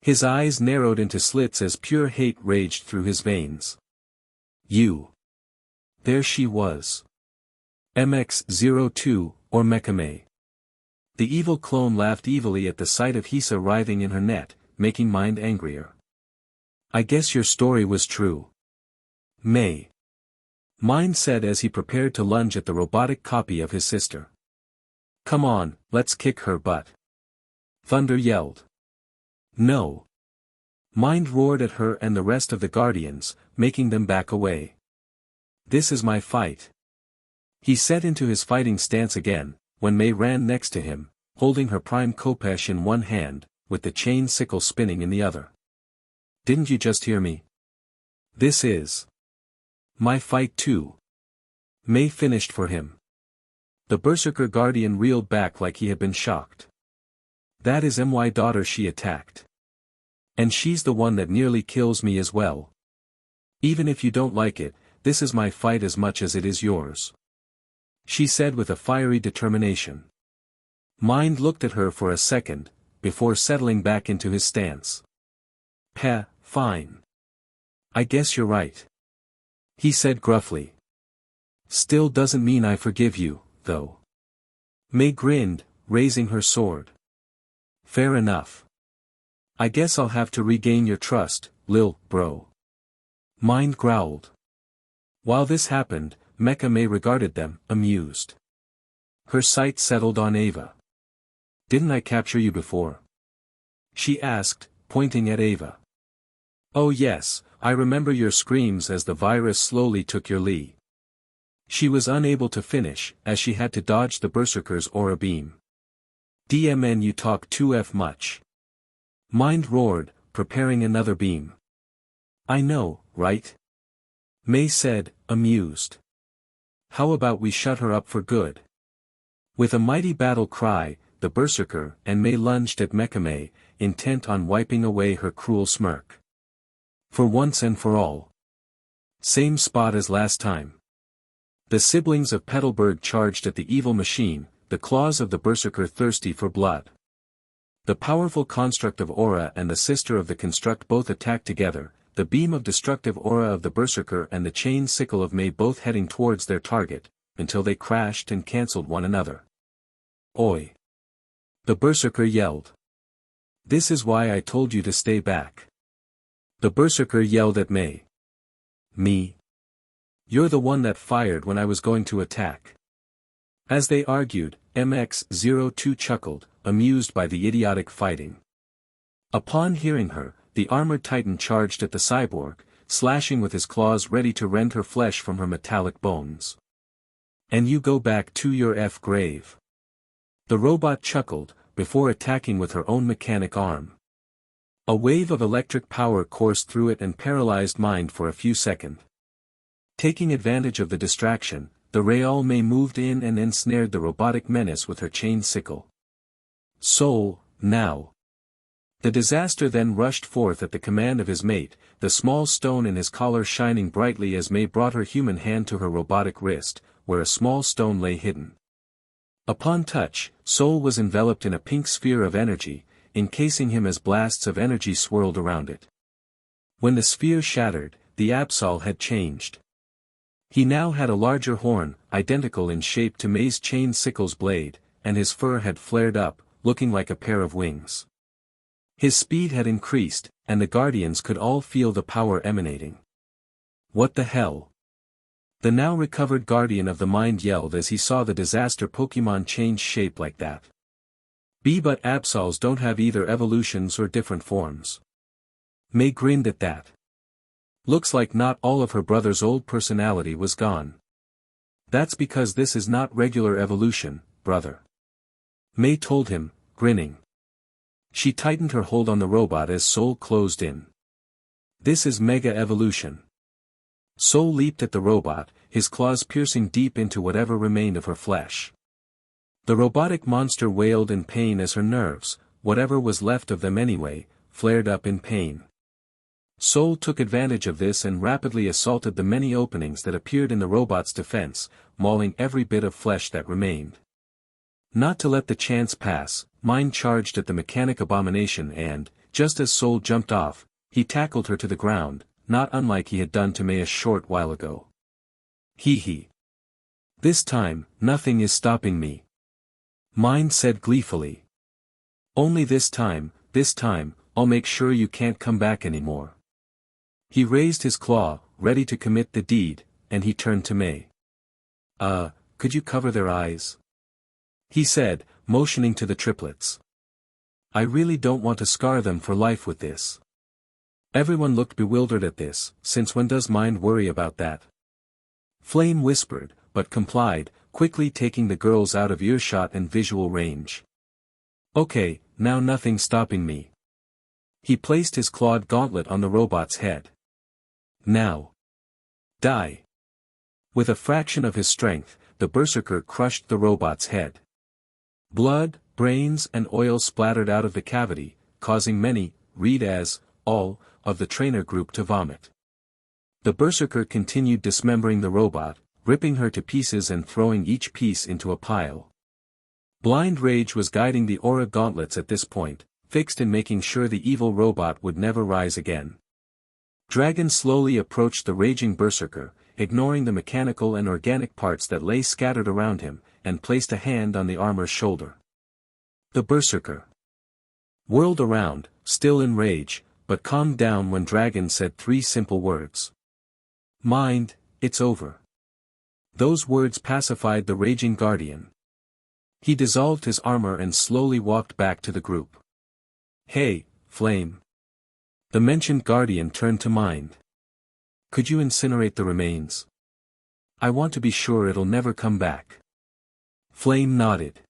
His eyes narrowed into slits as pure hate raged through his veins. You. There she was. MX-02, or Mekame. The evil clone laughed evilly at the sight of Hisa writhing in her net, making Mind angrier. I guess your story was true. May. Mind said as he prepared to lunge at the robotic copy of his sister. Come on, let's kick her butt. Thunder yelled. No. Mind roared at her and the rest of the guardians, making them back away. This is my fight. He set into his fighting stance again, when May ran next to him, holding her prime Kopesh in one hand, with the chain sickle spinning in the other. Didn't you just hear me? This is my fight too. May finished for him. The Berserker Guardian reeled back like he had been shocked. That is my daughter she attacked. And she's the one that nearly kills me as well. Even if you don't like it, this is my fight as much as it is yours. She said with a fiery determination. Mind looked at her for a second, before settling back into his stance. Fine. I guess you're right. He said gruffly. Still doesn't mean I forgive you, though. May grinned, raising her sword. Fair enough. I guess I'll have to regain your trust, lil' bro. Mind growled. While this happened, Mecha May regarded them, amused. Her sight settled on Ava. Didn't I capture you before? She asked, pointing at Ava. Oh yes, I remember your screams as the virus slowly took your Li. She was unable to finish, as she had to dodge the Berserker's aura beam. DMN, you talk too much. Mind roared, preparing another beam. I know, right? May said, amused. How about we shut her up for good? With a mighty battle cry, the Berserker and May lunged at Mecha May, intent on wiping away her cruel smirk. For once and for all. Same spot as last time. The siblings of Petalburg charged at the evil machine, the claws of the Berserker thirsty for blood. The powerful construct of aura and the sister of the construct both attacked together, the beam of destructive aura of the Berserker and the chain sickle of May both heading towards their target, until they crashed and cancelled one another. Oi! The Berserker yelled. This is why I told you to stay back. The Berserker yelled at May. Me? You're the one that fired when I was going to attack. As they argued, MX-02 chuckled, amused by the idiotic fighting. Upon hearing her, the armored titan charged at the cyborg, slashing with his claws ready to rend her flesh from her metallic bones. And you go back to your grave. The robot chuckled, before attacking with her own mechanic arm. A wave of electric power coursed through it and paralyzed Mind for a few seconds. Taking advantage of the distraction, the Real May moved in and ensnared the robotic menace with her chain sickle. Soul, now. The disaster then rushed forth at the command of his mate, the small stone in his collar shining brightly as May brought her human hand to her robotic wrist, where a small stone lay hidden. Upon touch, Soul was enveloped in a pink sphere of energy, encasing him as blasts of energy swirled around it. When the sphere shattered, the Absol had changed. He now had a larger horn, identical in shape to May's chain sickle's blade, and his fur had flared up, looking like a pair of wings. His speed had increased, and the Guardians could all feel the power emanating. What the hell? The now recovered Guardian of the Mind yelled as he saw the disaster Pokemon change shape like that. But Absols don't have either evolutions or different forms. May grinned at that. Looks like not all of her brother's old personality was gone. That's because this is not regular evolution, brother. May told him, grinning. She tightened her hold on the robot as Soul closed in. This is Mega Evolution. Soul leaped at the robot, his claws piercing deep into whatever remained of her flesh. The robotic monster wailed in pain as her nerves, whatever was left of them anyway, flared up in pain. Soul took advantage of this and rapidly assaulted the many openings that appeared in the robot's defense, mauling every bit of flesh that remained. Not to let the chance pass, Mind charged at the mechanic abomination and, just as Soul jumped off, he tackled her to the ground, not unlike he had done to May a short while ago. Hee. This time, nothing is stopping me. Mind said gleefully. Only this time, I'll make sure you can't come back anymore. He raised his claw, ready to commit the deed, and he turned to May. Could you cover their eyes? He said, motioning to the triplets. I really don't want to scar them for life with this. Everyone looked bewildered at this, since when does Mind worry about that? Flame whispered, but complied, quickly taking the girls out of earshot and visual range. Okay, now nothing's stopping me. He placed his clawed gauntlet on the robot's head. Now. Die. With a fraction of his strength, the Berserker crushed the robot's head. Blood, brains and oil splattered out of the cavity, causing many, read as, all, of the trainer group to vomit. The berserker continued dismembering the robot, ripping her to pieces and throwing each piece into a pile. Blind rage was guiding the aura gauntlets at this point, fixed in making sure the evil robot would never rise again. Dragon slowly approached the raging berserker, ignoring the mechanical and organic parts that lay scattered around him, and placed a hand on the armor's shoulder. The berserker whirled around, still in rage, but calmed down when Dragon said 3 simple words. "Mind, it's over." Those words pacified the raging guardian. He dissolved his armor and slowly walked back to the group. "Hey, Flame." The mentioned guardian turned to Mind. "Could you incinerate the remains? I want to be sure it'll never come back." Flame nodded.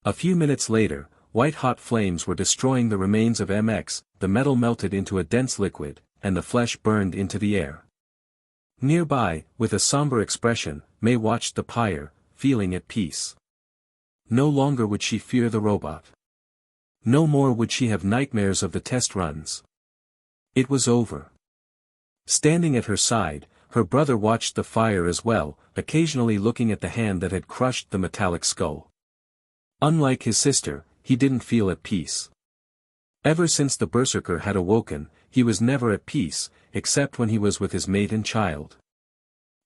A few minutes later, white-hot flames were destroying the remains of MX, the metal melted into a dense liquid, and the flesh burned into the air. Nearby, with a somber expression, May watched the pyre, feeling at peace. No longer would she fear the robot. No more would she have nightmares of the test runs. It was over. Standing at her side, her brother watched the fire as well, occasionally looking at the hand that had crushed the metallic skull. Unlike his sister, he didn't feel at peace. Ever since the berserker had awoken, he was never at peace, except when he was with his mate and child.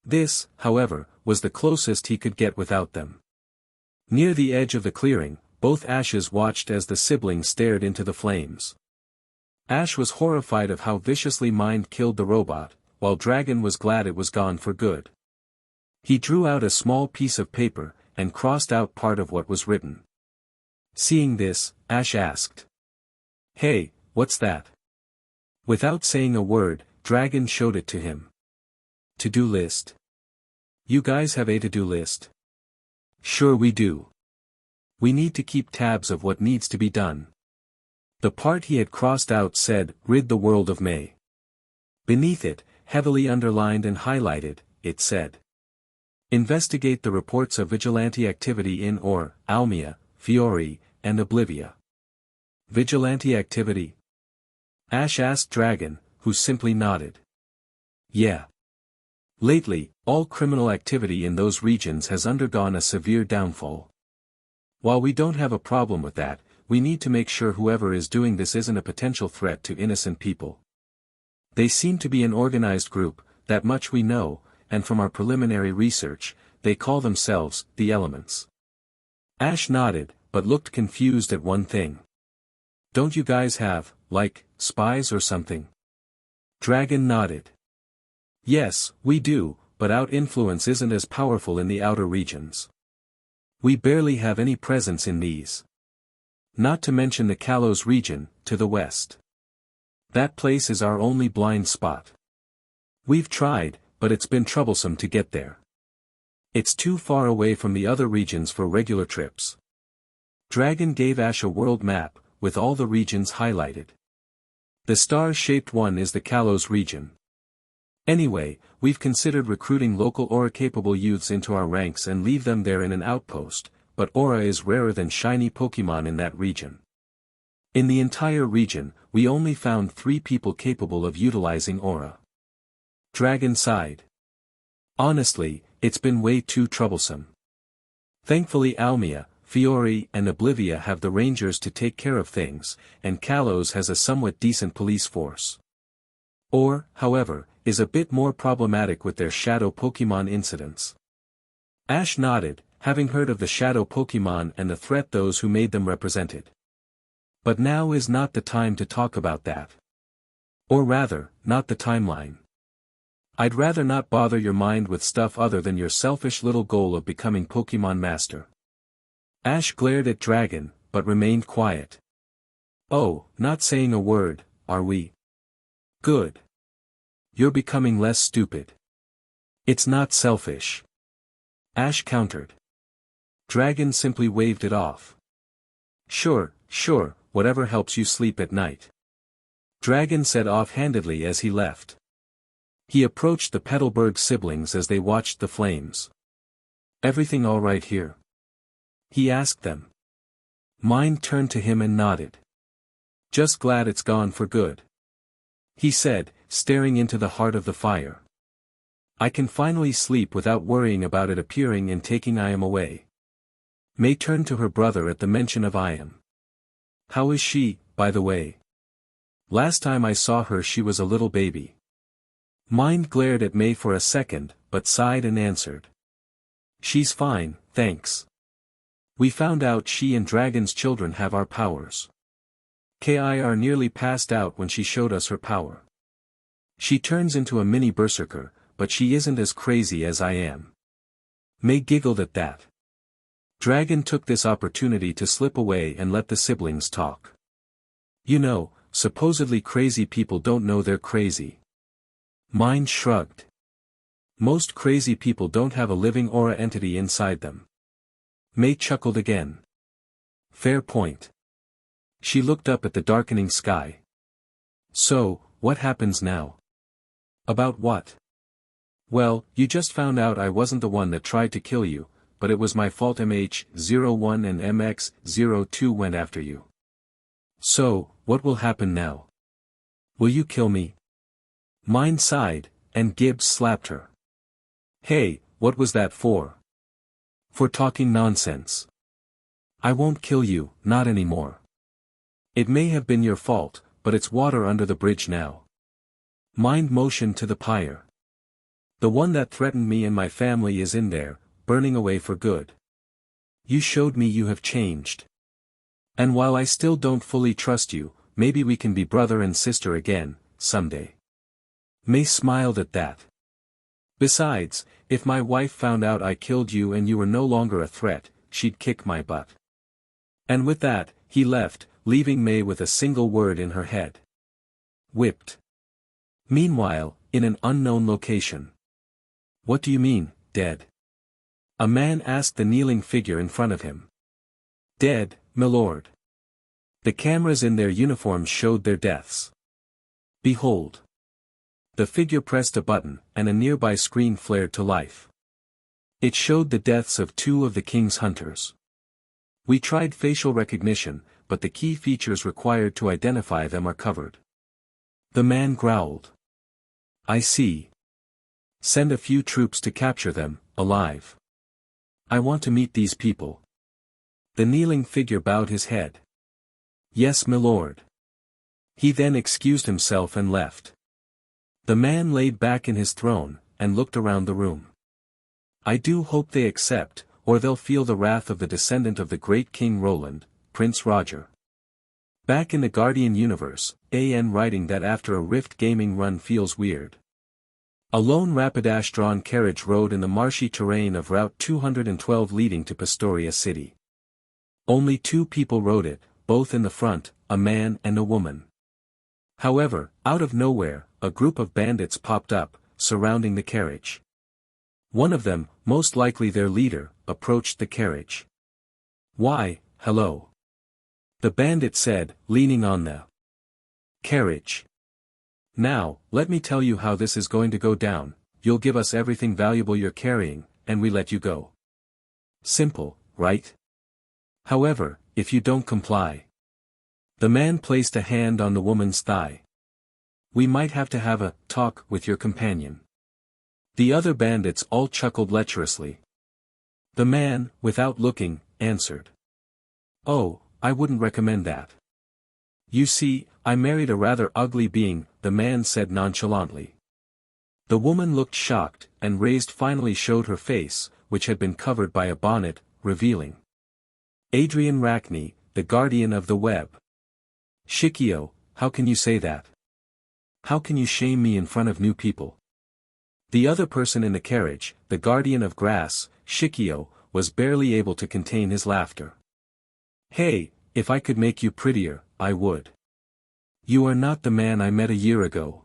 This, however, was the closest he could get without them. Near the edge of the clearing, both Ashes watched as the siblings stared into the flames. Ash was horrified of how viciously Mind killed the robot, while Dragon was glad it was gone for good. He drew out a small piece of paper, and crossed out part of what was written. Seeing this, Ash asked, "Hey, what's that?" Without saying a word, Dragon showed it to him. "To-do list. You guys have a to-do list?" "Sure we do. We need to keep tabs of what needs to be done." The part he had crossed out said, "Rid the world of May." Beneath it, heavily underlined and highlighted, it said, "Investigate the reports of vigilante activity in Altomare, Fiore, and Oblivia." Vigilante activity? Ash asked Dragon, who simply nodded. "Yeah. Lately, all criminal activity in those regions has undergone a severe downfall. While we don't have a problem with that, we need to make sure whoever is doing this isn't a potential threat to innocent people. They seem to be an organized group, that much we know, and from our preliminary research, they call themselves the Elements." Ash nodded, but looked confused at one thing. "Don't you guys have, like, spies or something?" Dragon nodded. "Yes, we do, but our influence isn't as powerful in the outer regions. We barely have any presence in these. Not to mention the Kalos region, to the west. That place is our only blind spot. We've tried, but it's been troublesome to get there. It's too far away from the other regions for regular trips." Dragon gave Ash a world map, with all the regions highlighted. The star-shaped one is the Kalos region. Anyway, we've considered recruiting local aura-capable youths into our ranks and leave them there in an outpost, but aura is rarer than shiny Pokemon in that region. In the entire region, we only found 3 people capable of utilizing aura. Dragon sighed. "Honestly, it's been way too troublesome. Thankfully Altomare, Fiore and Oblivia have the rangers to take care of things, and Kalos has a somewhat decent police force. Or, however, is a bit more problematic with their shadow Pokemon incidents." Ash nodded, having heard of the shadow Pokemon and the threat those who made them represented. "But now is not the time to talk about that. Or rather, not the timeline. I'd rather not bother your mind with stuff other than your selfish little goal of becoming Pokemon Master." Ash glared at Dragon, but remained quiet. "Oh, not saying a word, are we? Good. You're becoming less stupid. It's not selfish." Ash countered. Dragon simply waved it off. Sure, whatever helps you sleep at night." Dragon said offhandedly as he left. He approached the Petalburg siblings as they watched the flames. "Everything all right here?" he asked them. Mind turned to him and nodded. "Just glad it's gone for good," he said, staring into the heart of the fire. I can finally sleep without worrying about it appearing and taking I am away. May turned to her brother at the mention of I am. How is she, by the way? Last time I saw her she was a little baby. Mind glared at May for a second, but sighed and answered. She's fine, thanks. We found out she and Dragon's children have our powers. Kir nearly passed out when she showed us her power. She turns into a mini berserker, but she isn't as crazy as I am. May giggled at that. Dragon took this opportunity to slip away and let the siblings talk. You know, supposedly crazy people don't know they're crazy. Mind shrugged. Most crazy people don't have a living aura entity inside them. May chuckled again. Fair point. She looked up at the darkening sky. So, what happens now? About what? Well, you just found out I wasn't the one that tried to kill you, but it was my fault. MH01 and MX02 went after you. So, what will happen now? Will you kill me? Mind sighed, and Gibbs slapped her. Hey, what was that for? For talking nonsense. I won't kill you, not anymore. It may have been your fault, but it's water under the bridge now. Mind motioned to the pyre. The one that threatened me and my family is in there, burning away for good. You showed me you have changed. And while I still don't fully trust you, maybe we can be brother and sister again, someday. May smiled at that. Besides, if my wife found out I killed you and you were no longer a threat, she'd kick my butt. And with that, he left, leaving May with a single word in her head. Whipped. Meanwhile, in an unknown location. What do you mean, dead? A man asked the kneeling figure in front of him. Dead, milord. The cameras in their uniforms showed their deaths. Behold. The figure pressed a button, and a nearby screen flared to life. It showed the deaths of 2 of the king's hunters. We tried facial recognition, but the key features required to identify them are covered. The man growled. I see. Send a few troops to capture them, alive. I want to meet these people. The kneeling figure bowed his head. Yes, milord. He then excused himself and left. The man laid back in his throne, and looked around the room. I do hope they accept, or they'll feel the wrath of the descendant of the great King Roland, Prince Roger. Back in the Guardian universe, AN writing that after a Rift gaming run feels weird. A lone Rapidash-drawn carriage rode in the marshy terrain of Route 212 leading to Pastoria City. Only 2 people rode it, both in the front, a man and a woman. However, out of nowhere, a group of bandits popped up, surrounding the carriage. One of them, most likely their leader, approached the carriage. Why, hello. The bandit said, leaning on the carriage. Now, let me tell you how this is going to go down. You'll give us everything valuable you're carrying, and we let you go. Simple, right? However, if you don't comply. The man placed a hand on the woman's thigh. We might have to have a talk with your companion. The other bandits all chuckled lecherously. The man, without looking, answered. Oh, I wouldn't recommend that. You see, I married a rather ugly being, the man said nonchalantly. The woman looked shocked, and raised finally showed her face, which had been covered by a bonnet, revealing. Adrian Rackney, the guardian of the web. Shikio, how can you say that? How can you shame me in front of new people? The other person in the carriage, the guardian of grass, Shikio, was barely able to contain his laughter. Hey, if I could make you prettier, I would. You are not the man I met a year ago.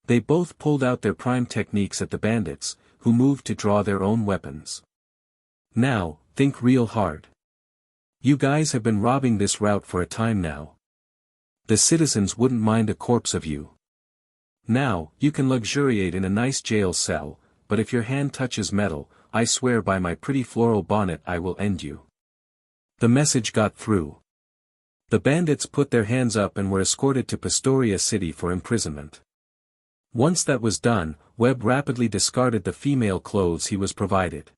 They both pulled out their prime techniques at the bandits, who moved to draw their own weapons. Now, think real hard. You guys have been robbing this route for a time now. The citizens wouldn't mind a corpse of you. Now, you can luxuriate in a nice jail cell, but if your hand touches metal, I swear by my pretty floral bonnet I will end you. The message got through. The bandits put their hands up and were escorted to Pastoria City for imprisonment. Once that was done, Webb rapidly discarded the female clothes he was provided.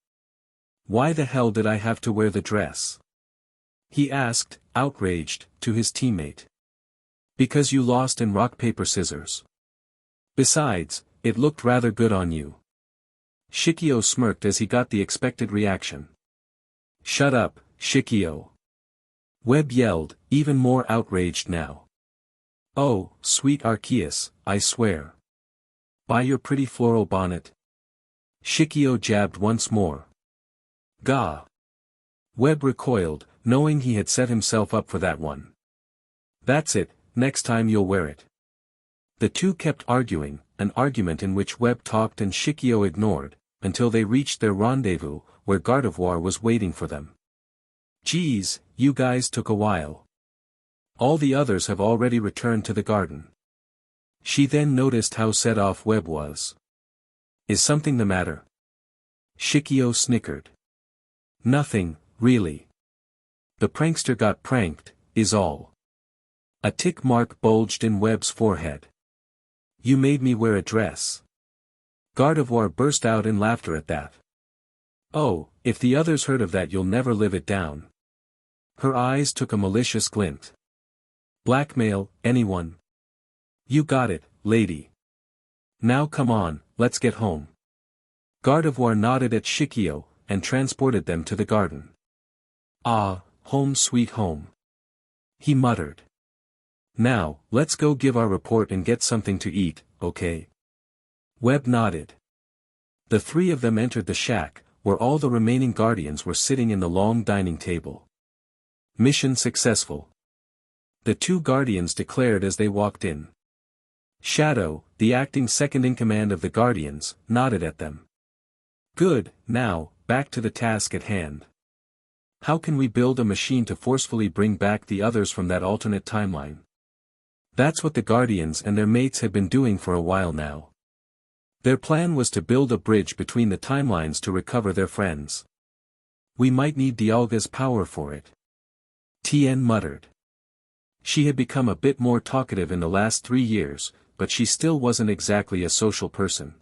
"Why the hell did I have to wear the dress?" he asked, outraged, to his teammate. "Because you lost in rock paper scissors. Besides, it looked rather good on you." Shikio smirked as he got the expected reaction. "Shut up, Shikio!" Webb yelled, even more outraged now. "Oh, sweet Arceus, I swear. Buy your pretty floral bonnet." Shikio jabbed once more. "Gah!" Webb recoiled, knowing he had set himself up for that one. "That's it, next time you'll wear it." The two kept arguing, an argument in which Webb talked and Shikio ignored, until they reached their rendezvous, where Gardevoir was waiting for them. "Geez, you guys took a while. All the others have already returned to the garden." She then noticed how set off Webb was. "Is something the matter?" Shikio snickered. "Nothing, really. The prankster got pranked, is all." A tick mark bulged in Webb's forehead. "You made me wear a dress." Gardevoir burst out in laughter at that. "Oh, if the others heard of that you'll never live it down." Her eyes took a malicious glint. "Blackmail, anyone?" "You got it, lady. Now come on, let's get home." Gardevoir nodded at Shikio, and transported them to the garden. "Ah, home sweet home," he muttered. "Now, let's go give our report and get something to eat, okay?" Webb nodded. The three of them entered the shack, where all the remaining guardians were sitting in the long dining table. "Mission successful," the two guardians declared as they walked in. Shadow, the acting second-in-command of the Guardians, nodded at them. "Good, now, back to the task at hand. How can we build a machine to forcefully bring back the others from that alternate timeline?" That's what the Guardians and their mates had been doing for a while now. Their plan was to build a bridge between the timelines to recover their friends. "We might need Dialga's power for it," Tien muttered. She had become a bit more talkative in the last 3 years, but she still wasn't exactly a social person.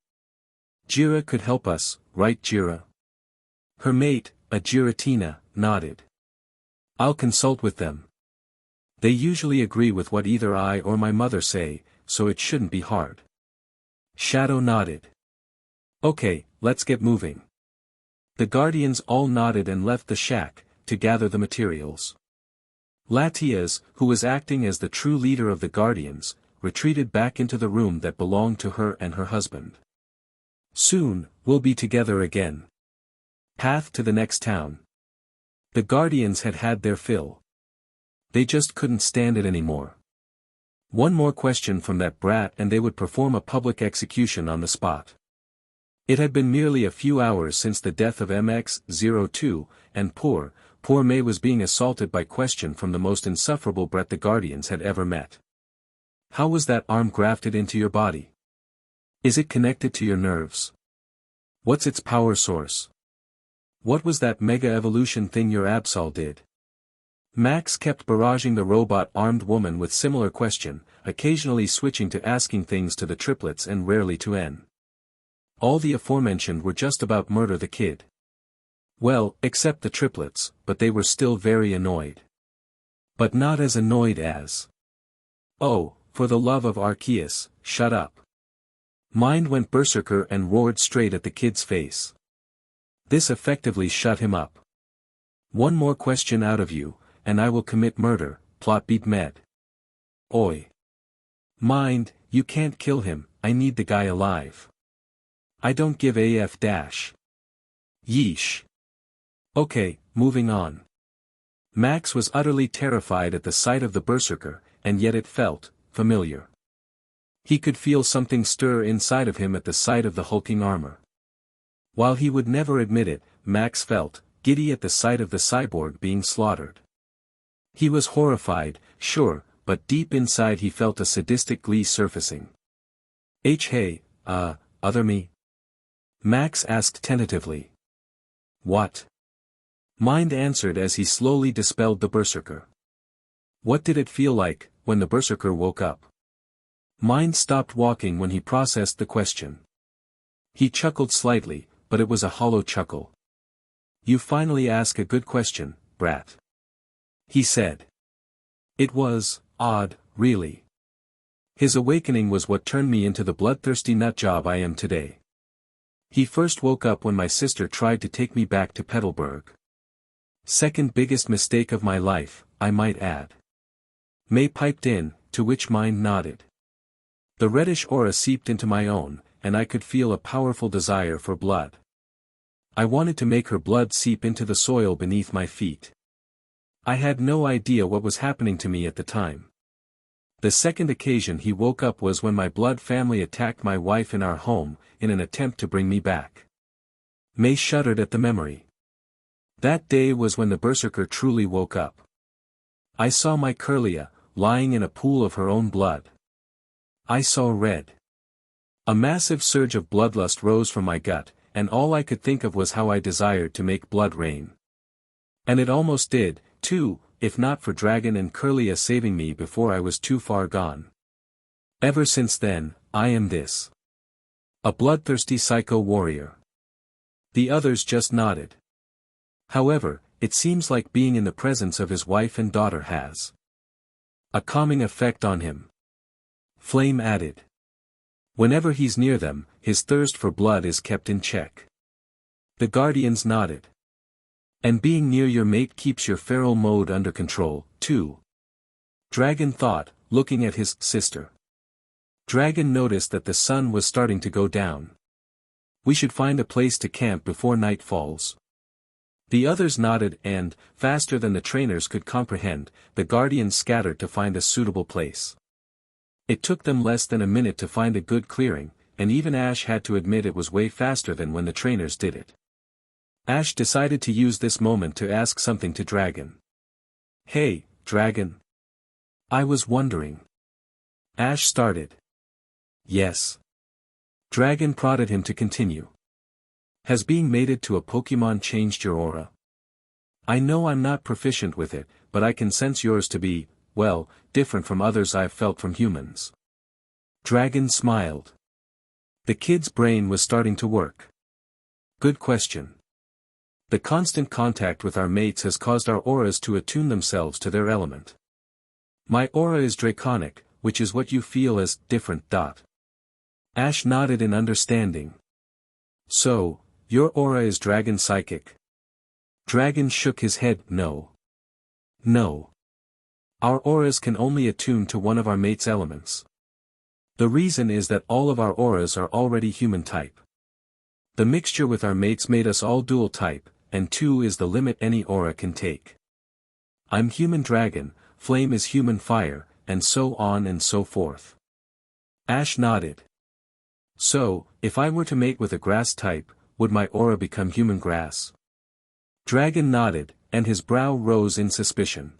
"Jira could help us, right Jira?" Her mate, a Giratina, nodded. "I'll consult with them. They usually agree with what either I or my mother say, so it shouldn't be hard." Shadow nodded. "Okay, let's get moving." The Guardians all nodded and left the shack, to gather the materials. Latias, who was acting as the true leader of the Guardians, retreated back into the room that belonged to her and her husband. "Soon, we'll be together again. Path to the next town." The Guardians had had their fill. They just couldn't stand it anymore. One more question from that brat and they would perform a public execution on the spot. It had been merely a few hours since the death of MX-02, and poor May was being assaulted by question from the most insufferable brat the Guardians had ever met. "How was that arm grafted into your body? Is it connected to your nerves? What's its power source? What was that mega evolution thing your Absol did?" Max kept barraging the robot-armed woman with similar question, occasionally switching to asking things to the triplets and rarely to N. All the aforementioned were just about murder the kid. Well, except the triplets, but they were still very annoyed. But not as annoyed as. "Oh, for the love of Arceus, shut up." Mind went berserker and roared straight at the kid's face. This effectively shut him up. "One more question out of you, and I will commit murder," plot beat Med. "Oi. Mind, you can't kill him, I need the guy alive. I don't give a f dash. Yeesh. Okay, moving on." Max was utterly terrified at the sight of the berserker, and yet it felt familiar. He could feel something stir inside of him at the sight of the hulking armor. While he would never admit it, Max felt giddy at the sight of the cyborg being slaughtered. He was horrified, sure, but deep inside he felt a sadistic glee surfacing. Hey, other me?" Max asked tentatively. "What?" Mind answered as he slowly dispelled the berserker. "What did it feel like, when the berserker woke up?" Mine stopped walking when he processed the question. He chuckled slightly, but it was a hollow chuckle. You finally ask a good question, brat. He said. It was odd, really. His awakening was what turned me into the bloodthirsty nutjob I am today. He first woke up when my sister tried to take me back to Petalburg. Second biggest mistake of my life, I might add. May piped in, to which mine nodded. The reddish aura seeped into my own, and I could feel a powerful desire for blood. I wanted to make her blood seep into the soil beneath my feet. I had no idea what was happening to me at the time. The second occasion he woke up was when my blood family attacked my wife in our home, in an attempt to bring me back. May shuddered at the memory. That day was when the berserker truly woke up. I saw my Curlia, lying in a pool of her own blood. I saw red. A massive surge of bloodlust rose from my gut, and all I could think of was how I desired to make blood rain. And it almost did, too, if not for Dragon and Curlia saving me before I was too far gone. Ever since then, I am this. A bloodthirsty psycho warrior. The others just nodded. However, it seems like being in the presence of his wife and daughter has a calming effect on him. Flame added. Whenever he's near them, his thirst for blood is kept in check. The guardians nodded. And being near your mate keeps your feral mode under control, too. Dragon thought, looking at his sister. Dragon noticed that the sun was starting to go down. We should find a place to camp before night falls. The others nodded and, faster than the trainers could comprehend, the guardians scattered to find a suitable place. It took them less than a minute to find a good clearing, and even Ash had to admit it was way faster than when the trainers did it. Ash decided to use this moment to ask something to Dragon. Hey, Dragon. I was wondering. Ash started. Yes. Dragon prodded him to continue. Has being mated to a Pokemon changed your aura? I know I'm not proficient with it, but I can sense yours to be, well, different from others I've felt from humans. Dragon smiled. The kid's brain was starting to work. Good question. The constant contact with our mates has caused our auras to attune themselves to their element. My aura is draconic, which is what you feel as different. Ash nodded in understanding. So, your aura is dragon psychic? Dragon shook his head. No. No. Our auras can only attune to one of our mate's elements. The reason is that all of our auras are already human type. The mixture with our mates made us all dual type, and 2 is the limit any aura can take. I'm human dragon, flame is human fire, and so on and so forth. Ash nodded. So, if I were to mate with a grass type, would my aura become human grass? Dragon nodded, and his brow rose in suspicion.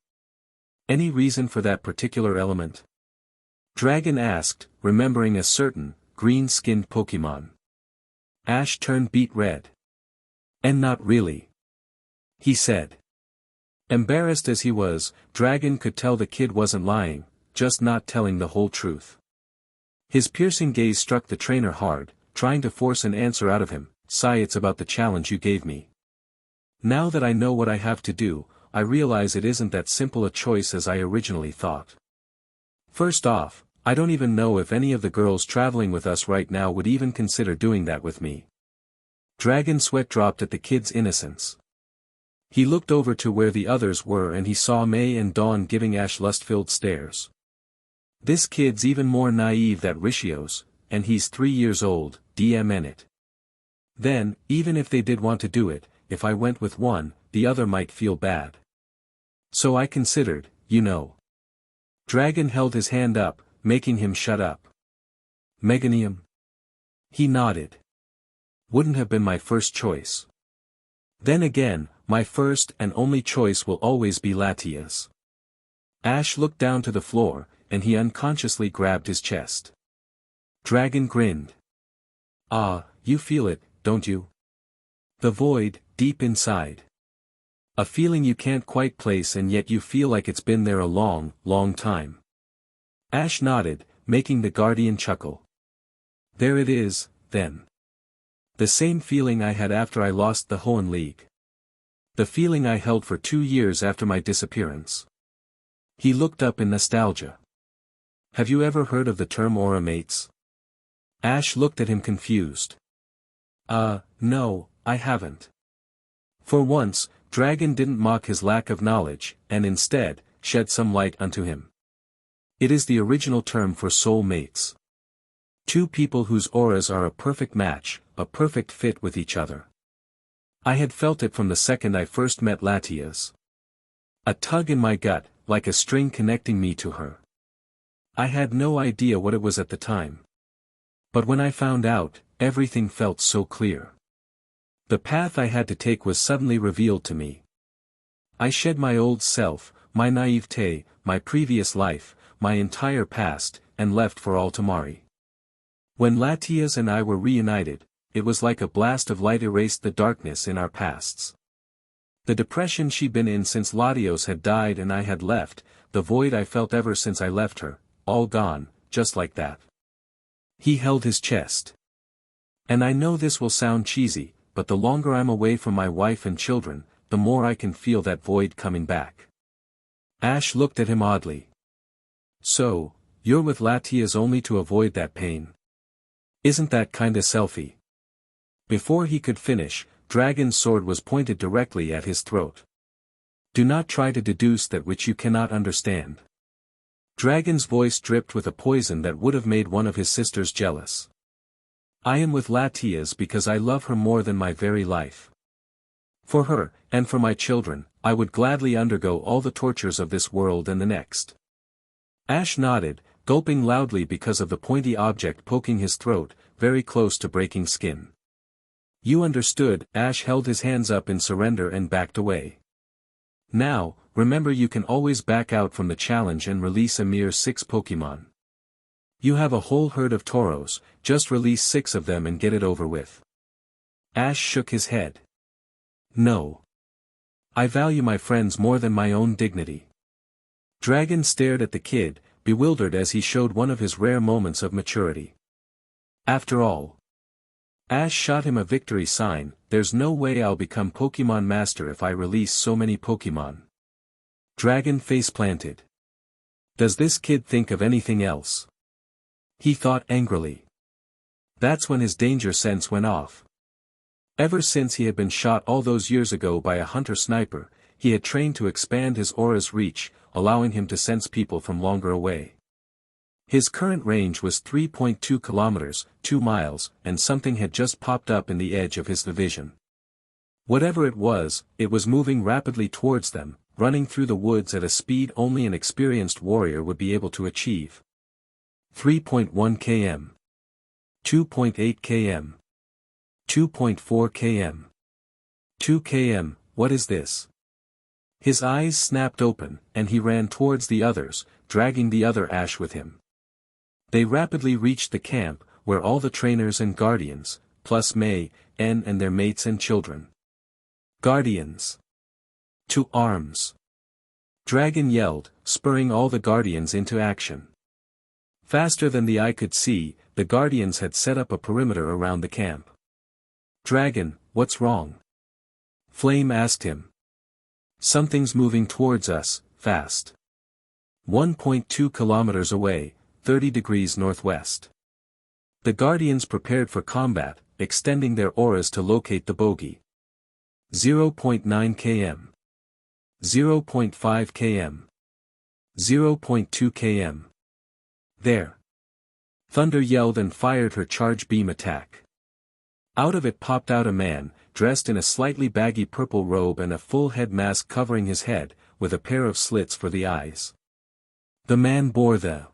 Any reason for that particular element? Dragon asked, remembering a certain, green-skinned Pokemon. Ash turned beet red. And not really. He said. Embarrassed as he was, Dragon could tell the kid wasn't lying, just not telling the whole truth. His piercing gaze struck the trainer hard, trying to force an answer out of him. Sigh, it's about the challenge you gave me. Now that I know what I have to do, I realize it isn't that simple a choice as I originally thought. First off, I don't even know if any of the girls traveling with us right now would even consider doing that with me. Dragon sweat dropped at the kid's innocence. He looked over to where the others were and he saw May and Dawn giving Ash lust-filled stares. This kid's even more naive than Rishios, and he's 3 years old, DMN it. Then, even if they did want to do it, if I went with one, the other might feel bad. So I considered, you know. Dragon held his hand up, making him shut up. Meganium? He nodded. Wouldn't have been my first choice. Then again, my first and only choice will always be Latias. Ash looked down to the floor, and he unconsciously grabbed his chest. Dragon grinned. Ah, you feel it, don't you? The void, deep inside. A feeling you can't quite place and yet you feel like it's been there a long, long time. Ash nodded, making the guardian chuckle. There it is, then. The same feeling I had after I lost the Hoenn League. The feeling I held for 2 years after my disappearance. He looked up in nostalgia. Have you ever heard of the term aura mates? Ash looked at him confused. No, I haven't. For once, Dragon didn't mock his lack of knowledge, and instead, shed some light unto him. It is the original term for soul mates. Two people whose auras are a perfect match, a perfect fit with each other. I had felt it from the second I first met Latias. A tug in my gut, like a string connecting me to her. I had no idea what it was at the time. But when I found out, everything felt so clear. The path I had to take was suddenly revealed to me. I shed my old self, my naivete, my previous life, my entire past, and left for Altomare. When Latias and I were reunited, it was like a blast of light erased the darkness in our pasts. The depression she'd been in since Latios had died and I had left, the void I felt ever since I left her, all gone, just like that. He held his chest. And I know this will sound cheesy, but the longer I'm away from my wife and children, the more I can feel that void coming back. Ash looked at him oddly. So, you're with Latias only to avoid that pain? Isn't that kinda selfie? Before he could finish, Dragon's sword was pointed directly at his throat. Do not try to deduce that which you cannot understand. Dragon's voice dripped with a poison that would have made one of his sisters jealous. I am with Latias because I love her more than my very life. For her, and for my children, I would gladly undergo all the tortures of this world and the next. Ash nodded, gulping loudly because of the pointy object poking his throat, very close to breaking skin. You understood. Ash held his hands up in surrender and backed away. Now, remember you can always back out from the challenge and release a mere 6 Pokemon. You have a whole herd of Tauros, just release 6 of them and get it over with. Ash shook his head. No. I value my friends more than my own dignity. Dragon stared at the kid, bewildered as he showed one of his rare moments of maturity. After all. Ash shot him a victory sign. There's no way I'll become Pokemon Master if I release so many Pokemon. Dragon face planted. Does this kid think of anything else? He thought angrily. That's when his danger sense went off. Ever since he had been shot all those years ago by a hunter-sniper, he had trained to expand his aura's reach, allowing him to sense people from longer away. His current range was 3.2 kilometers, 2 miles, and something had just popped up in the edge of his vision. Whatever it was moving rapidly towards them, running through the woods at a speed only an experienced warrior would be able to achieve. 3.1 km. 2.8 km. 2.4 km. 2 km, what is this? His eyes snapped open, and he ran towards the others, dragging the other Ash with him. They rapidly reached the camp, where all the trainers and guardians, plus May, N and their mates and children. Guardians! To arms! Dragon yelled, spurring all the guardians into action. Faster than the eye could see, the guardians had set up a perimeter around the camp. Dragon, what's wrong? Flame asked him. Something's moving towards us, fast. 1.2 kilometers away, 30 degrees northwest. The guardians prepared for combat, extending their auras to locate the bogey. 0.9 km. 0.5 km. 0.2 km. There. Thunder yelled and fired her charge beam attack. Out of it popped out a man, dressed in a slightly baggy purple robe and a full head mask covering his head, with a pair of slits for the eyes. The man bore the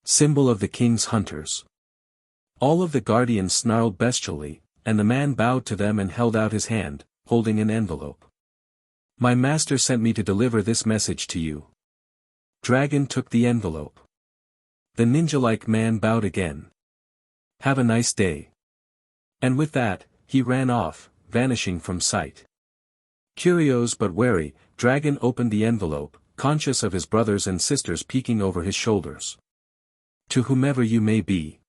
symbol of the king's hunters. All of the guardians snarled bestially, and the man bowed to them and held out his hand, holding an envelope. My master sent me to deliver this message to you. Dragon took the envelope. The ninja-like man bowed again. Have a nice day. And with that, he ran off, vanishing from sight. Curious but wary, Dragon opened the envelope, conscious of his brothers and sisters peeking over his shoulders. To whomever you may be.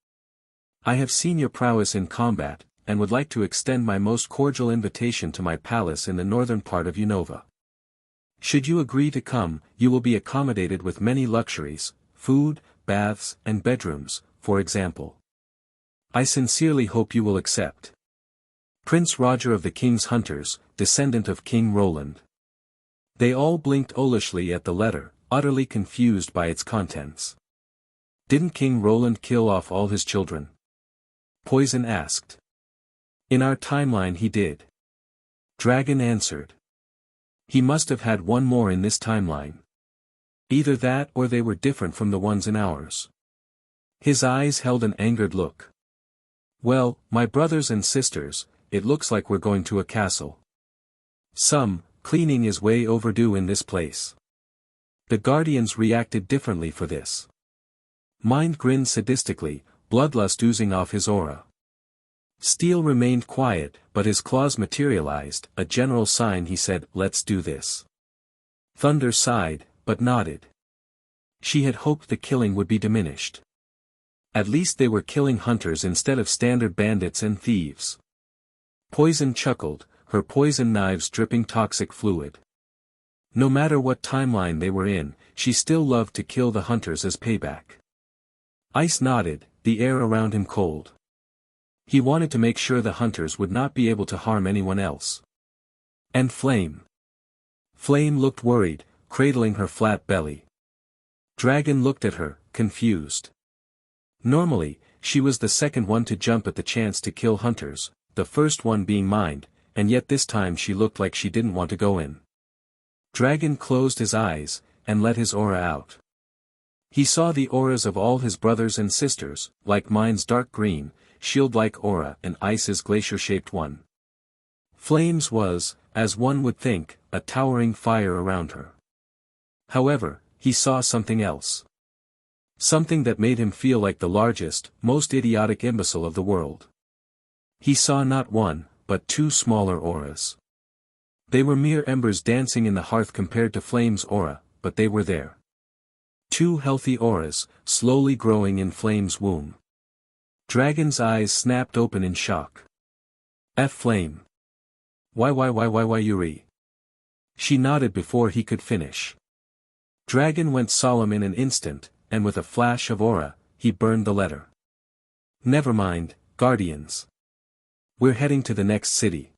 I have seen your prowess in combat, and would like to extend my most cordial invitation to my palace in the northern part of Unova. Should you agree to come, you will be accommodated with many luxuries, food, baths, and bedrooms, for example. I sincerely hope you will accept. Prince Roger of the King's Hunters, descendant of King Roland. They all blinked olishly at the letter, utterly confused by its contents. Didn't King Roland kill off all his children? Poison asked. In our timeline he did. Dragon answered. He must have had one more in this timeline. Either that or they were different from the ones in ours. His eyes held an angered look. Well, my brothers and sisters, it looks like we're going to a castle. Cleaning is way overdue in this place. The Guardians reacted differently for this. Mind grinned sadistically, bloodlust oozing off his aura. Steel remained quiet, but his claws materialized, a general sign. He said, "Let's do this." Thunder sighed, but nodded. She had hoped the killing would be diminished. At least they were killing hunters instead of standard bandits and thieves. Poison chuckled, her poison knives dripping toxic fluid. No matter what timeline they were in, she still loved to kill the hunters as payback. Ice nodded, the air around him cold. He wanted to make sure the hunters would not be able to harm anyone else. And Flame. Flame looked worried, cradling her flat belly. Dragon looked at her, confused. Normally, she was the second one to jump at the chance to kill hunters, the first one being Mind, and yet this time she looked like she didn't want to go in. Dragon closed his eyes, and let his aura out. He saw the auras of all his brothers and sisters, like Mind's dark green, shield-like aura and Ice's glacier-shaped one. Flame's was, as one would think, a towering fire around her. However, he saw something else. Something that made him feel like the largest, most idiotic imbecile of the world. He saw not one, but two smaller auras. They were mere embers dancing in the hearth compared to Flame's aura, but they were there. Two healthy auras, slowly growing in Flame's womb. Dragon's eyes snapped open in shock. Flame. Why Yuri? She nodded before he could finish. Dragon went solemn in an instant, and with a flash of aura, he burned the letter. Never mind, Guardians. We're heading to the next city.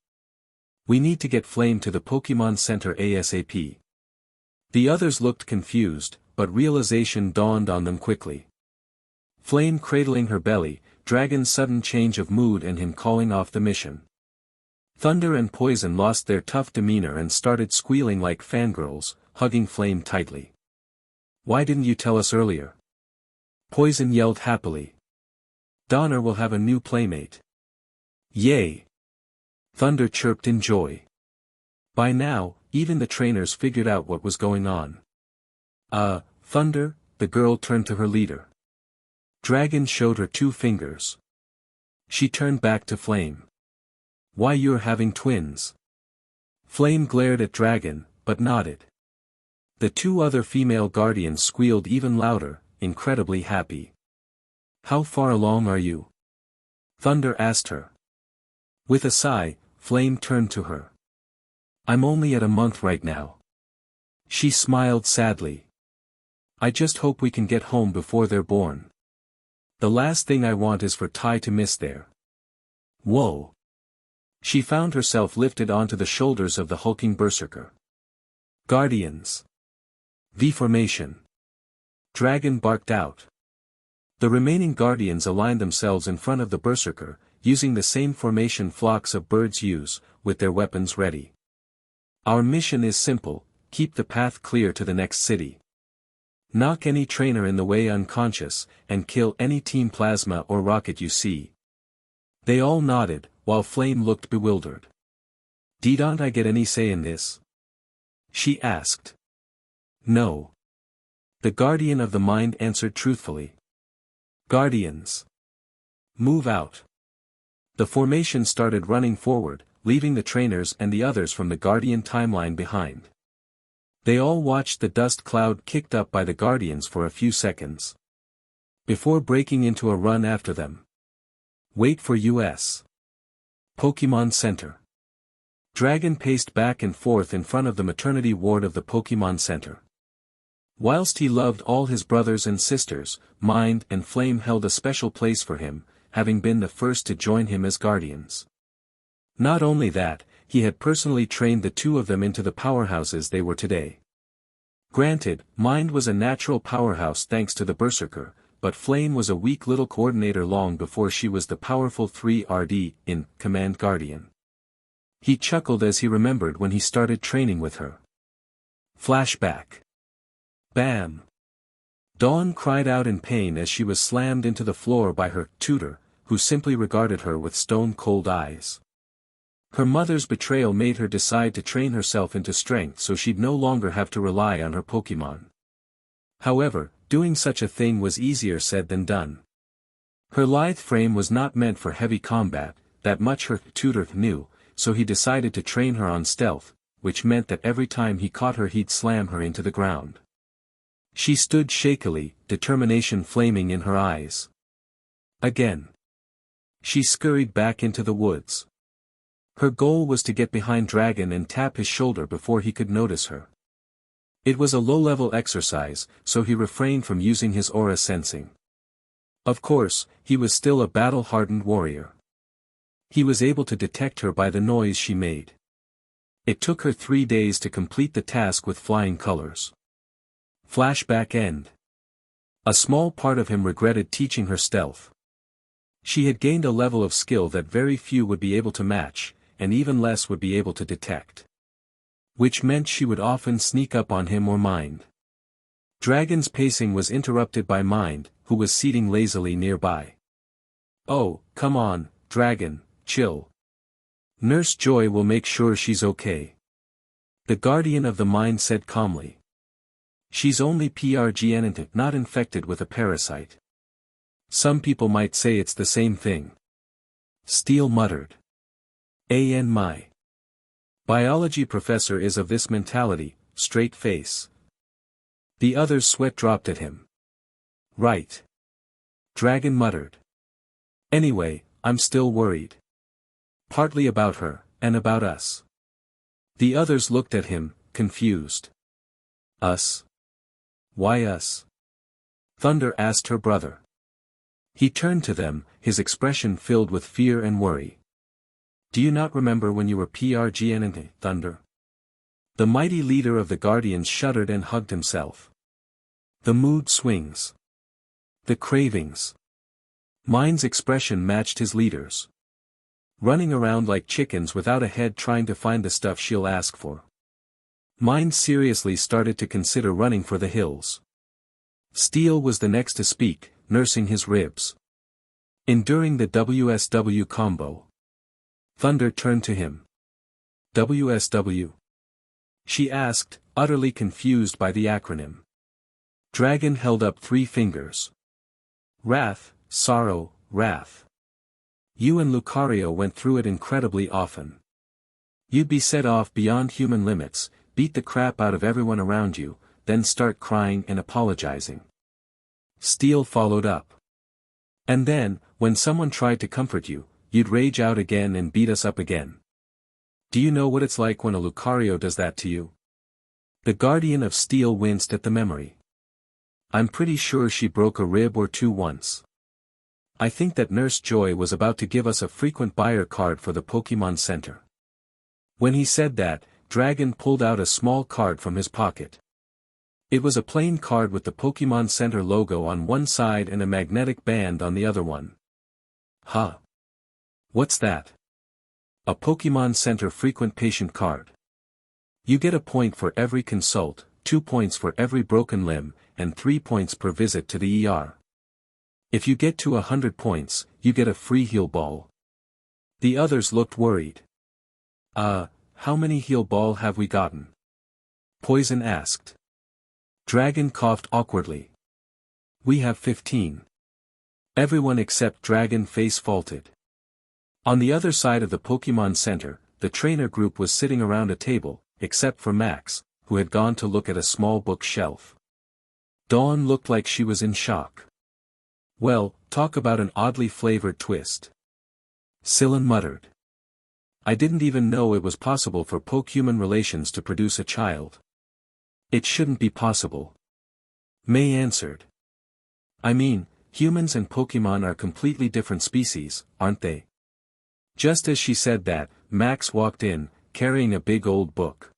We need to get Flame to the Pokemon Center ASAP. The others looked confused, but realization dawned on them quickly. Flame cradling her belly, Dragon's sudden change of mood and him calling off the mission. Thunder and Poison lost their tough demeanor and started squealing like fangirls, hugging Flame tightly. Why didn't you tell us earlier? Poison yelled happily. Donner will have a new playmate. Yay! Thunder chirped in joy. By now, even the trainers figured out what was going on. Thunder, the girl turned to her leader. Dragon showed her two fingers. She turned back to Flame. Why, you're having twins. Flame glared at Dragon, but nodded. The two other female guardians squealed even louder, incredibly happy. How far along are you? Thunder asked her. With a sigh, Flame turned to her. I'm only at a month right now. She smiled sadly. I just hope we can get home before they're born. The last thing I want is for Ty to miss there. Whoa. She found herself lifted onto the shoulders of the hulking berserker. Guardians. V formation. Dragon barked out. The remaining guardians aligned themselves in front of the berserker, using the same formation flocks of birds use, with their weapons ready. Our mission is simple, keep the path clear to the next city. Knock any trainer in the way unconscious, and kill any Team Plasma or Rocket you see. They all nodded, while Flame looked bewildered. Don't I get any say in this? She asked. No. The Guardian of the Mind answered truthfully. Guardians. Move out. The formation started running forward, leaving the trainers and the others from the Guardian timeline behind. They all watched the dust cloud kicked up by the Guardians for a few seconds. before breaking into a run after them. Wait for US Pokemon Center. Dragon paced back and forth in front of the maternity ward of the Pokemon Center. Whilst he loved all his brothers and sisters, Mind and Flame held a special place for him, having been the first to join him as guardians. Not only that, he had personally trained the two of them into the powerhouses they were today. Granted, Mind was a natural powerhouse thanks to the Berserker, but Flame was a weak little coordinator long before she was the powerful 3rd in Command Guardian. He chuckled as he remembered when he started training with her. Flashback. Bam! Dawn cried out in pain as she was slammed into the floor by her tutor, who simply regarded her with stone-cold eyes. Her mother's betrayal made her decide to train herself into strength so she'd no longer have to rely on her Pokemon. However, doing such a thing was easier said than done. Her lithe frame was not meant for heavy combat, that much her tutor knew, so he decided to train her on stealth, which meant that every time he caught her he'd slam her into the ground. She stood shakily, determination flaming in her eyes. Again. She scurried back into the woods. Her goal was to get behind Dragon and tap his shoulder before he could notice her. It was a low-level exercise, so he refrained from using his aura sensing. Of course, he was still a battle-hardened warrior. He was able to detect her by the noise she made. It took her 3 days to complete the task with flying colors. Flashback end. A small part of him regretted teaching her stealth. She had gained a level of skill that very few would be able to match, and even less would be able to detect. Which meant she would often sneak up on him or Mind. Dragon's pacing was interrupted by Mind, who was seating lazily nearby. Oh, come on, Dragon, chill. Nurse Joy will make sure she's okay. The guardian of the Mind said calmly. She's only PRGN, not infected with a parasite. Some people might say it's the same thing. Steel muttered. My biology professor is of this mentality, straight face. The other's sweat dropped at him. Right. Dragon muttered. Anyway, I'm still worried. Partly about her, and about us. The others looked at him, confused. Us? Why us? Thunder asked her brother. He turned to them, his expression filled with fear and worry. Do you not remember when you were PRGN, Thunder? The mighty leader of the Guardians shuddered and hugged himself. The mood swings. The cravings. Mind's expression matched his leader's. Running around like chickens without a head trying to find the stuff she'll ask for. Mind seriously started to consider running for the hills. Steel was the next to speak, nursing his ribs. Enduring the WSW combo. Thunder turned to him. WSW? She asked, utterly confused by the acronym. Dragon held up 3 fingers. Wrath, sorrow, wrath. You and Lucario went through it incredibly often. You'd be set off beyond human limits, beat the crap out of everyone around you, then start crying and apologizing. Steel followed up. And then, when someone tried to comfort you, you'd rage out again and beat us up again. Do you know what it's like when a Lucario does that to you? The Guardian of Steel winced at the memory. I'm pretty sure she broke a rib or 2 once. I think that Nurse Joy was about to give us a frequent buyer card for the Pokemon Center. When he said that, Dragon pulled out a small card from his pocket. It was a plain card with the Pokemon Center logo on one side and a magnetic band on the other one. Huh. What's that? A Pokemon Center frequent patient card. You get a point for every consult, 2 points for every broken limb, and 3 points per visit to the ER. If you get to 100 points, you get a free heal ball. The others looked worried. How many heal ball have we gotten? Poison asked. Dragon coughed awkwardly. We have 15. Everyone except Dragon face faulted. On the other side of the Pokemon Center, the trainer group was sitting around a table, except for Max, who had gone to look at a small bookshelf. Dawn looked like she was in shock. Well, talk about an oddly flavored twist. Scylla muttered. I didn't even know it was possible for poke-human relations to produce a child. It shouldn't be possible. May answered. I mean, humans and Pokemon are completely different species, aren't they? Just as she said that, Max walked in, carrying a big old book.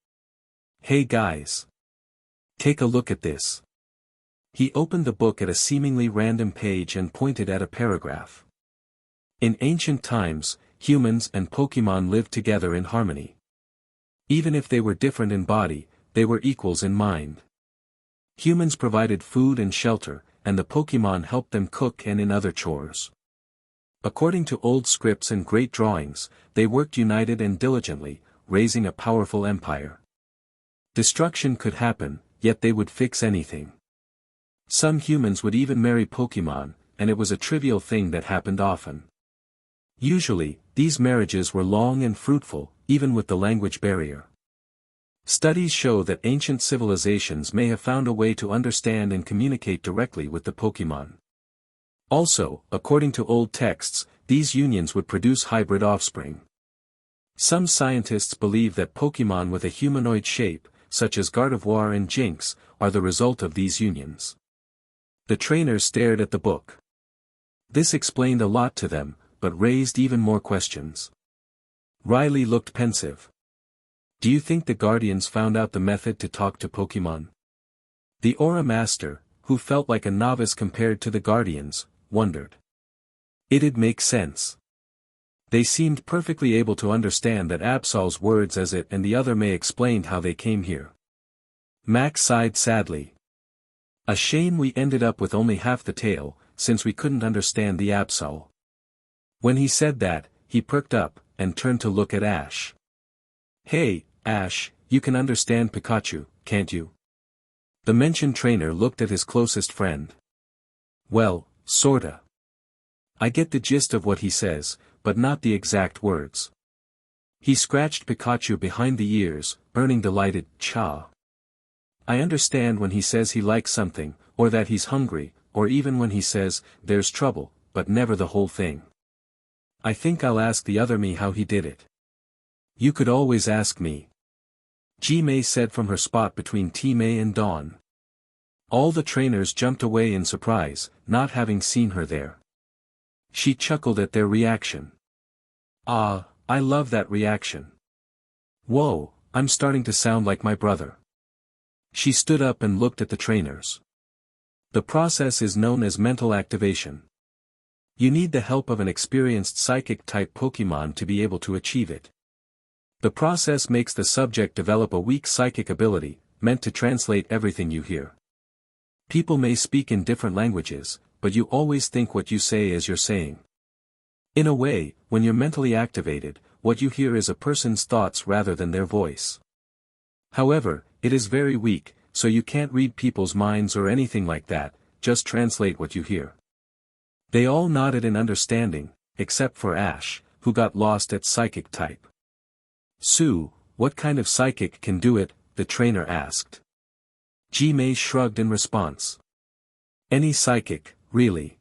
Hey guys. Take a look at this. He opened the book at a seemingly random page and pointed at a paragraph. In ancient times, humans and Pokemon lived together in harmony. Even if they were different in body, they were equals in mind. Humans provided food and shelter, and the Pokemon helped them cook and in other chores. According to old scripts and great drawings, they worked united and diligently, raising a powerful empire. Destruction could happen, yet they would fix anything. Some humans would even marry Pokemon, and it was a trivial thing that happened often. Usually, these marriages were long and fruitful, even with the language barrier. Studies show that ancient civilizations may have found a way to understand and communicate directly with the Pokemon. Also, according to old texts, these unions would produce hybrid offspring. Some scientists believe that Pokemon with a humanoid shape, such as Gardevoir and Jynx, are the result of these unions. The trainer stared at the book. This explained a lot to them, but raised even more questions. Riley looked pensive. Do you think the Guardians found out the method to talk to Pokemon? The Aura Master, who felt like a novice compared to the Guardians, wondered. It'd make sense. They seemed perfectly able to understand that Absol's words as it and the other May explained how they came here. Max sighed sadly. A shame we ended up with only half the tale, since we couldn't understand the Absol. When he said that, he perked up, and turned to look at Ash. Hey, Ash, you can understand Pikachu, can't you? The mentioned trainer looked at his closest friend. Well, sorta. I get the gist of what he says, but not the exact words. He scratched Pikachu behind the ears, earning delighted cha. I understand when he says he likes something, or that he's hungry, or even when he says, there's trouble, but never the whole thing. I think I'll ask the other me how he did it. You could always ask me. May said from her spot between May and Dawn. All the trainers jumped away in surprise, not having seen her there. She chuckled at their reaction. Ah, I love that reaction. Whoa, I'm starting to sound like my brother. She stood up and looked at the trainers. The process is known as mental activation. You need the help of an experienced psychic-type Pokemon to be able to achieve it. The process makes the subject develop a weak psychic ability, meant to translate everything you hear. People may speak in different languages, but you always think what you say as you're saying. In a way, when you're mentally activated, what you hear is a person's thoughts rather than their voice. However, it is very weak, so you can't read people's minds or anything like that, just translate what you hear. They all nodded in understanding, except for Ash, who got lost at psychic type. Sue, what kind of psychic can do it? The trainer asked. May shrugged in response. Any psychic, really.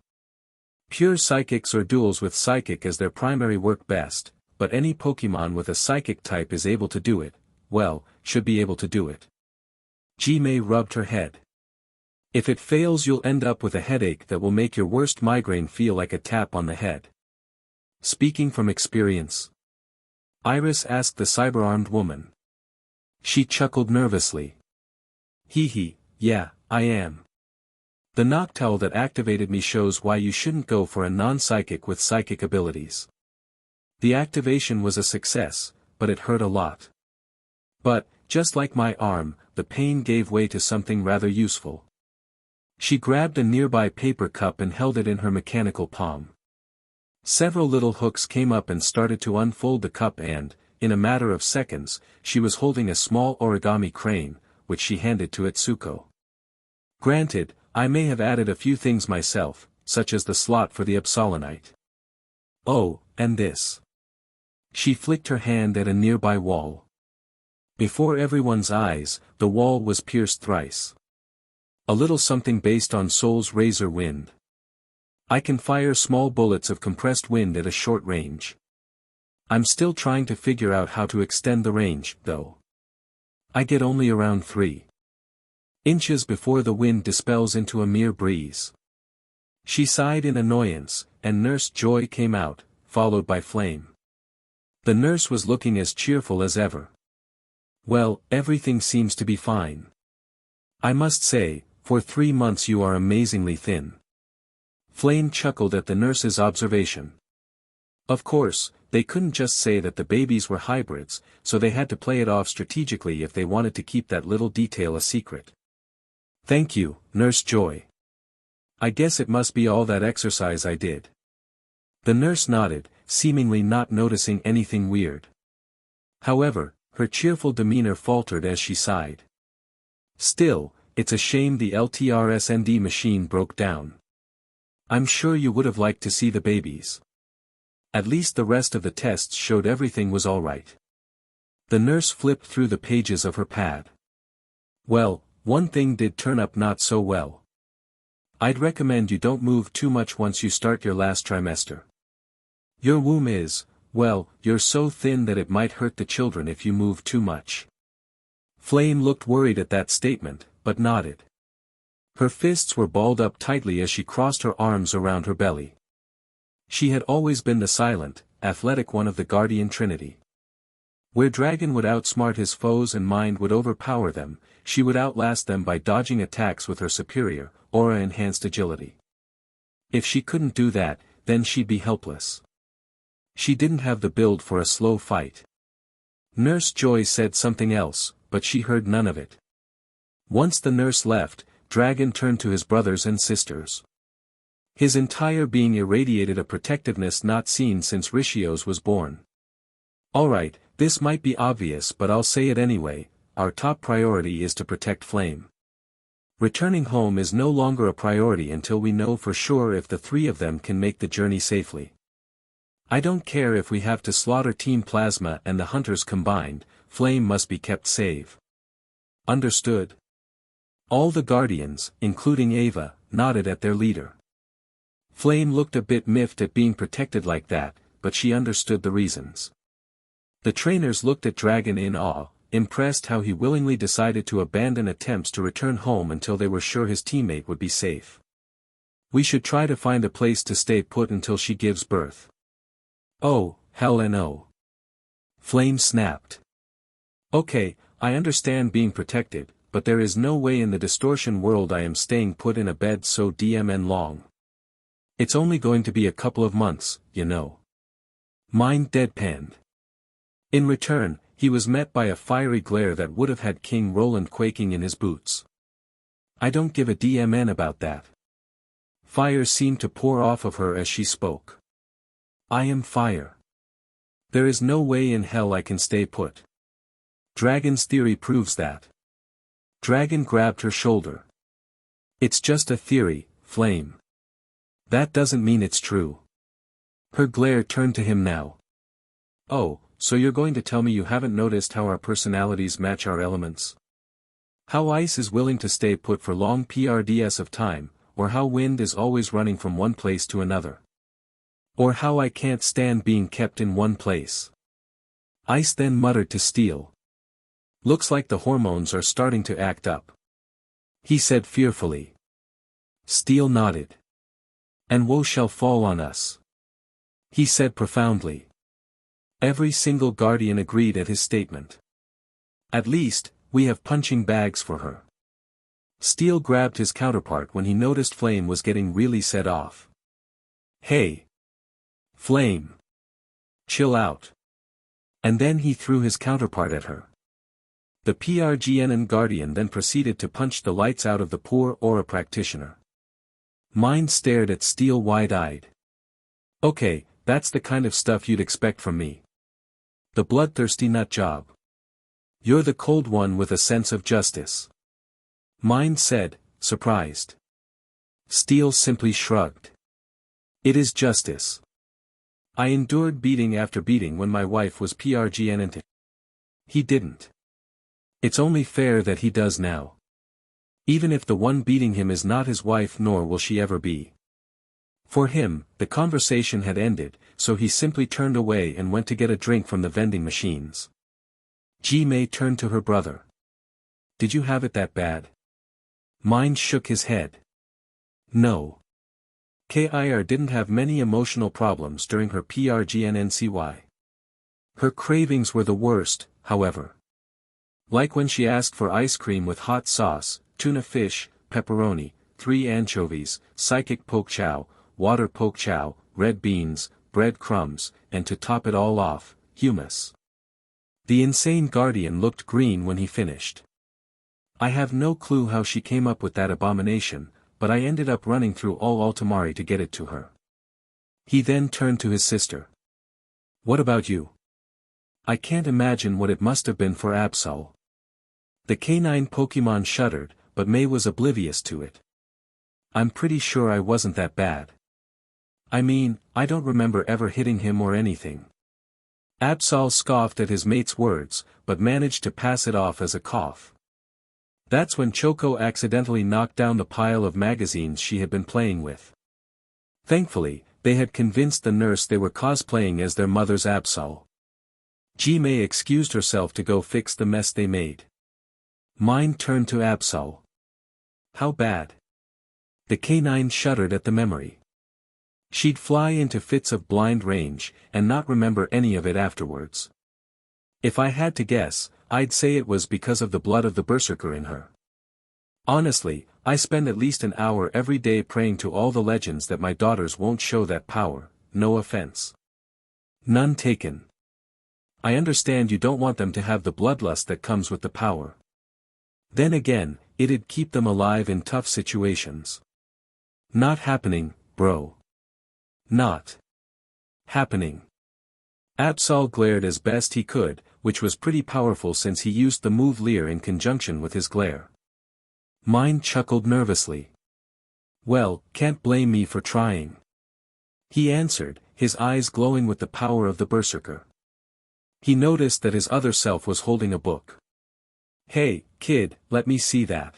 Pure psychics or duels with psychic as their primary work best, but any Pokemon with a psychic type is able to do it, well, should be able to do it. May rubbed her head. If it fails you'll end up with a headache that will make your worst migraine feel like a tap on the head. Speaking from experience. Iris asked the cyber-armed woman. She chuckled nervously. Hee, yeah, I am. The Noctowl that activated me shows why you shouldn't go for a non-psychic with psychic abilities. The activation was a success, but it hurt a lot. But, just like my arm, the pain gave way to something rather useful. She grabbed a nearby paper cup and held it in her mechanical palm. Several little hooks came up and started to unfold the cup and, in a matter of seconds, she was holding a small origami crane, which she handed to Etsuko. Granted, I may have added a few things myself, such as the slot for the Absolonite. Oh, and this. She flicked her hand at a nearby wall. Before everyone's eyes, the wall was pierced thrice. A little something based on Soul's Razor Wind. I can fire small bullets of compressed wind at a short range. I'm still trying to figure out how to extend the range, though. I get only around 3 inches before the wind dispels into a mere breeze. She sighed in annoyance, and Nurse Joy came out, followed by Flame. The nurse was looking as cheerful as ever. Well, everything seems to be fine. I must say, for 3 months you are amazingly thin. Flame chuckled at the nurse's observation. Of course, they couldn't just say that the babies were hybrids, so they had to play it off strategically if they wanted to keep that little detail a secret. Thank you, Nurse Joy. I guess it must be all that exercise I did. The nurse nodded, seemingly not noticing anything weird. However, her cheerful demeanor faltered as she sighed. Still, it's a shame the LTRSND machine broke down. I'm sure you would have liked to see the babies. At least the rest of the tests showed everything was all right. The nurse flipped through the pages of her pad. Well, one thing did turn up not so well. I'd recommend you don't move too much once you start your last trimester. Your womb is, well, you're so thin that it might hurt the children if you move too much. Flame looked worried at that statement, but nodded. Her fists were balled up tightly as she crossed her arms around her belly. She had always been the silent, athletic one of the Guardian Trinity. Where Dragon would outsmart his foes and Mind would overpower them, she would outlast them by dodging attacks with her superior, aura-enhanced agility. If she couldn't do that, then she'd be helpless. She didn't have the build for a slow fight. Nurse Joy said something else, but she heard none of it. Once the nurse left, Dragon turned to his brothers and sisters. His entire being irradiated a protectiveness not seen since Rishios was born. Alright, this might be obvious but I'll say it anyway, our top priority is to protect Flame. Returning home is no longer a priority until we know for sure if the 3 of them can make the journey safely. I don't care if we have to slaughter Team Plasma and the Hunters combined, Flame must be kept safe. Understood? All the Guardians, including Ava, nodded at their leader. Flame looked a bit miffed at being protected like that, but she understood the reasons. The trainers looked at Dragon in awe, impressed how he willingly decided to abandon attempts to return home until they were sure his teammate would be safe. We should try to find a place to stay put until she gives birth. Oh, hell no. Flame snapped. Okay, I understand being protected, but there is no way in the distortion world I am staying put in a bed so DMN long. It's only going to be a couple of months, you know. Mind deadpanned. In return, he was met by a fiery glare that would have had King Roland quaking in his boots. I don't give a DMN about that. Fire seemed to pour off of her as she spoke. I am fire. There is no way in hell I can stay put. Dragon's theory proves that. Dragon grabbed her shoulder. It's just a theory, Flame. That doesn't mean it's true. Her glare turned to him now. Oh, so you're going to tell me you haven't noticed how our personalities match our elements? How ice is willing to stay put for long PRDS of time, or how wind is always running from one place to another? Or how I can't stand being kept in one place? Ice then muttered to Steel. Looks like the hormones are starting to act up. He said fearfully. Steel nodded. And woe shall fall on us. He said profoundly. Every single Guardian agreed at his statement. At least, we have punching bags for her. Steel grabbed his counterpart when he noticed Flame was getting really set off. Hey! Flame! Chill out. And then he threw his counterpart at her. The PRGNN Guardian then proceeded to punch the lights out of the poor aura practitioner. Mind stared at Steel wide-eyed. Okay, that's the kind of stuff you'd expect from me. The bloodthirsty nut job. You're the cold one with a sense of justice. Mind said, surprised. Steel simply shrugged. It is justice. I endured beating after beating when my wife was PRGNN. He didn't. It's only fair that he does now. Even if the one beating him is not his wife nor will she ever be. For him, the conversation had ended, so he simply turned away and went to get a drink from the vending machines. Ji-mei turned to her brother. Did you have it that bad? Mind shook his head. No. Kir didn't have many emotional problems during her PRGNNCY. Her cravings were the worst, however. Like when she asked for ice cream with hot sauce, tuna fish, pepperoni, 3 anchovies, psychic poke chow, water poke chow, red beans, bread crumbs, and to top it all off, hummus. The insane guardian looked green when he finished. I have no clue how she came up with that abomination, but I ended up running through all Altomare to get it to her. He then turned to his sister. What about you? I can't imagine what it must have been for Absol. The canine Pokemon shuddered, but Mei was oblivious to it. I'm pretty sure I wasn't that bad. I mean, I don't remember ever hitting him or anything. Absol scoffed at his mate's words, but managed to pass it off as a cough. That's when Choco accidentally knocked down the pile of magazines she had been playing with. Thankfully, they had convinced the nurse they were cosplaying as their mother's Absol. Ji-mei excused herself to go fix the mess they made. Mind turned to Absol. How bad? The canine shuddered at the memory. She'd fly into fits of blind rage, and not remember any of it afterwards. If I had to guess, I'd say it was because of the blood of the berserker in her. Honestly, I spend at least an hour every day praying to all the legends that my daughters won't show that power, no offense. None taken. I understand you don't want them to have the bloodlust that comes with the power. Then again, it'd keep them alive in tough situations. Not happening, bro. Not happening. Absol glared as best he could, which was pretty powerful since he used the move Leer in conjunction with his glare. Mind chuckled nervously. Well, can't blame me for trying. He answered, his eyes glowing with the power of the berserker. He noticed that his other self was holding a book. Hey, kid, let me see that.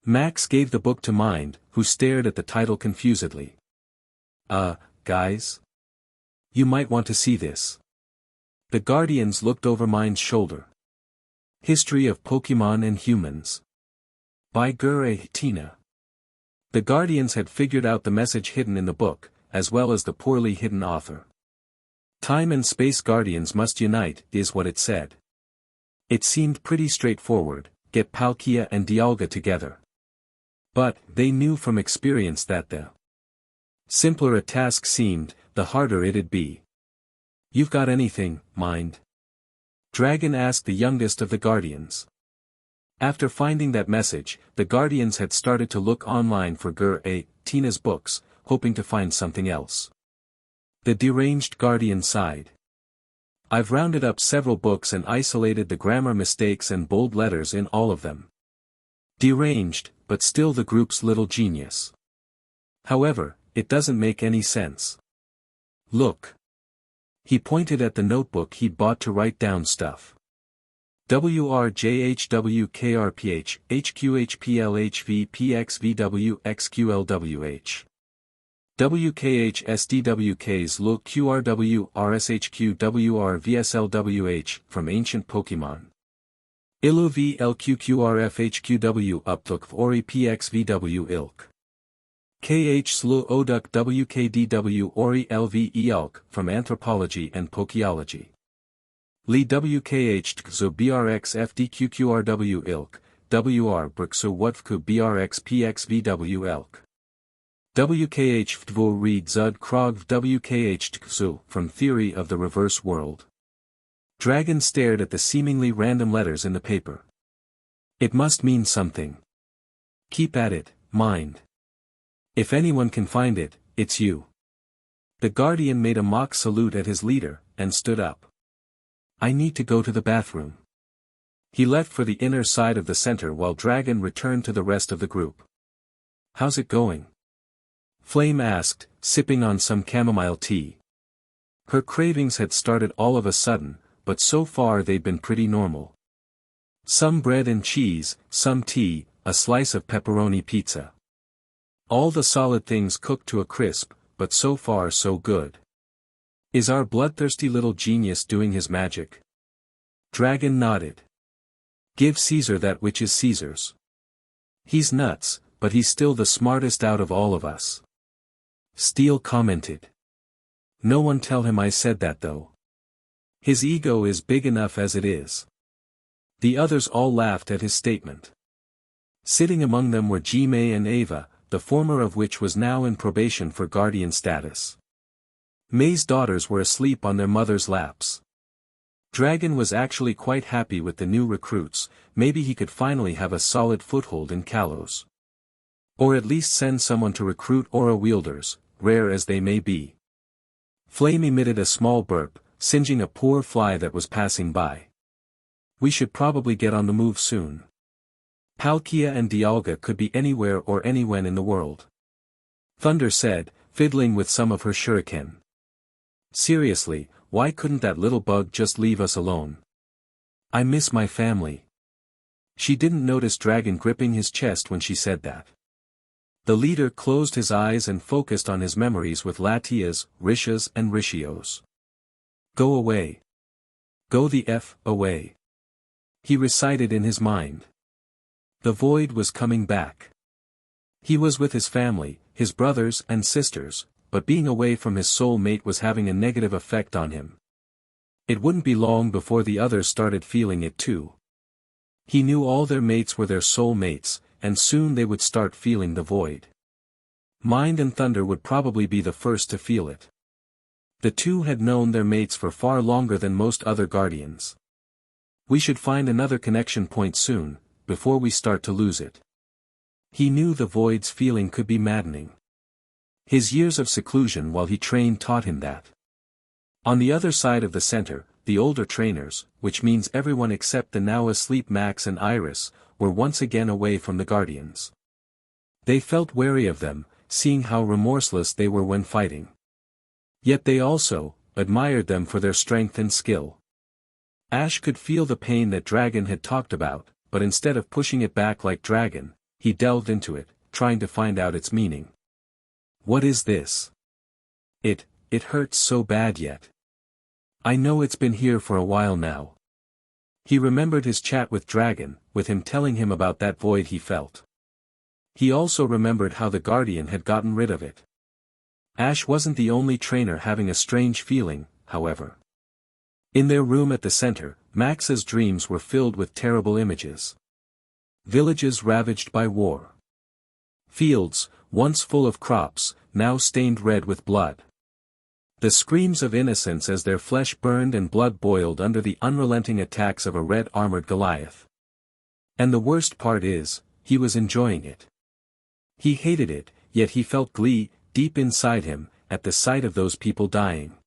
Max gave the book to Mind, who stared at the title confusedly. Guys? You might want to see this. The Guardians looked over Mind's shoulder. History of Pokemon and Humans. By Tina. The Guardians had figured out the message hidden in the book, as well as the poorly hidden author. Time and Space Guardians must unite, is what it said. It seemed pretty straightforward, get Palkia and Dialga together. But, they knew from experience that the simpler a task seemed, the harder it'd be. You've got anything, Mind? Dragon asked the youngest of the Guardians. After finding that message, the Guardians had started to look online for Tina's books, hoping to find something else. The deranged Guardian sighed. I've rounded up several books and isolated the grammar mistakes and bold letters in all of them. Deranged, but still the group's little genius. However, it doesn't make any sense. Look. He pointed at the notebook he'd bought to write down stuff. WRJHWKRPH, HQHPLHVPXVWXQLWH. WKHSDWKs LO QRW RSHQWR from Ancient Pokemon. ILUV LQQRFHQW Uplook Ori PXVW ILK. KH SLU ODUK WKDW Ori LV EALK from Anthropology and Pokeology. Li WKH TKZO BRX FDQQRW ILK, WR Brixo Wutfku BRX PXVW ELK. WKH FDVO Read Zud Krog WKH TKZO from Theory of the Reverse World. Dragon stared at the seemingly random letters in the paper. It must mean something. Keep at it, Mind. If anyone can find it, it's you. The Guardian made a mock salute at his leader, and stood up. I need to go to the bathroom. He left for the inner side of the center while Dragon returned to the rest of the group. How's it going? Flame asked, sipping on some chamomile tea. Her cravings had started all of a sudden, but so far they'd been pretty normal. Some bread and cheese, some tea, a slice of pepperoni pizza. All the solid things cooked to a crisp, but so far so good. Is our bloodthirsty little genius doing his magic? Dragon nodded. Give Caesar that which is Caesar's. He's nuts, but he's still the smartest out of all of us. Steel commented. No one tell him I said that though. His ego is big enough as it is. The others all laughed at his statement. Sitting among them were Jime and Ava, the former of which was now in probation for guardian status. May's daughters were asleep on their mother's laps. Dragon was actually quite happy with the new recruits, maybe he could finally have a solid foothold in Kalos. Or at least send someone to recruit aura wielders, rare as they may be. Flame emitted a small burp, singeing a poor fly that was passing by. We should probably get on the move soon. Palkia and Dialga could be anywhere or anywhen in the world. Thunder said, fiddling with some of her shuriken. Seriously, why couldn't that little bug just leave us alone? I miss my family. She didn't notice Dragon gripping his chest when she said that. The leader closed his eyes and focused on his memories with Latias, Rishas and Rishios. Go away. Go the F away. He recited in his mind. The void was coming back. He was with his family, his brothers and sisters, but being away from his soul mate was having a negative effect on him. It wouldn't be long before the others started feeling it too. He knew all their mates were their soul mates, and soon they would start feeling the void. Mind and Thunder would probably be the first to feel it. The two had known their mates for far longer than most other guardians. We should find another connection point soon, before we start to lose it. He knew the void's feeling could be maddening. His years of seclusion while he trained taught him that. On the other side of the center, the older trainers, which means everyone except the now asleep Max and Iris, were once again away from the Guardians. They felt wary of them, seeing how remorseless they were when fighting. Yet they also admired them for their strength and skill. Ash could feel the pain that Dragon had talked about, but instead of pushing it back like Dragon, he delved into it, trying to find out its meaning. What is this? It hurts so bad yet. I know it's been here for a while now. He remembered his chat with Dragon, with him telling him about that void he felt. He also remembered how the Guardian had gotten rid of it. Ash wasn't the only trainer having a strange feeling, however. In their room at the center, Max's dreams were filled with terrible images. Villages ravaged by war. Fields, once full of crops, now stained red with blood. The screams of innocence as their flesh burned and blood boiled under the unrelenting attacks of a red-armored Goliath. And the worst part is, he was enjoying it. He hated it, yet he felt glee, deep inside him, at the sight of those people dying.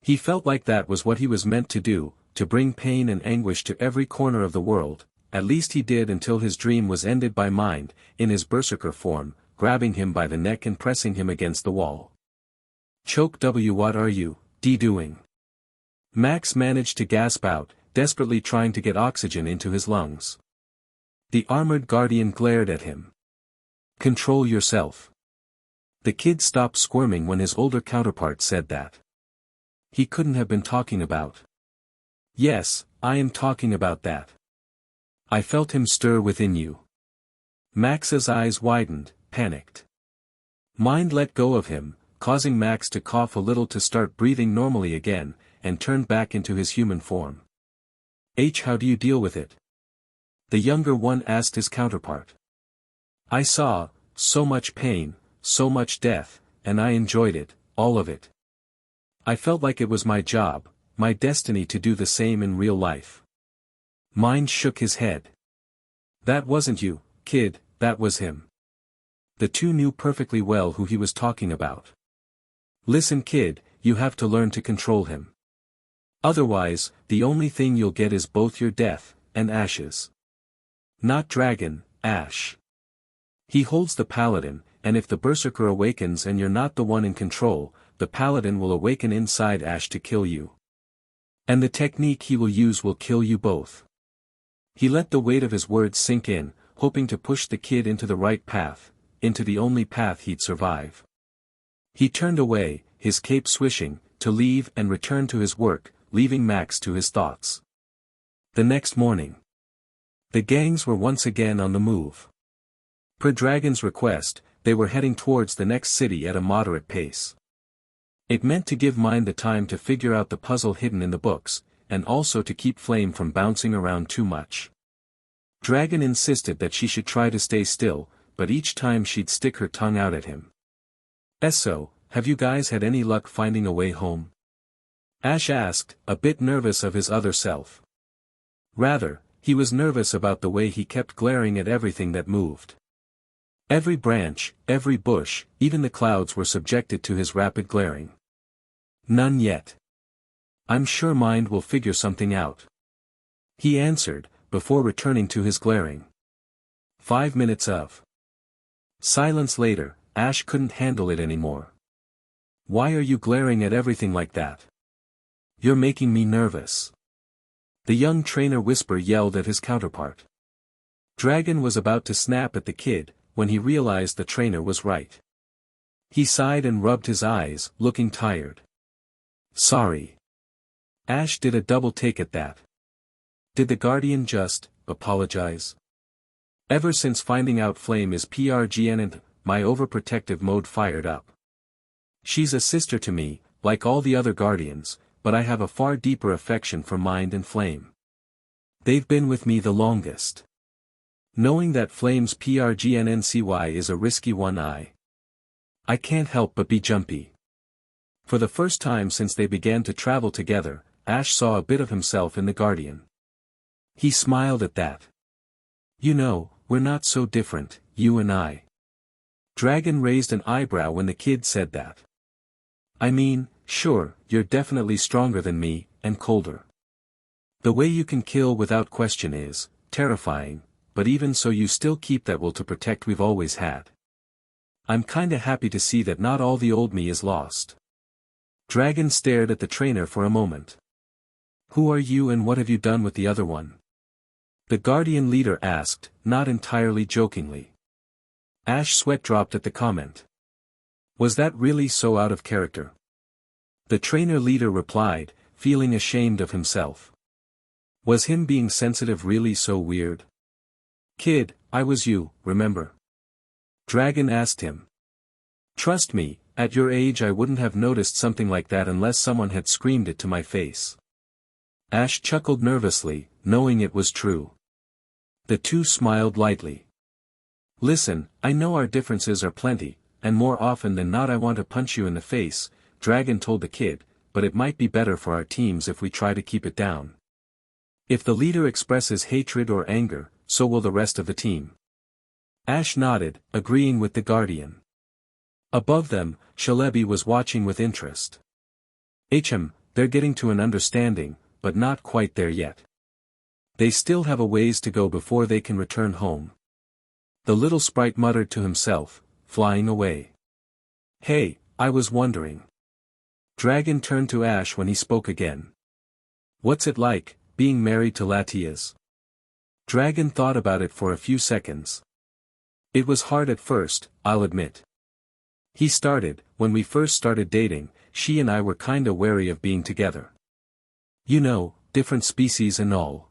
He felt like that was what he was meant to do, to bring pain and anguish to every corner of the world. At least he did until his dream was ended by Mind, in his berserker form, grabbing him by the neck and pressing him against the wall. Choke W, what are you, doing? Max managed to gasp out, desperately trying to get oxygen into his lungs. The armored guardian glared at him. Control yourself. The kid stopped squirming when his older counterpart said that. He couldn't have been talking about. Yes, I am talking about that. I felt him stir within you. Max's eyes widened, panicked. Mind let go of him, causing Max to cough a little to start breathing normally again, and turned back into his human form. How do you deal with it? The younger one asked his counterpart. I saw, so much pain, so much death, and I enjoyed it, all of it. I felt like it was my job, my destiny to do the same in real life. Mind shook his head. That wasn't you, kid, that was him. The two knew perfectly well who he was talking about. Listen kid, you have to learn to control him. Otherwise, the only thing you'll get is both your death, and ashes. Not Dragon, Ash. He holds the Paladin, and if the Berserker awakens and you're not the one in control, the Paladin will awaken inside Ash to kill you. And the technique he will use will kill you both. He let the weight of his words sink in, hoping to push the kid into the right path, into the only path he'd survive. He turned away, his cape swishing, to leave and return to his work, leaving Max to his thoughts. The next morning, the gangs were once again on the move. Per Dragon's request, they were heading towards the next city at a moderate pace. It meant to give Mind the time to figure out the puzzle hidden in the books, and also to keep Flame from bouncing around too much. Dragon insisted that she should try to stay still, but each time she'd stick her tongue out at him. "So, have you guys had any luck finding a way home?" Ash asked, a bit nervous of his other self. Rather, he was nervous about the way he kept glaring at everything that moved. Every branch, every bush, even the clouds were subjected to his rapid glaring. "None yet. I'm sure Mind will figure something out," he answered, before returning to his glaring. 5 minutes of silence later, Ash couldn't handle it anymore. "Why are you glaring at everything like that? You're making me nervous," the young trainer whisper yelled at his counterpart. Dragon was about to snap at the kid, when he realized the trainer was right. He sighed and rubbed his eyes, looking tired. "Sorry." Ash did a double take at that. Did the Guardian just apologize? Ever since finding out Flame is PRGN, my overprotective mode fired up. She's a sister to me, like all the other Guardians, but I have a far deeper affection for Mind and Flame. They've been with me the longest. Knowing that Flame's PRGNNCY is a risky one, I can't help but be jumpy. For the first time since they began to travel together, Ash saw a bit of himself in the Guardian. He smiled at that. "You know, we're not so different, you and I." Dragon raised an eyebrow when the kid said that. "I mean, sure, you're definitely stronger than me, and colder. The way you can kill without question is terrifying, but even so you still keep that will to protect we've always had. I'm kinda happy to see that not all the old me is lost." Dragon stared at the trainer for a moment. "Who are you and what have you done with the other one?" the Guardian leader asked, not entirely jokingly. Ash sweat dropped at the comment. Was that really so out of character? The trainer leader replied, feeling ashamed of himself. Was him being sensitive really so weird? "Kid, I was you, remember?" Dragon asked him. "Trust me, at your age I wouldn't have noticed something like that unless someone had screamed it to my face." Ash chuckled nervously, knowing it was true. The two smiled lightly. "Listen, I know our differences are plenty, and more often than not I want to punch you in the face," Dragon told the kid, "but it might be better for our teams if we try to keep it down. If the leader expresses hatred or anger, so will the rest of the team." Ash nodded, agreeing with the Guardian. Above them, Celebi was watching with interest. They're getting to an understanding, but not quite there yet. They still have a ways to go before they can return home." The little sprite muttered to himself, flying away. "Hey, I was wondering." Dragon turned to Ash when he spoke again. "What's it like, being married to Latias?" Dragon thought about it for a few seconds. "It was hard at first, I'll admit. When we first started dating, she and I were kinda wary of being together. You know, different species and all.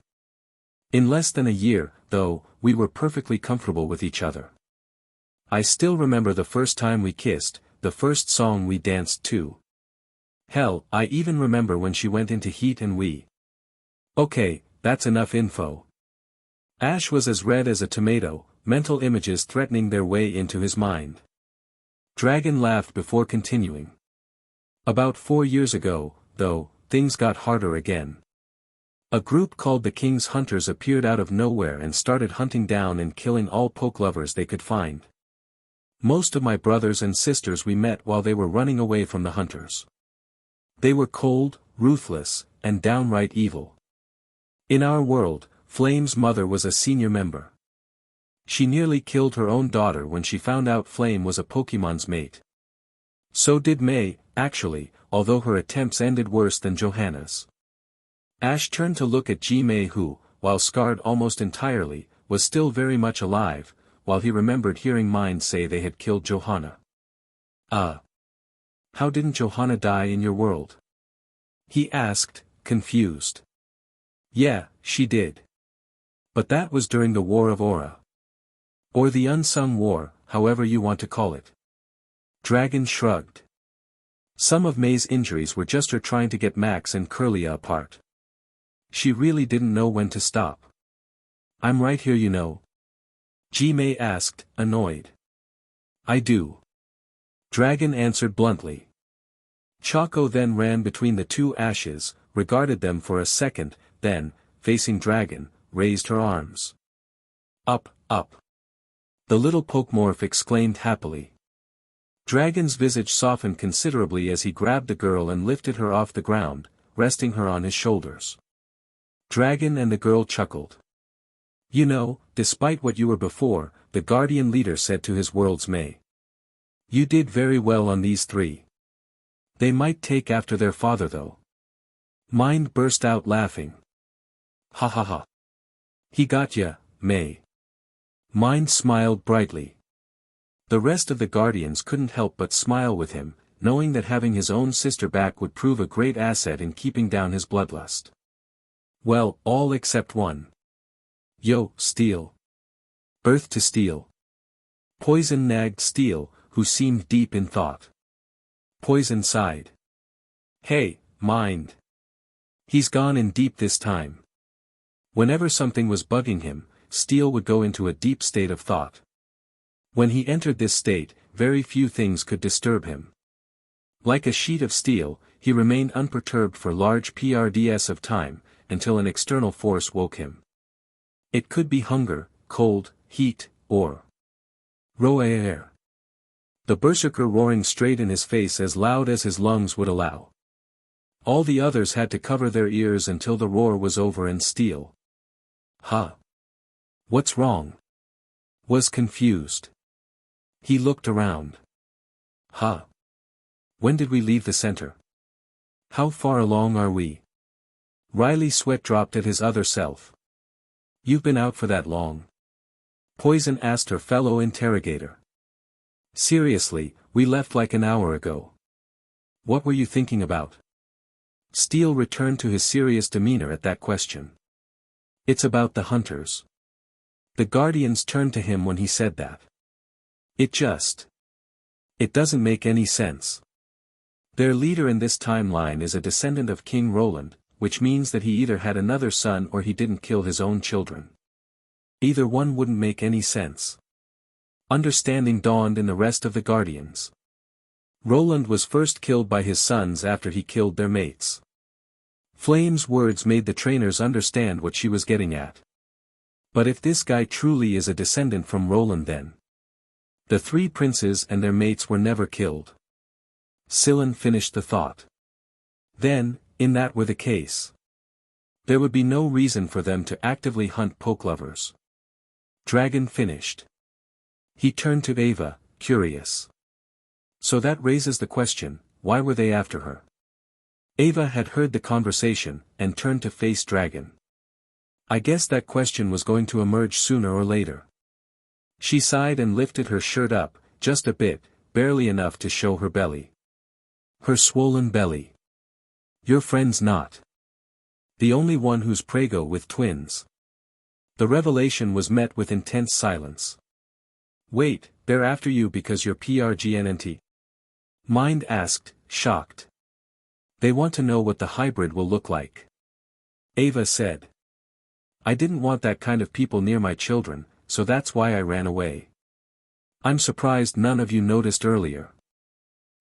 In less than a year, though, we were perfectly comfortable with each other. I still remember the first time we kissed, the first song we danced to. Hell, I even remember when she went into heat and we..." "Okay, that's enough info." Ash was as red as a tomato, mental images threatening their way into his mind. Dragon laughed before continuing. "About 4 years ago, though, things got harder again. A group called the King's Hunters appeared out of nowhere and started hunting down and killing all poke lovers they could find. Most of my brothers and sisters we met while they were running away from the hunters. They were cold, ruthless, and downright evil. In our world, Flame's mother was a senior member. She nearly killed her own daughter when she found out Flame was a Pokemon's mate. So did May, actually, although her attempts ended worse than Johanna's." Ash turned to look at Ji Mei who, while scarred almost entirely, was still very much alive, while he remembered hearing Mind say they had killed Johanna. How didn't Johanna die in your world? He asked, confused. Yeah, she did. But that was during the War of Aura. Or the Unsung War, however you want to call it. Dragon shrugged. Some of May's injuries were just her trying to get Max and Curlia apart. She really didn't know when to stop. I'm right here, you know. May asked, annoyed. I do. Dragon answered bluntly. Choco then ran between the two ashes, regarded them for a second, then, facing Dragon, raised her arms. Up, up. The little Pokemorph exclaimed happily. Dragon's visage softened considerably as he grabbed the girl and lifted her off the ground, resting her on his shoulders. Dragon and the girl chuckled. You know, despite what you were before, the Guardian leader said to his world's May. You did very well on these three. They might take after their father though. Mind burst out laughing. Ha ha ha. He got ya, May. Mind smiled brightly. The rest of the Guardians couldn't help but smile with him, knowing that having his own sister back would prove a great asset in keeping down his bloodlust. Well, all except one. Yo, Steel. Birth to Steel. Poison nagged Steel, who seemed deep in thought. Poison sighed. Hey, Mind. He's gone in deep this time. Whenever something was bugging him, Steel would go into a deep state of thought. When he entered this state, very few things could disturb him. Like a sheet of steel, he remained unperturbed for large PRDS of time, until an external force woke him. It could be hunger, cold, heat, or roar. The berserker roaring straight in his face as loud as his lungs would allow. All the others had to cover their ears until the roar was over and Steel. What's wrong? Was confused. He looked around. When did we leave the center? How far along are we? Riley's sweat dropped at his other self. You've been out for that long? Poison asked her fellow interrogator. Seriously, we left like an hour ago. What were you thinking about? Steel returned to his serious demeanor at that question. It's about the hunters. The Guardians turned to him when he said that. It doesn't make any sense. Their leader in this timeline is a descendant of King Roland, which means that he either had another son or he didn't kill his own children. Either one wouldn't make any sense. Understanding dawned in the rest of the Guardians. Roland was first killed by his sons after he killed their mates. Flame's words made the trainers understand what she was getting at. But if this guy truly is a descendant from Roland then. The three princes and their mates were never killed. Sillin finished the thought. Then, in that were the case, there would be no reason for them to actively hunt pokelovers. Dragon finished. He turned to Ava, curious. So that raises the question, why were they after her? Ava had heard the conversation, and turned to face Dragon. I guess that question was going to emerge sooner or later. She sighed and lifted her shirt up, just a bit, barely enough to show her belly. Her swollen belly. Your friend's not the only one who's prego with twins. The revelation was met with intense silence. Wait, they're after you because you're PRGNNT? Mind asked, shocked. They want to know what the hybrid will look like. Ava said. I didn't want that kind of people near my children, so that's why I ran away. I'm surprised none of you noticed earlier.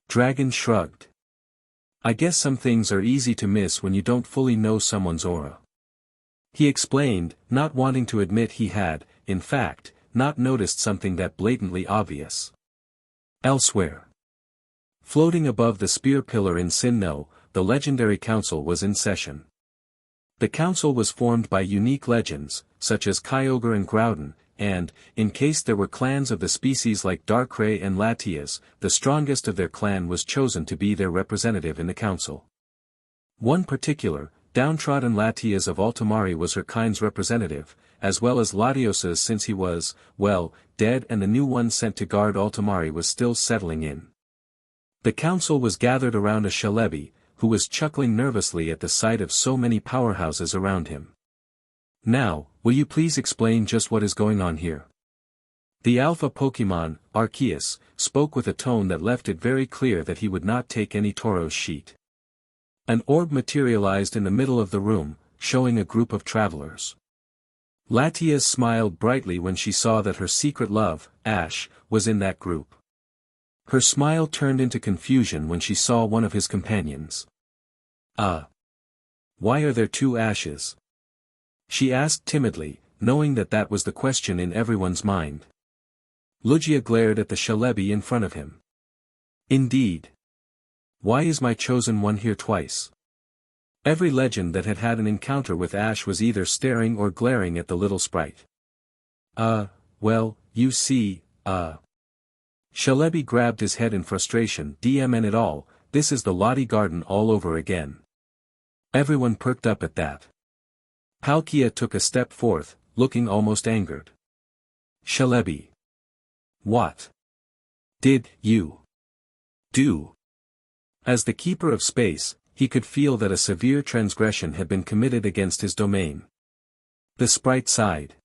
Dragon shrugged. I guess some things are easy to miss when you don't fully know someone's aura. He explained, not wanting to admit he had, in fact, not noticed something that blatantly obvious. Elsewhere. Floating above the spear pillar in Sinnoh, the legendary council was in session. The council was formed by unique legends, such as Kyogre and Groudon, and, in case there were clans of the species like Darkrai and Latias, the strongest of their clan was chosen to be their representative in the council. One particular, downtrodden Latias of Altomare was her kind's representative, as well as Latiosa's since he was, well, dead and the new one sent to guard Altomare was still settling in. The council was gathered around a Celebi, who was chuckling nervously at the sight of so many powerhouses around him. Now, will you please explain just what is going on here? The alpha Pokemon, Arceus, spoke with a tone that left it very clear that he would not take any Tauros sheet. An orb materialized in the middle of the room, showing a group of travelers. Latias smiled brightly when she saw that her secret love, Ash, was in that group. Her smile turned into confusion when she saw one of his companions. Why are there two Ashes? She asked timidly, knowing that that was the question in everyone's mind. Lugia glared at the Celebi in front of him. Indeed. Why is my chosen one here twice? Every legend that had had an encounter with Ash was either staring or glaring at the little sprite. Well, you see, Celebi grabbed his head in frustration. DMN it all, this is the Lottie Garden all over again. Everyone perked up at that. Palkia took a step forth, looking almost angered. Celebi. What did you do? As the keeper of space, he could feel that a severe transgression had been committed against his domain. The sprite sighed.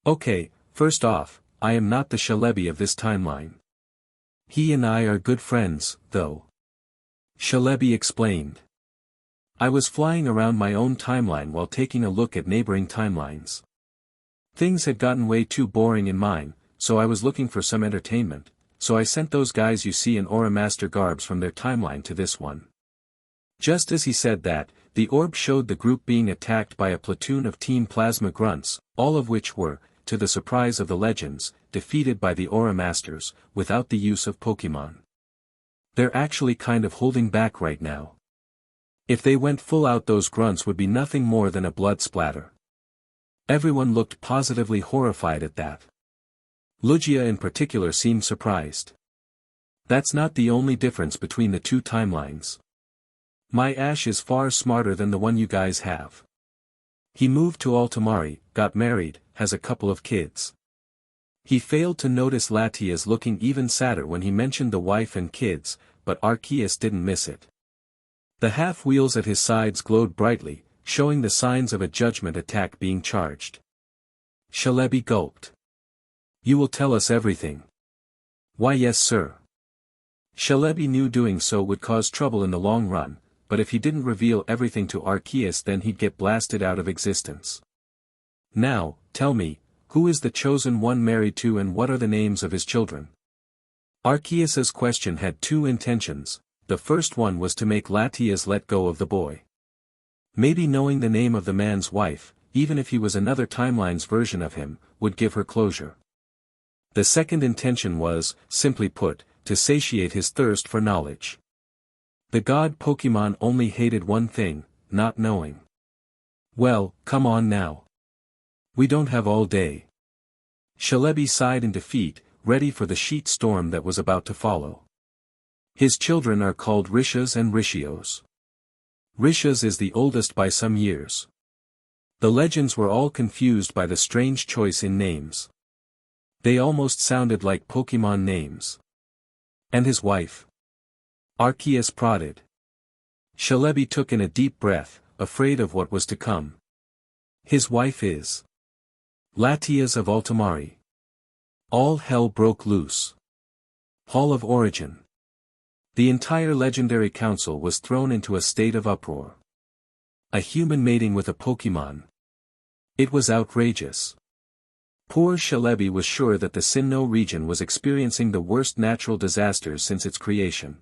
Okay, first off, I am not the Celebi of this timeline. He and I are good friends, though. Celebi explained. I was flying around my own timeline while taking a look at neighboring timelines. Things had gotten way too boring in mine, so I was looking for some entertainment, so I sent those guys you see in Aura Master garbs from their timeline to this one. Just as he said that, the orb showed the group being attacked by a platoon of Team Plasma grunts, all of which were, to the surprise of the legends, defeated by the Aura Masters, without the use of Pokemon. They're actually kind of holding back right now. If they went full out, those grunts would be nothing more than a blood splatter. Everyone looked positively horrified at that. Lugia in particular seemed surprised. That's not the only difference between the two timelines. My Ash is far smarter than the one you guys have. He moved to Altomare, got married, has a couple of kids. He failed to notice Latias looking even sadder when he mentioned the wife and kids, but Arceus didn't miss it. The half-wheels at his sides glowed brightly, showing the signs of a judgment attack being charged. Celebi gulped. You will tell us everything. Why yes sir. Celebi knew doing so would cause trouble in the long run, but if he didn't reveal everything to Arceus then he'd get blasted out of existence. Now, tell me, who is the chosen one married to and what are the names of his children? Arceus's question had two intentions. The first one was to make Latias let go of the boy. Maybe knowing the name of the man's wife, even if he was another timeline's version of him, would give her closure. The second intention was, simply put, to satiate his thirst for knowledge. The god Pokemon only hated one thing, not knowing. Well, come on now. We don't have all day. Celebi sighed in defeat, ready for the sheet storm that was about to follow. His children are called Rishas and Rishios. Rishas is the oldest by some years. The legends were all confused by the strange choice in names. They almost sounded like Pokemon names. And his wife? Arceus prodded. Celebi took in a deep breath, afraid of what was to come. His wife is Latias of Altomare. All hell broke loose. Hall of Origin. The entire legendary council was thrown into a state of uproar. A human mating with a Pokemon. It was outrageous. Poor Celebi was sure that the Sinnoh region was experiencing the worst natural disasters since its creation.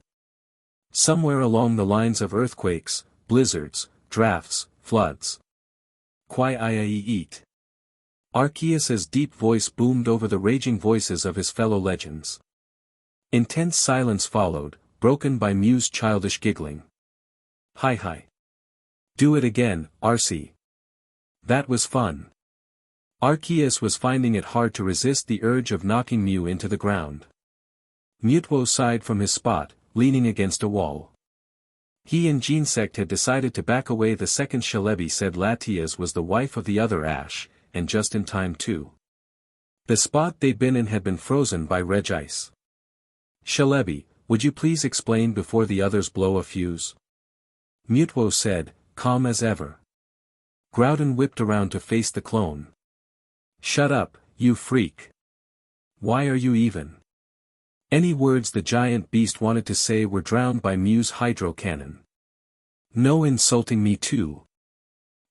Somewhere along the lines of earthquakes, blizzards, drafts, floods. Quiet. Arceus's deep voice boomed over the raging voices of his fellow legends. Intense silence followed, broken by Mew's childish giggling. Hi. Do it again, Arcee. That was fun. Arceus was finding it hard to resist the urge of knocking Mew into the ground. Mutwo sighed from his spot, leaning against a wall. He and Genesect had decided to back away. The second Celebi said Latias was the wife of the other Ash, and just in time too. The spot they'd been in had been frozen by reg ice. "Celebi, would you please explain before the others blow a fuse?" Mutwo said, calm as ever. Groudon whipped around to face the clone. "Shut up, you freak. Why are you even?" Any words the giant beast wanted to say were drowned by Mew's hydro cannon. "No insulting me too,"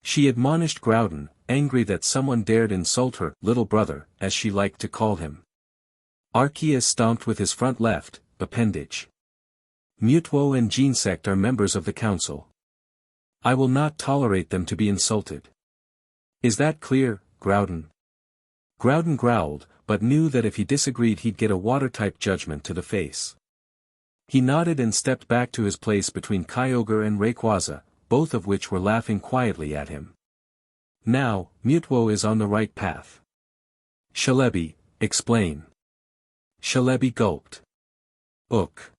she admonished Groudon, angry that someone dared insult her little brother, as she liked to call him. Arceus stomped with his front left appendage. "Mutwo and Genesect are members of the council. I will not tolerate them to be insulted. Is that clear, Groudon?" Groudon growled, but knew that if he disagreed he'd get a water-type judgment to the face. He nodded and stepped back to his place between Kyogre and Rayquaza, both of which were laughing quietly at him. "Now, Mutwo is on the right path. Celebi, explain." Celebi gulped. "Ook.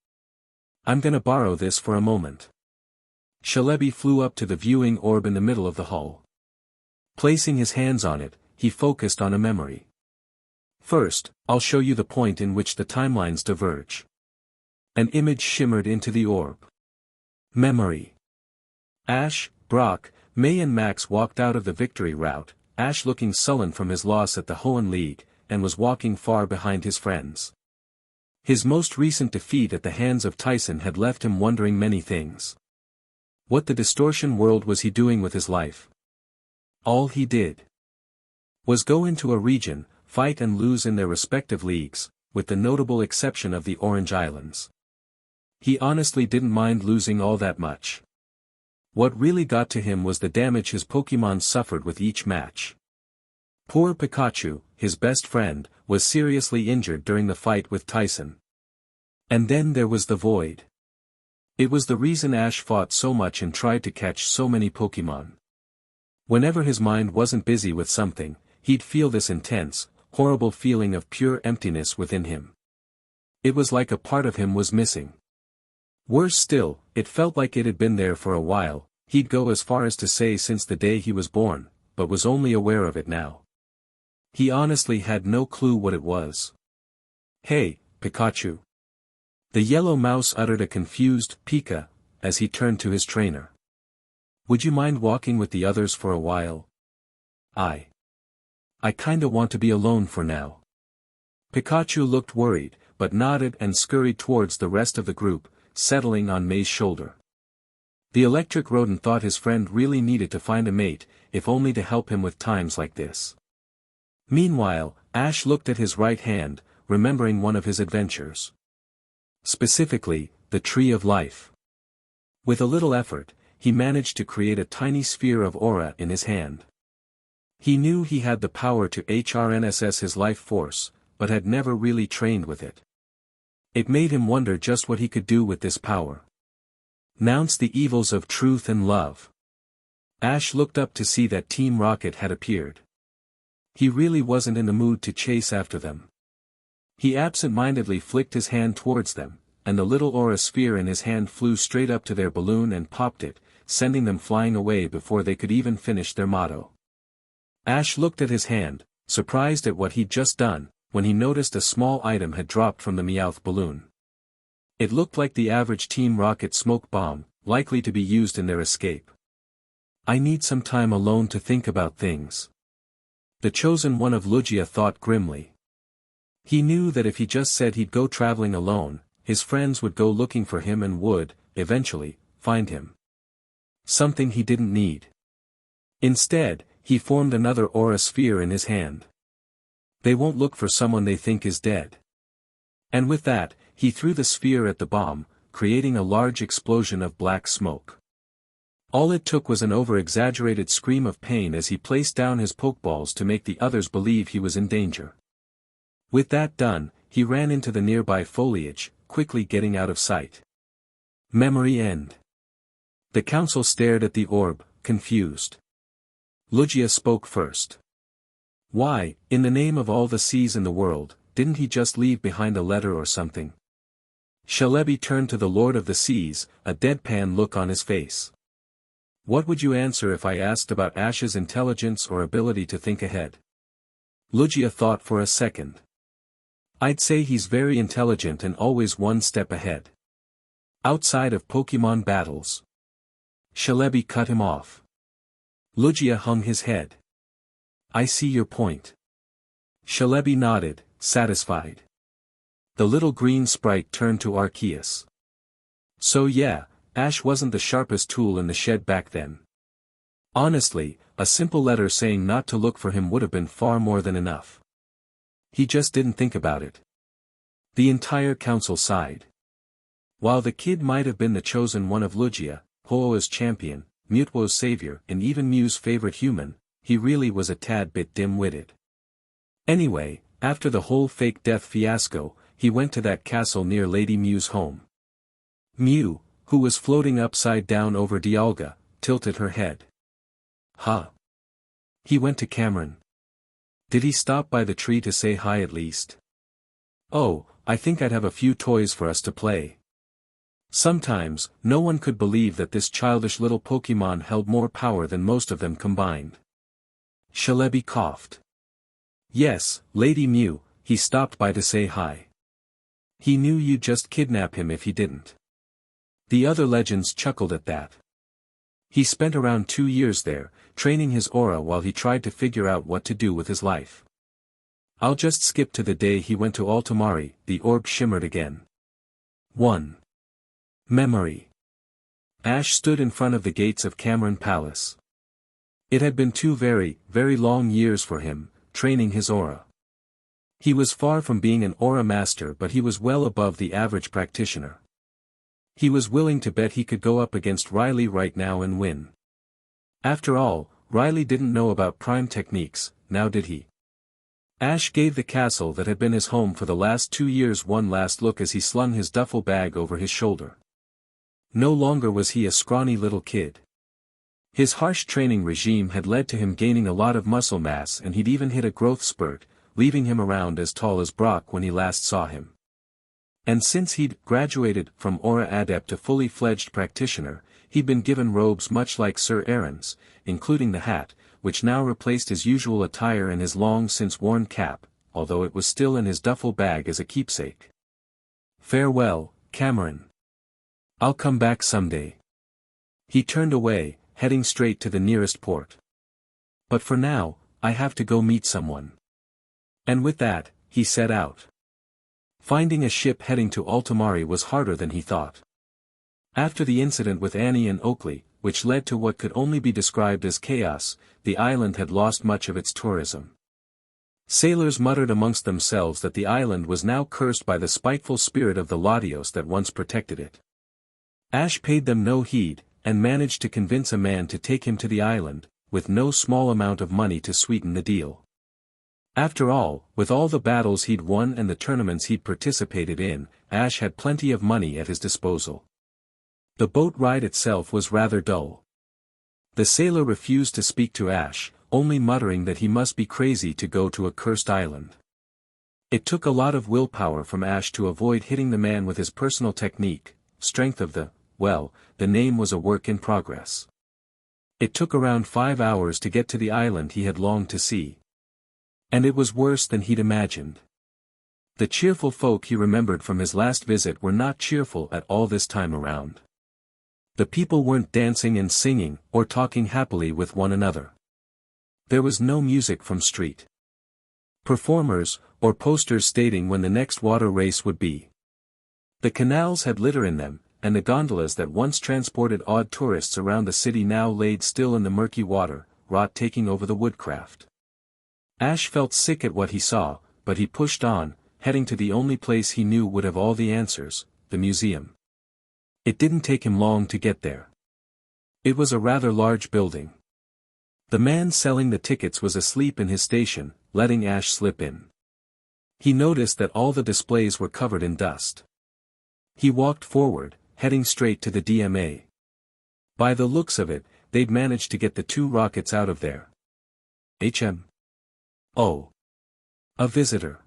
I'm gonna borrow this for a moment." Celebi flew up to the viewing orb in the middle of the hull. Placing his hands on it, he focused on a memory. "First, I'll show you the point in which the timelines diverge." An image shimmered into the orb. Memory. Ash, Brock, May and Max walked out of the victory route, Ash looking sullen from his loss at the Hoenn League, and was walking far behind his friends. His most recent defeat at the hands of Tyson had left him wondering many things. What the distortion world was he doing with his life? All he did was go into a region, fight and lose in their respective leagues, with the notable exception of the Orange Islands. He honestly didn't mind losing all that much. What really got to him was the damage his Pokémon suffered with each match. Poor Pikachu, his best friend, was seriously injured during the fight with Tyson. And then there was the void. It was the reason Ash fought so much and tried to catch so many Pokémon. Whenever his mind wasn't busy with something, he'd feel this intense, horrible feeling of pure emptiness within him. It was like a part of him was missing. Worse still, it felt like it had been there for a while, he'd go as far as to say since the day he was born, but was only aware of it now. He honestly had no clue what it was. "Hey, Pikachu." The yellow mouse uttered a confused "Pika," as he turned to his trainer. "Would you mind walking with the others for a while? I kinda want to be alone for now." Pikachu looked worried, but nodded and scurried towards the rest of the group, settling on May's shoulder. The electric rodent thought his friend really needed to find a mate, if only to help him with times like this. Meanwhile, Ash looked at his right hand, remembering one of his adventures. Specifically, the Tree of Life. With a little effort, he managed to create a tiny sphere of aura in his hand. He knew he had the power to HRNSS his life force, but had never really trained with it. It made him wonder just what he could do with this power. Nounce the evils of truth and love. Ash looked up to see that Team Rocket had appeared. He really wasn't in the mood to chase after them. He absent-mindedly flicked his hand towards them, and the little aura sphere in his hand flew straight up to their balloon and popped it, sending them flying away before they could even finish their motto. Ash looked at his hand, surprised at what he'd just done, when he noticed a small item had dropped from the Meowth balloon. It looked like the average Team Rocket smoke bomb, likely to be used in their escape. "I need some time alone to think about things," the chosen one of Lugia thought grimly. He knew that if he just said he'd go traveling alone, his friends would go looking for him and would, eventually, find him. Something he didn't need. Instead, he formed another aura sphere in his hand. They won't look for someone they think is dead. And with that, he threw the sphere at the bomb, creating a large explosion of black smoke. All it took was an over-exaggerated scream of pain as he placed down his Pokeballs to make the others believe he was in danger. With that done, he ran into the nearby foliage, quickly getting out of sight. Memory end. The council stared at the orb, confused. Lugia spoke first. "Why, in the name of all the seas in the world, didn't he just leave behind a letter or something?" Celebi turned to the Lord of the Seas, a deadpan look on his face. What would you answer if I asked about Ash's intelligence or ability to think ahead? Lugia thought for a second. I'd say he's very intelligent and always one step ahead. Outside of Pokemon battles. Celebi cut him off. Lugia hung his head. I see your point. Celebi nodded, satisfied. The little green sprite turned to Arceus. So yeah, Ash wasn't the sharpest tool in the shed back then. Honestly, a simple letter saying not to look for him would have been far more than enough. He just didn't think about it. The entire council sighed. While the kid might have been the chosen one of Lugia, Ho-Oh's champion, Mutwo's savior and even Mew's favorite human, he really was a tad bit dim-witted. Anyway, after the whole fake death fiasco, he went to that castle near Lady Mew's home. Mew, who was floating upside down over Dialga, tilted her head. Huh. He went to Cameron. Did he stop by the tree to say hi at least? Oh, I think I'd have a few toys for us to play. Sometimes, no one could believe that this childish little Pokemon held more power than most of them combined. Celebi coughed. Yes, Lady Mew, he stopped by to say hi. He knew you'd just kidnap him if he didn't. The other legends chuckled at that. He spent around 2 years there, training his aura while he tried to figure out what to do with his life. I'll just skip to the day he went to Altomare. The orb shimmered again. 1. Memory. Ash stood in front of the gates of Cameron Palace. It had been 2 very, very long years for him, training his aura. He was far from being an aura master, but he was well above the average practitioner. He was willing to bet he could go up against Riley right now and win. After all, Riley didn't know about prime techniques, now did he? Ash gave the castle that had been his home for the last 2 years one last look as he slung his duffel bag over his shoulder. No longer was he a scrawny little kid. His harsh training regime had led to him gaining a lot of muscle mass, and he'd even hit a growth spurt, leaving him around as tall as Brock when he last saw him. And since he'd graduated from Aura Adept to fully fledged practitioner, he'd been given robes much like Sir Aaron's, including the hat, which now replaced his usual attire and his long since worn cap, although it was still in his duffel bag as a keepsake. Farewell, Cameron. I'll come back someday. He turned away, heading straight to the nearest port. But for now, I have to go meet someone. And with that, he set out. Finding a ship heading to Altomare was harder than he thought. After the incident with Annie and Oakley, which led to what could only be described as chaos, the island had lost much of its tourism. Sailors muttered amongst themselves that the island was now cursed by the spiteful spirit of the Latios that once protected it. Ash paid them no heed, and managed to convince a man to take him to the island, with no small amount of money to sweeten the deal. After all, with all the battles he'd won and the tournaments he'd participated in, Ash had plenty of money at his disposal. The boat ride itself was rather dull. The sailor refused to speak to Ash, only muttering that he must be crazy to go to a cursed island. It took a lot of willpower from Ash to avoid hitting the man with his personal technique, strength of the, well, the name was a work in progress. It took around 5 hours to get to the island he had longed to see. And it was worse than he'd imagined. The cheerful folk he remembered from his last visit were not cheerful at all this time around. The people weren't dancing and singing, or talking happily with one another. There was no music from street performers, or posters stating when the next water race would be. The canals had litter in them, and the gondolas that once transported odd tourists around the city now laid still in the murky water, rot taking over the woodcraft. Ash felt sick at what he saw, but he pushed on, heading to the only place he knew would have all the answers, the museum. It didn't take him long to get there. It was a rather large building. The man selling the tickets was asleep in his station, letting Ash slip in. He noticed that all the displays were covered in dust. He walked forward, heading straight to the DMA. By the looks of it, they'd managed to get the 2 rockets out of there. Oh. A visitor.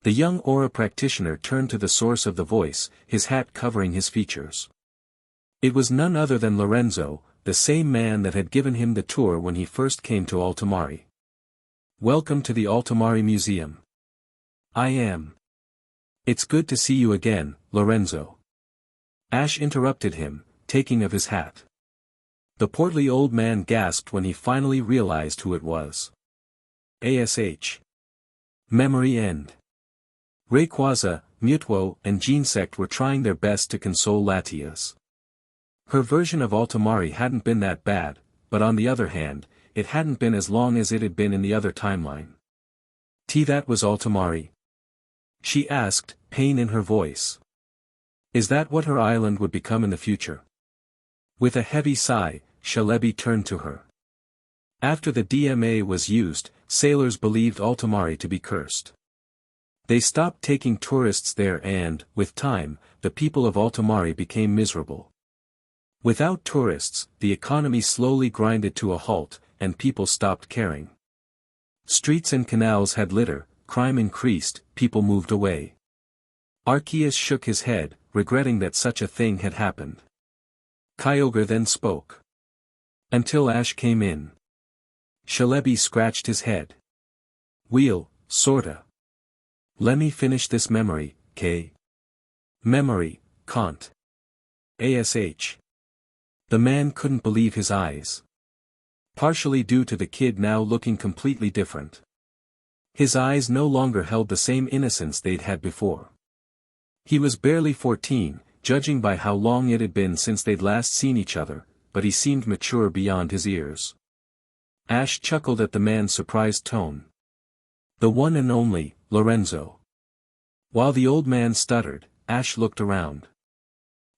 The young aura practitioner turned to the source of the voice, his hat covering his features. It was none other than Lorenzo, the same man that had given him the tour when he first came to Altomare. "Welcome to the Altomare Museum." "I am. It's good to see you again, Lorenzo." Ash interrupted him, taking of his hat. The portly old man gasped when he finally realized who it was. Ash. Memory end. Rayquaza, Mutwo, and Genesect were trying their best to console Latias. Her version of Altomare hadn't been that bad, but on the other hand, it hadn't been as long as it had been in the other timeline. That was Altomare?" she asked, pain in her voice. "Is that what her island would become in the future?" With a heavy sigh, Celebi turned to her. After the DMA was used, sailors believed Altomare to be cursed. They stopped taking tourists there and, with time, the people of Altomare became miserable. Without tourists, the economy slowly grinded to a halt, and people stopped caring. Streets and canals had litter, crime increased, people moved away. Arceus shook his head, regretting that such a thing had happened. Kyogre then spoke. "Until Ash came in." Celebi scratched his head. Sorta. "Lemme finish this memory, K." "Memory, can't." Ash. The man couldn't believe his eyes. Partially due to the kid now looking completely different. His eyes no longer held the same innocence they'd had before. He was barely 14, judging by how long it had been since they'd last seen each other, but he seemed mature beyond his years. Ash chuckled at the man's surprised tone. "The one and only, Lorenzo." While the old man stuttered, Ash looked around.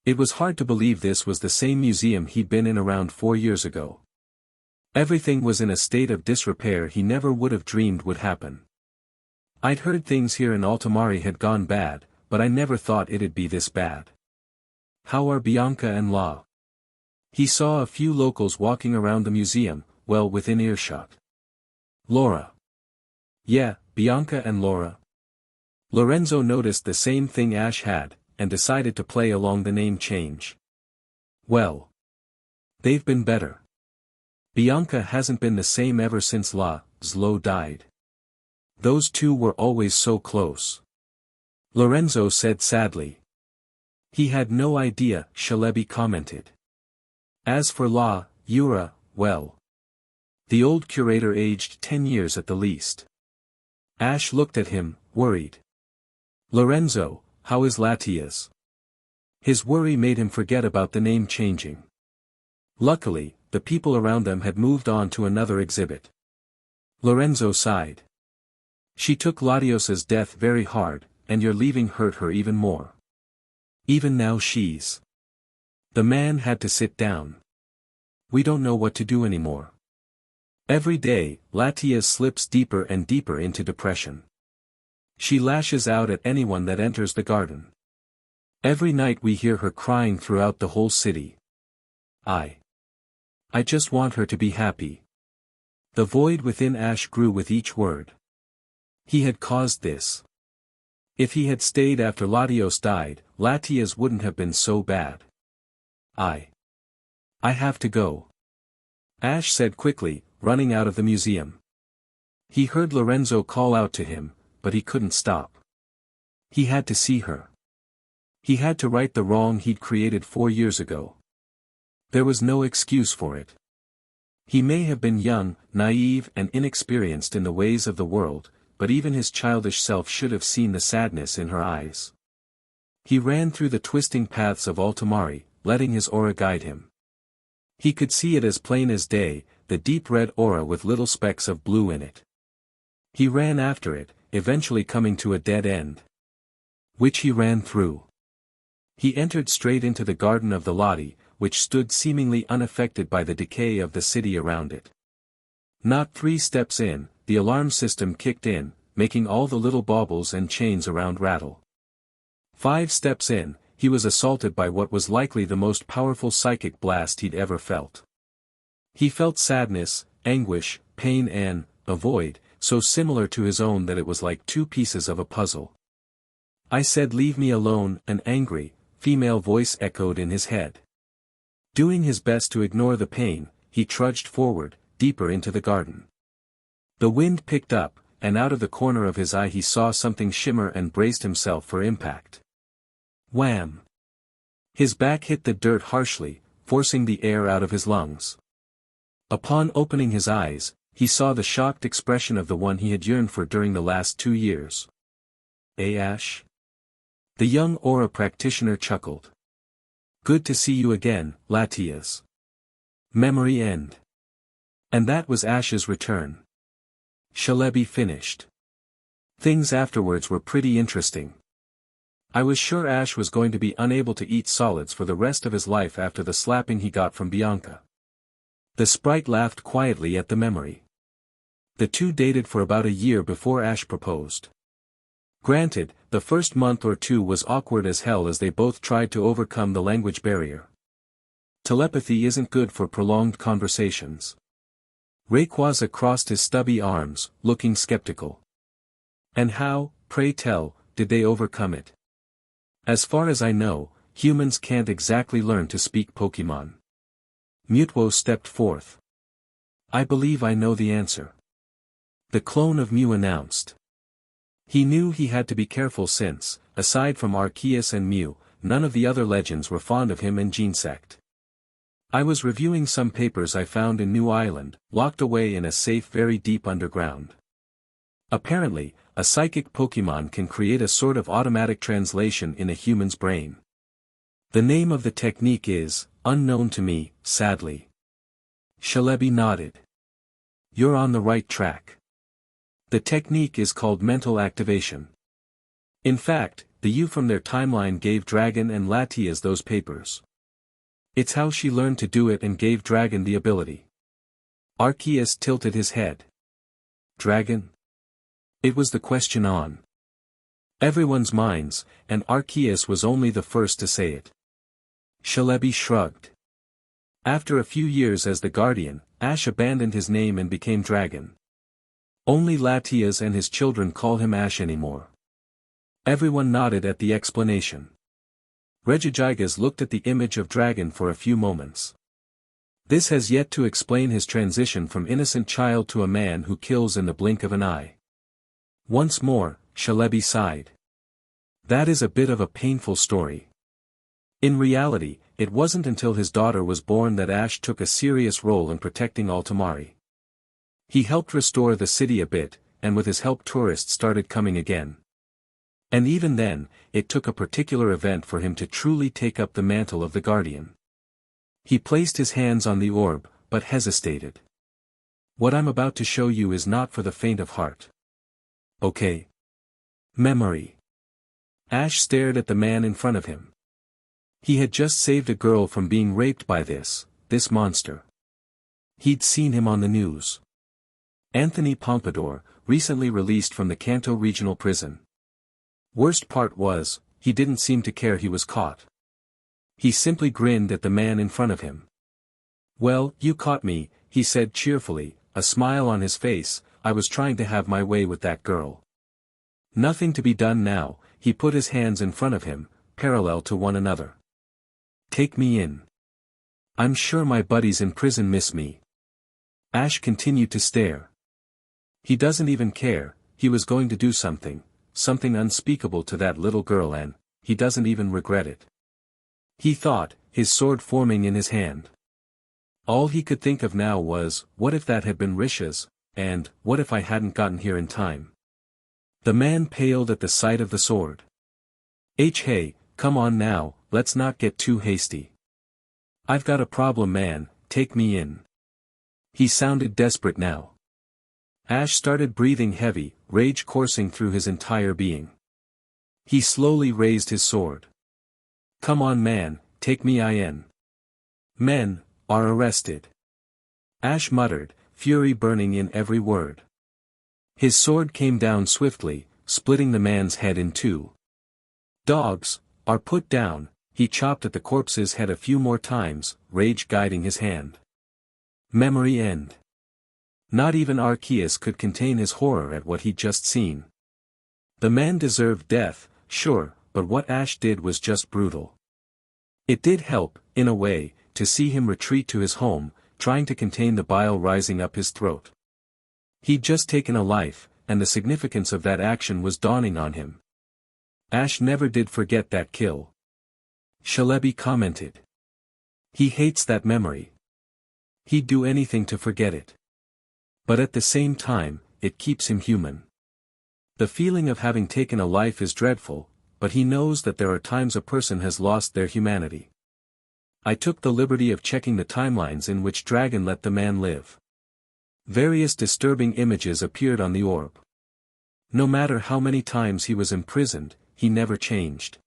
It was hard to believe this was the same museum he'd been in around 4 years ago. Everything was in a state of disrepair he never would have dreamed would happen. "I'd heard things here in Altomare had gone bad, but I never thought it'd be this bad. How are Bianca and La?" He saw a few locals walking around the museum, well within earshot. "Laura." "Yeah, Bianca and Laura." Lorenzo noticed the same thing Ash had, and decided to play along the name change. "Well, they've been better. Bianca hasn't been the same ever since Zlo died. Those two were always so close." Lorenzo said sadly. "He had no idea," Celebi commented. "As for Yura, well. The old curator aged 10 years at the least." Ash looked at him, worried. "Lorenzo, how is Latias?" His worry made him forget about the name changing. Luckily, the people around them had moved on to another exhibit. Lorenzo sighed. "She took Latios's death very hard, and your leaving hurt her even more. Even now she's..." The man had to sit down. "We don't know what to do anymore. Every day, Latias slips deeper and deeper into depression. She lashes out at anyone that enters the garden. Every night we hear her crying throughout the whole city. I just want her to be happy." The void within Ash grew with each word. He had caused this. If he had stayed after Latios died, Latias wouldn't have been so bad. I have to go," Ash said quickly, running out of the museum. He heard Lorenzo call out to him, but he couldn't stop. He had to see her. He had to right the wrong he'd created 4 years ago. There was no excuse for it. He may have been young, naive and inexperienced in the ways of the world, but even his childish self should have seen the sadness in her eyes. He ran through the twisting paths of Altomare, letting his aura guide him. He could see it as plain as day, the deep red aura with little specks of blue in it. He ran after it, eventually coming to a dead end, which he ran through. He entered straight into the garden of the Lati, which stood seemingly unaffected by the decay of the city around it. Not 3 steps in, the alarm system kicked in, making all the little baubles and chains around rattle. 5 steps in, he was assaulted by what was likely the most powerful psychic blast he'd ever felt. He felt sadness, anguish, pain and a void, so similar to his own that it was like 2 pieces of a puzzle. "I said leave me alone," an angry, female voice echoed in his head. Doing his best to ignore the pain, he trudged forward, deeper into the garden. The wind picked up, and out of the corner of his eye he saw something shimmer and braced himself for impact. Wham! His back hit the dirt harshly, forcing the air out of his lungs. Upon opening his eyes, he saw the shocked expression of the one he had yearned for during the last 2 years. Ash? The young aura practitioner chuckled. Good to see you again, Latias. Memory end. And that was Ash's return. Celebi finished. Things afterwards were pretty interesting. I was sure Ash was going to be unable to eat solids for the rest of his life after the slapping he got from Bianca. The sprite laughed quietly at the memory. The two dated for about a year before Ash proposed. Granted, the first month or two was awkward as hell as they both tried to overcome the language barrier. Telepathy isn't good for prolonged conversations. Rayquaza crossed his stubby arms, looking skeptical. And how, pray tell, did they overcome it? As far as I know, humans can't exactly learn to speak Pokemon. Mutwo stepped forth. I believe I know the answer. The clone of Mew announced. He knew he had to be careful since, aside from Arceus and Mew, none of the other legends were fond of him and Genesect. I was reviewing some papers I found in New Island, locked away in a safe very deep underground. Apparently, a psychic Pokemon can create a sort of automatic translation in a human's brain. The name of the technique is unknown to me, sadly. Celebi nodded. You're on the right track. The technique is called mental activation. In fact, the you from their timeline gave Dragon and Latias those papers. It's how she learned to do it and gave Dragon the ability. Arceus tilted his head. Dragon? It was the question on everyone's minds, and Arceus was only the first to say it. Celebi shrugged. After a few years as the Guardian, Ash abandoned his name and became Dragon. Only Latias and his children call him Ash anymore. Everyone nodded at the explanation. Regigigas looked at the image of Dragon for a few moments. This has yet to explain his transition from innocent child to a man who kills in the blink of an eye. Once more, Celebi sighed. That is a bit of a painful story. In reality, it wasn't until his daughter was born that Ash took a serious role in protecting Altomare. He helped restore the city a bit, and with his help tourists started coming again. And even then, it took a particular event for him to truly take up the mantle of the Guardian. He placed his hands on the orb, but hesitated. What I'm about to show you is not for the faint of heart. Okay. Memory. Ash stared at the man in front of him. He had just saved a girl from being raped by this monster. He'd seen him on the news. Anthony Pompadour, recently released from the Kanto Regional Prison. Worst part was, he didn't seem to care he was caught. He simply grinned at the man in front of him. Well, you caught me, he said cheerfully, a smile on his face. I was trying to have my way with that girl. Nothing to be done now. He put his hands in front of him, parallel to one another. Take me in. I'm sure my buddies in prison miss me. Ash continued to stare. He doesn't even care. He was going to do something unspeakable to that little girl, and he doesn't even regret it. He thought, his sword forming in his hand. All he could think of now was, what if that had been Risha's, and what if I hadn't gotten here in time? The man paled at the sight of the sword. Hey, come on now, let's not get too hasty. I've got a problem, man, take me in. He sounded desperate now. Ash started breathing heavy, rage coursing through his entire being. He slowly raised his sword. Come on, man, take me in. Men are arrested. Ash muttered, fury burning in every word. His sword came down swiftly, splitting the man's head in two. Dogs are put down. He chopped at the corpse's head a few more times, rage guiding his hand. Memory end. Not even Arceus could contain his horror at what he'd just seen. The man deserved death, sure, but what Ash did was just brutal. It did help, in a way, to see him retreat to his home, trying to contain the bile rising up his throat. He'd just taken a life, and the significance of that action was dawning on him. Ash never did forget that kill. Celebi commented. He hates that memory. He'd do anything to forget it. But at the same time, it keeps him human. The feeling of having taken a life is dreadful, but he knows that there are times a person has lost their humanity. I took the liberty of checking the timelines in which Dragon let the man live. Various disturbing images appeared on the orb. No matter how many times he was imprisoned, he never changed.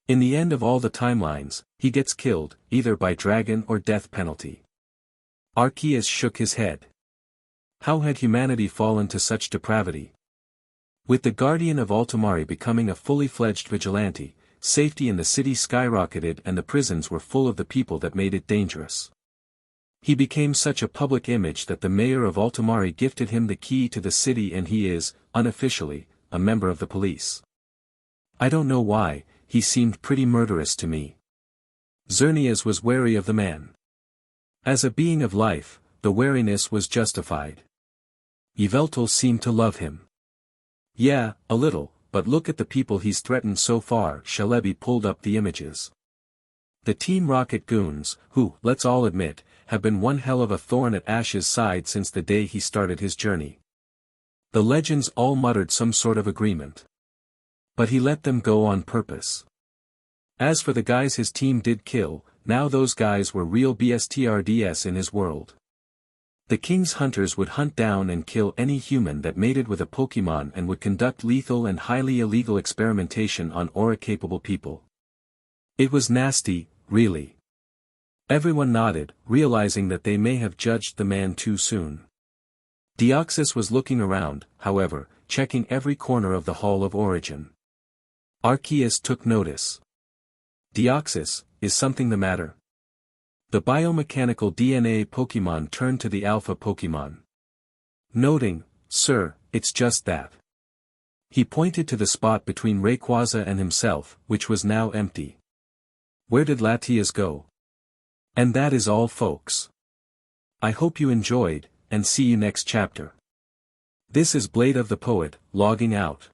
In the end of all the timelines, he gets killed, either by Dragon or death penalty. Arceus shook his head. How had humanity fallen to such depravity? With the Guardian of Altomare becoming a fully fledged vigilante, safety in the city skyrocketed and the prisons were full of the people that made it dangerous. He became such a public image that the mayor of Altomare gifted him the key to the city, and he is, unofficially, a member of the police. I don't know why, he seemed pretty murderous to me. Xerneas was wary of the man. As a being of life, the wariness was justified. Yveltal seemed to love him. Yeah, a little, but look at the people he's threatened so far. Celebi pulled up the images. The Team Rocket goons, who, let's all admit, have been one hell of a thorn at Ash's side since the day he started his journey. The legends all muttered some sort of agreement. But he let them go on purpose. As for the guys his team did kill, now those guys were real BSTRDS in his world. The King's hunters would hunt down and kill any human that mated with a Pokemon and would conduct lethal and highly illegal experimentation on aura-capable people. It was nasty, really. Everyone nodded, realizing that they may have judged the man too soon. Deoxys was looking around, however, checking every corner of the Hall of Origin. Arceus took notice. Deoxys, is something the matter? The biomechanical DNA Pokemon turned to the Alpha Pokemon. Noting, sir, it's just that. He pointed to the spot between Rayquaza and himself, which was now empty. Where did Latias go? And that is all, folks. I hope you enjoyed, and see you next chapter. This is Blade of the Poet, logging out.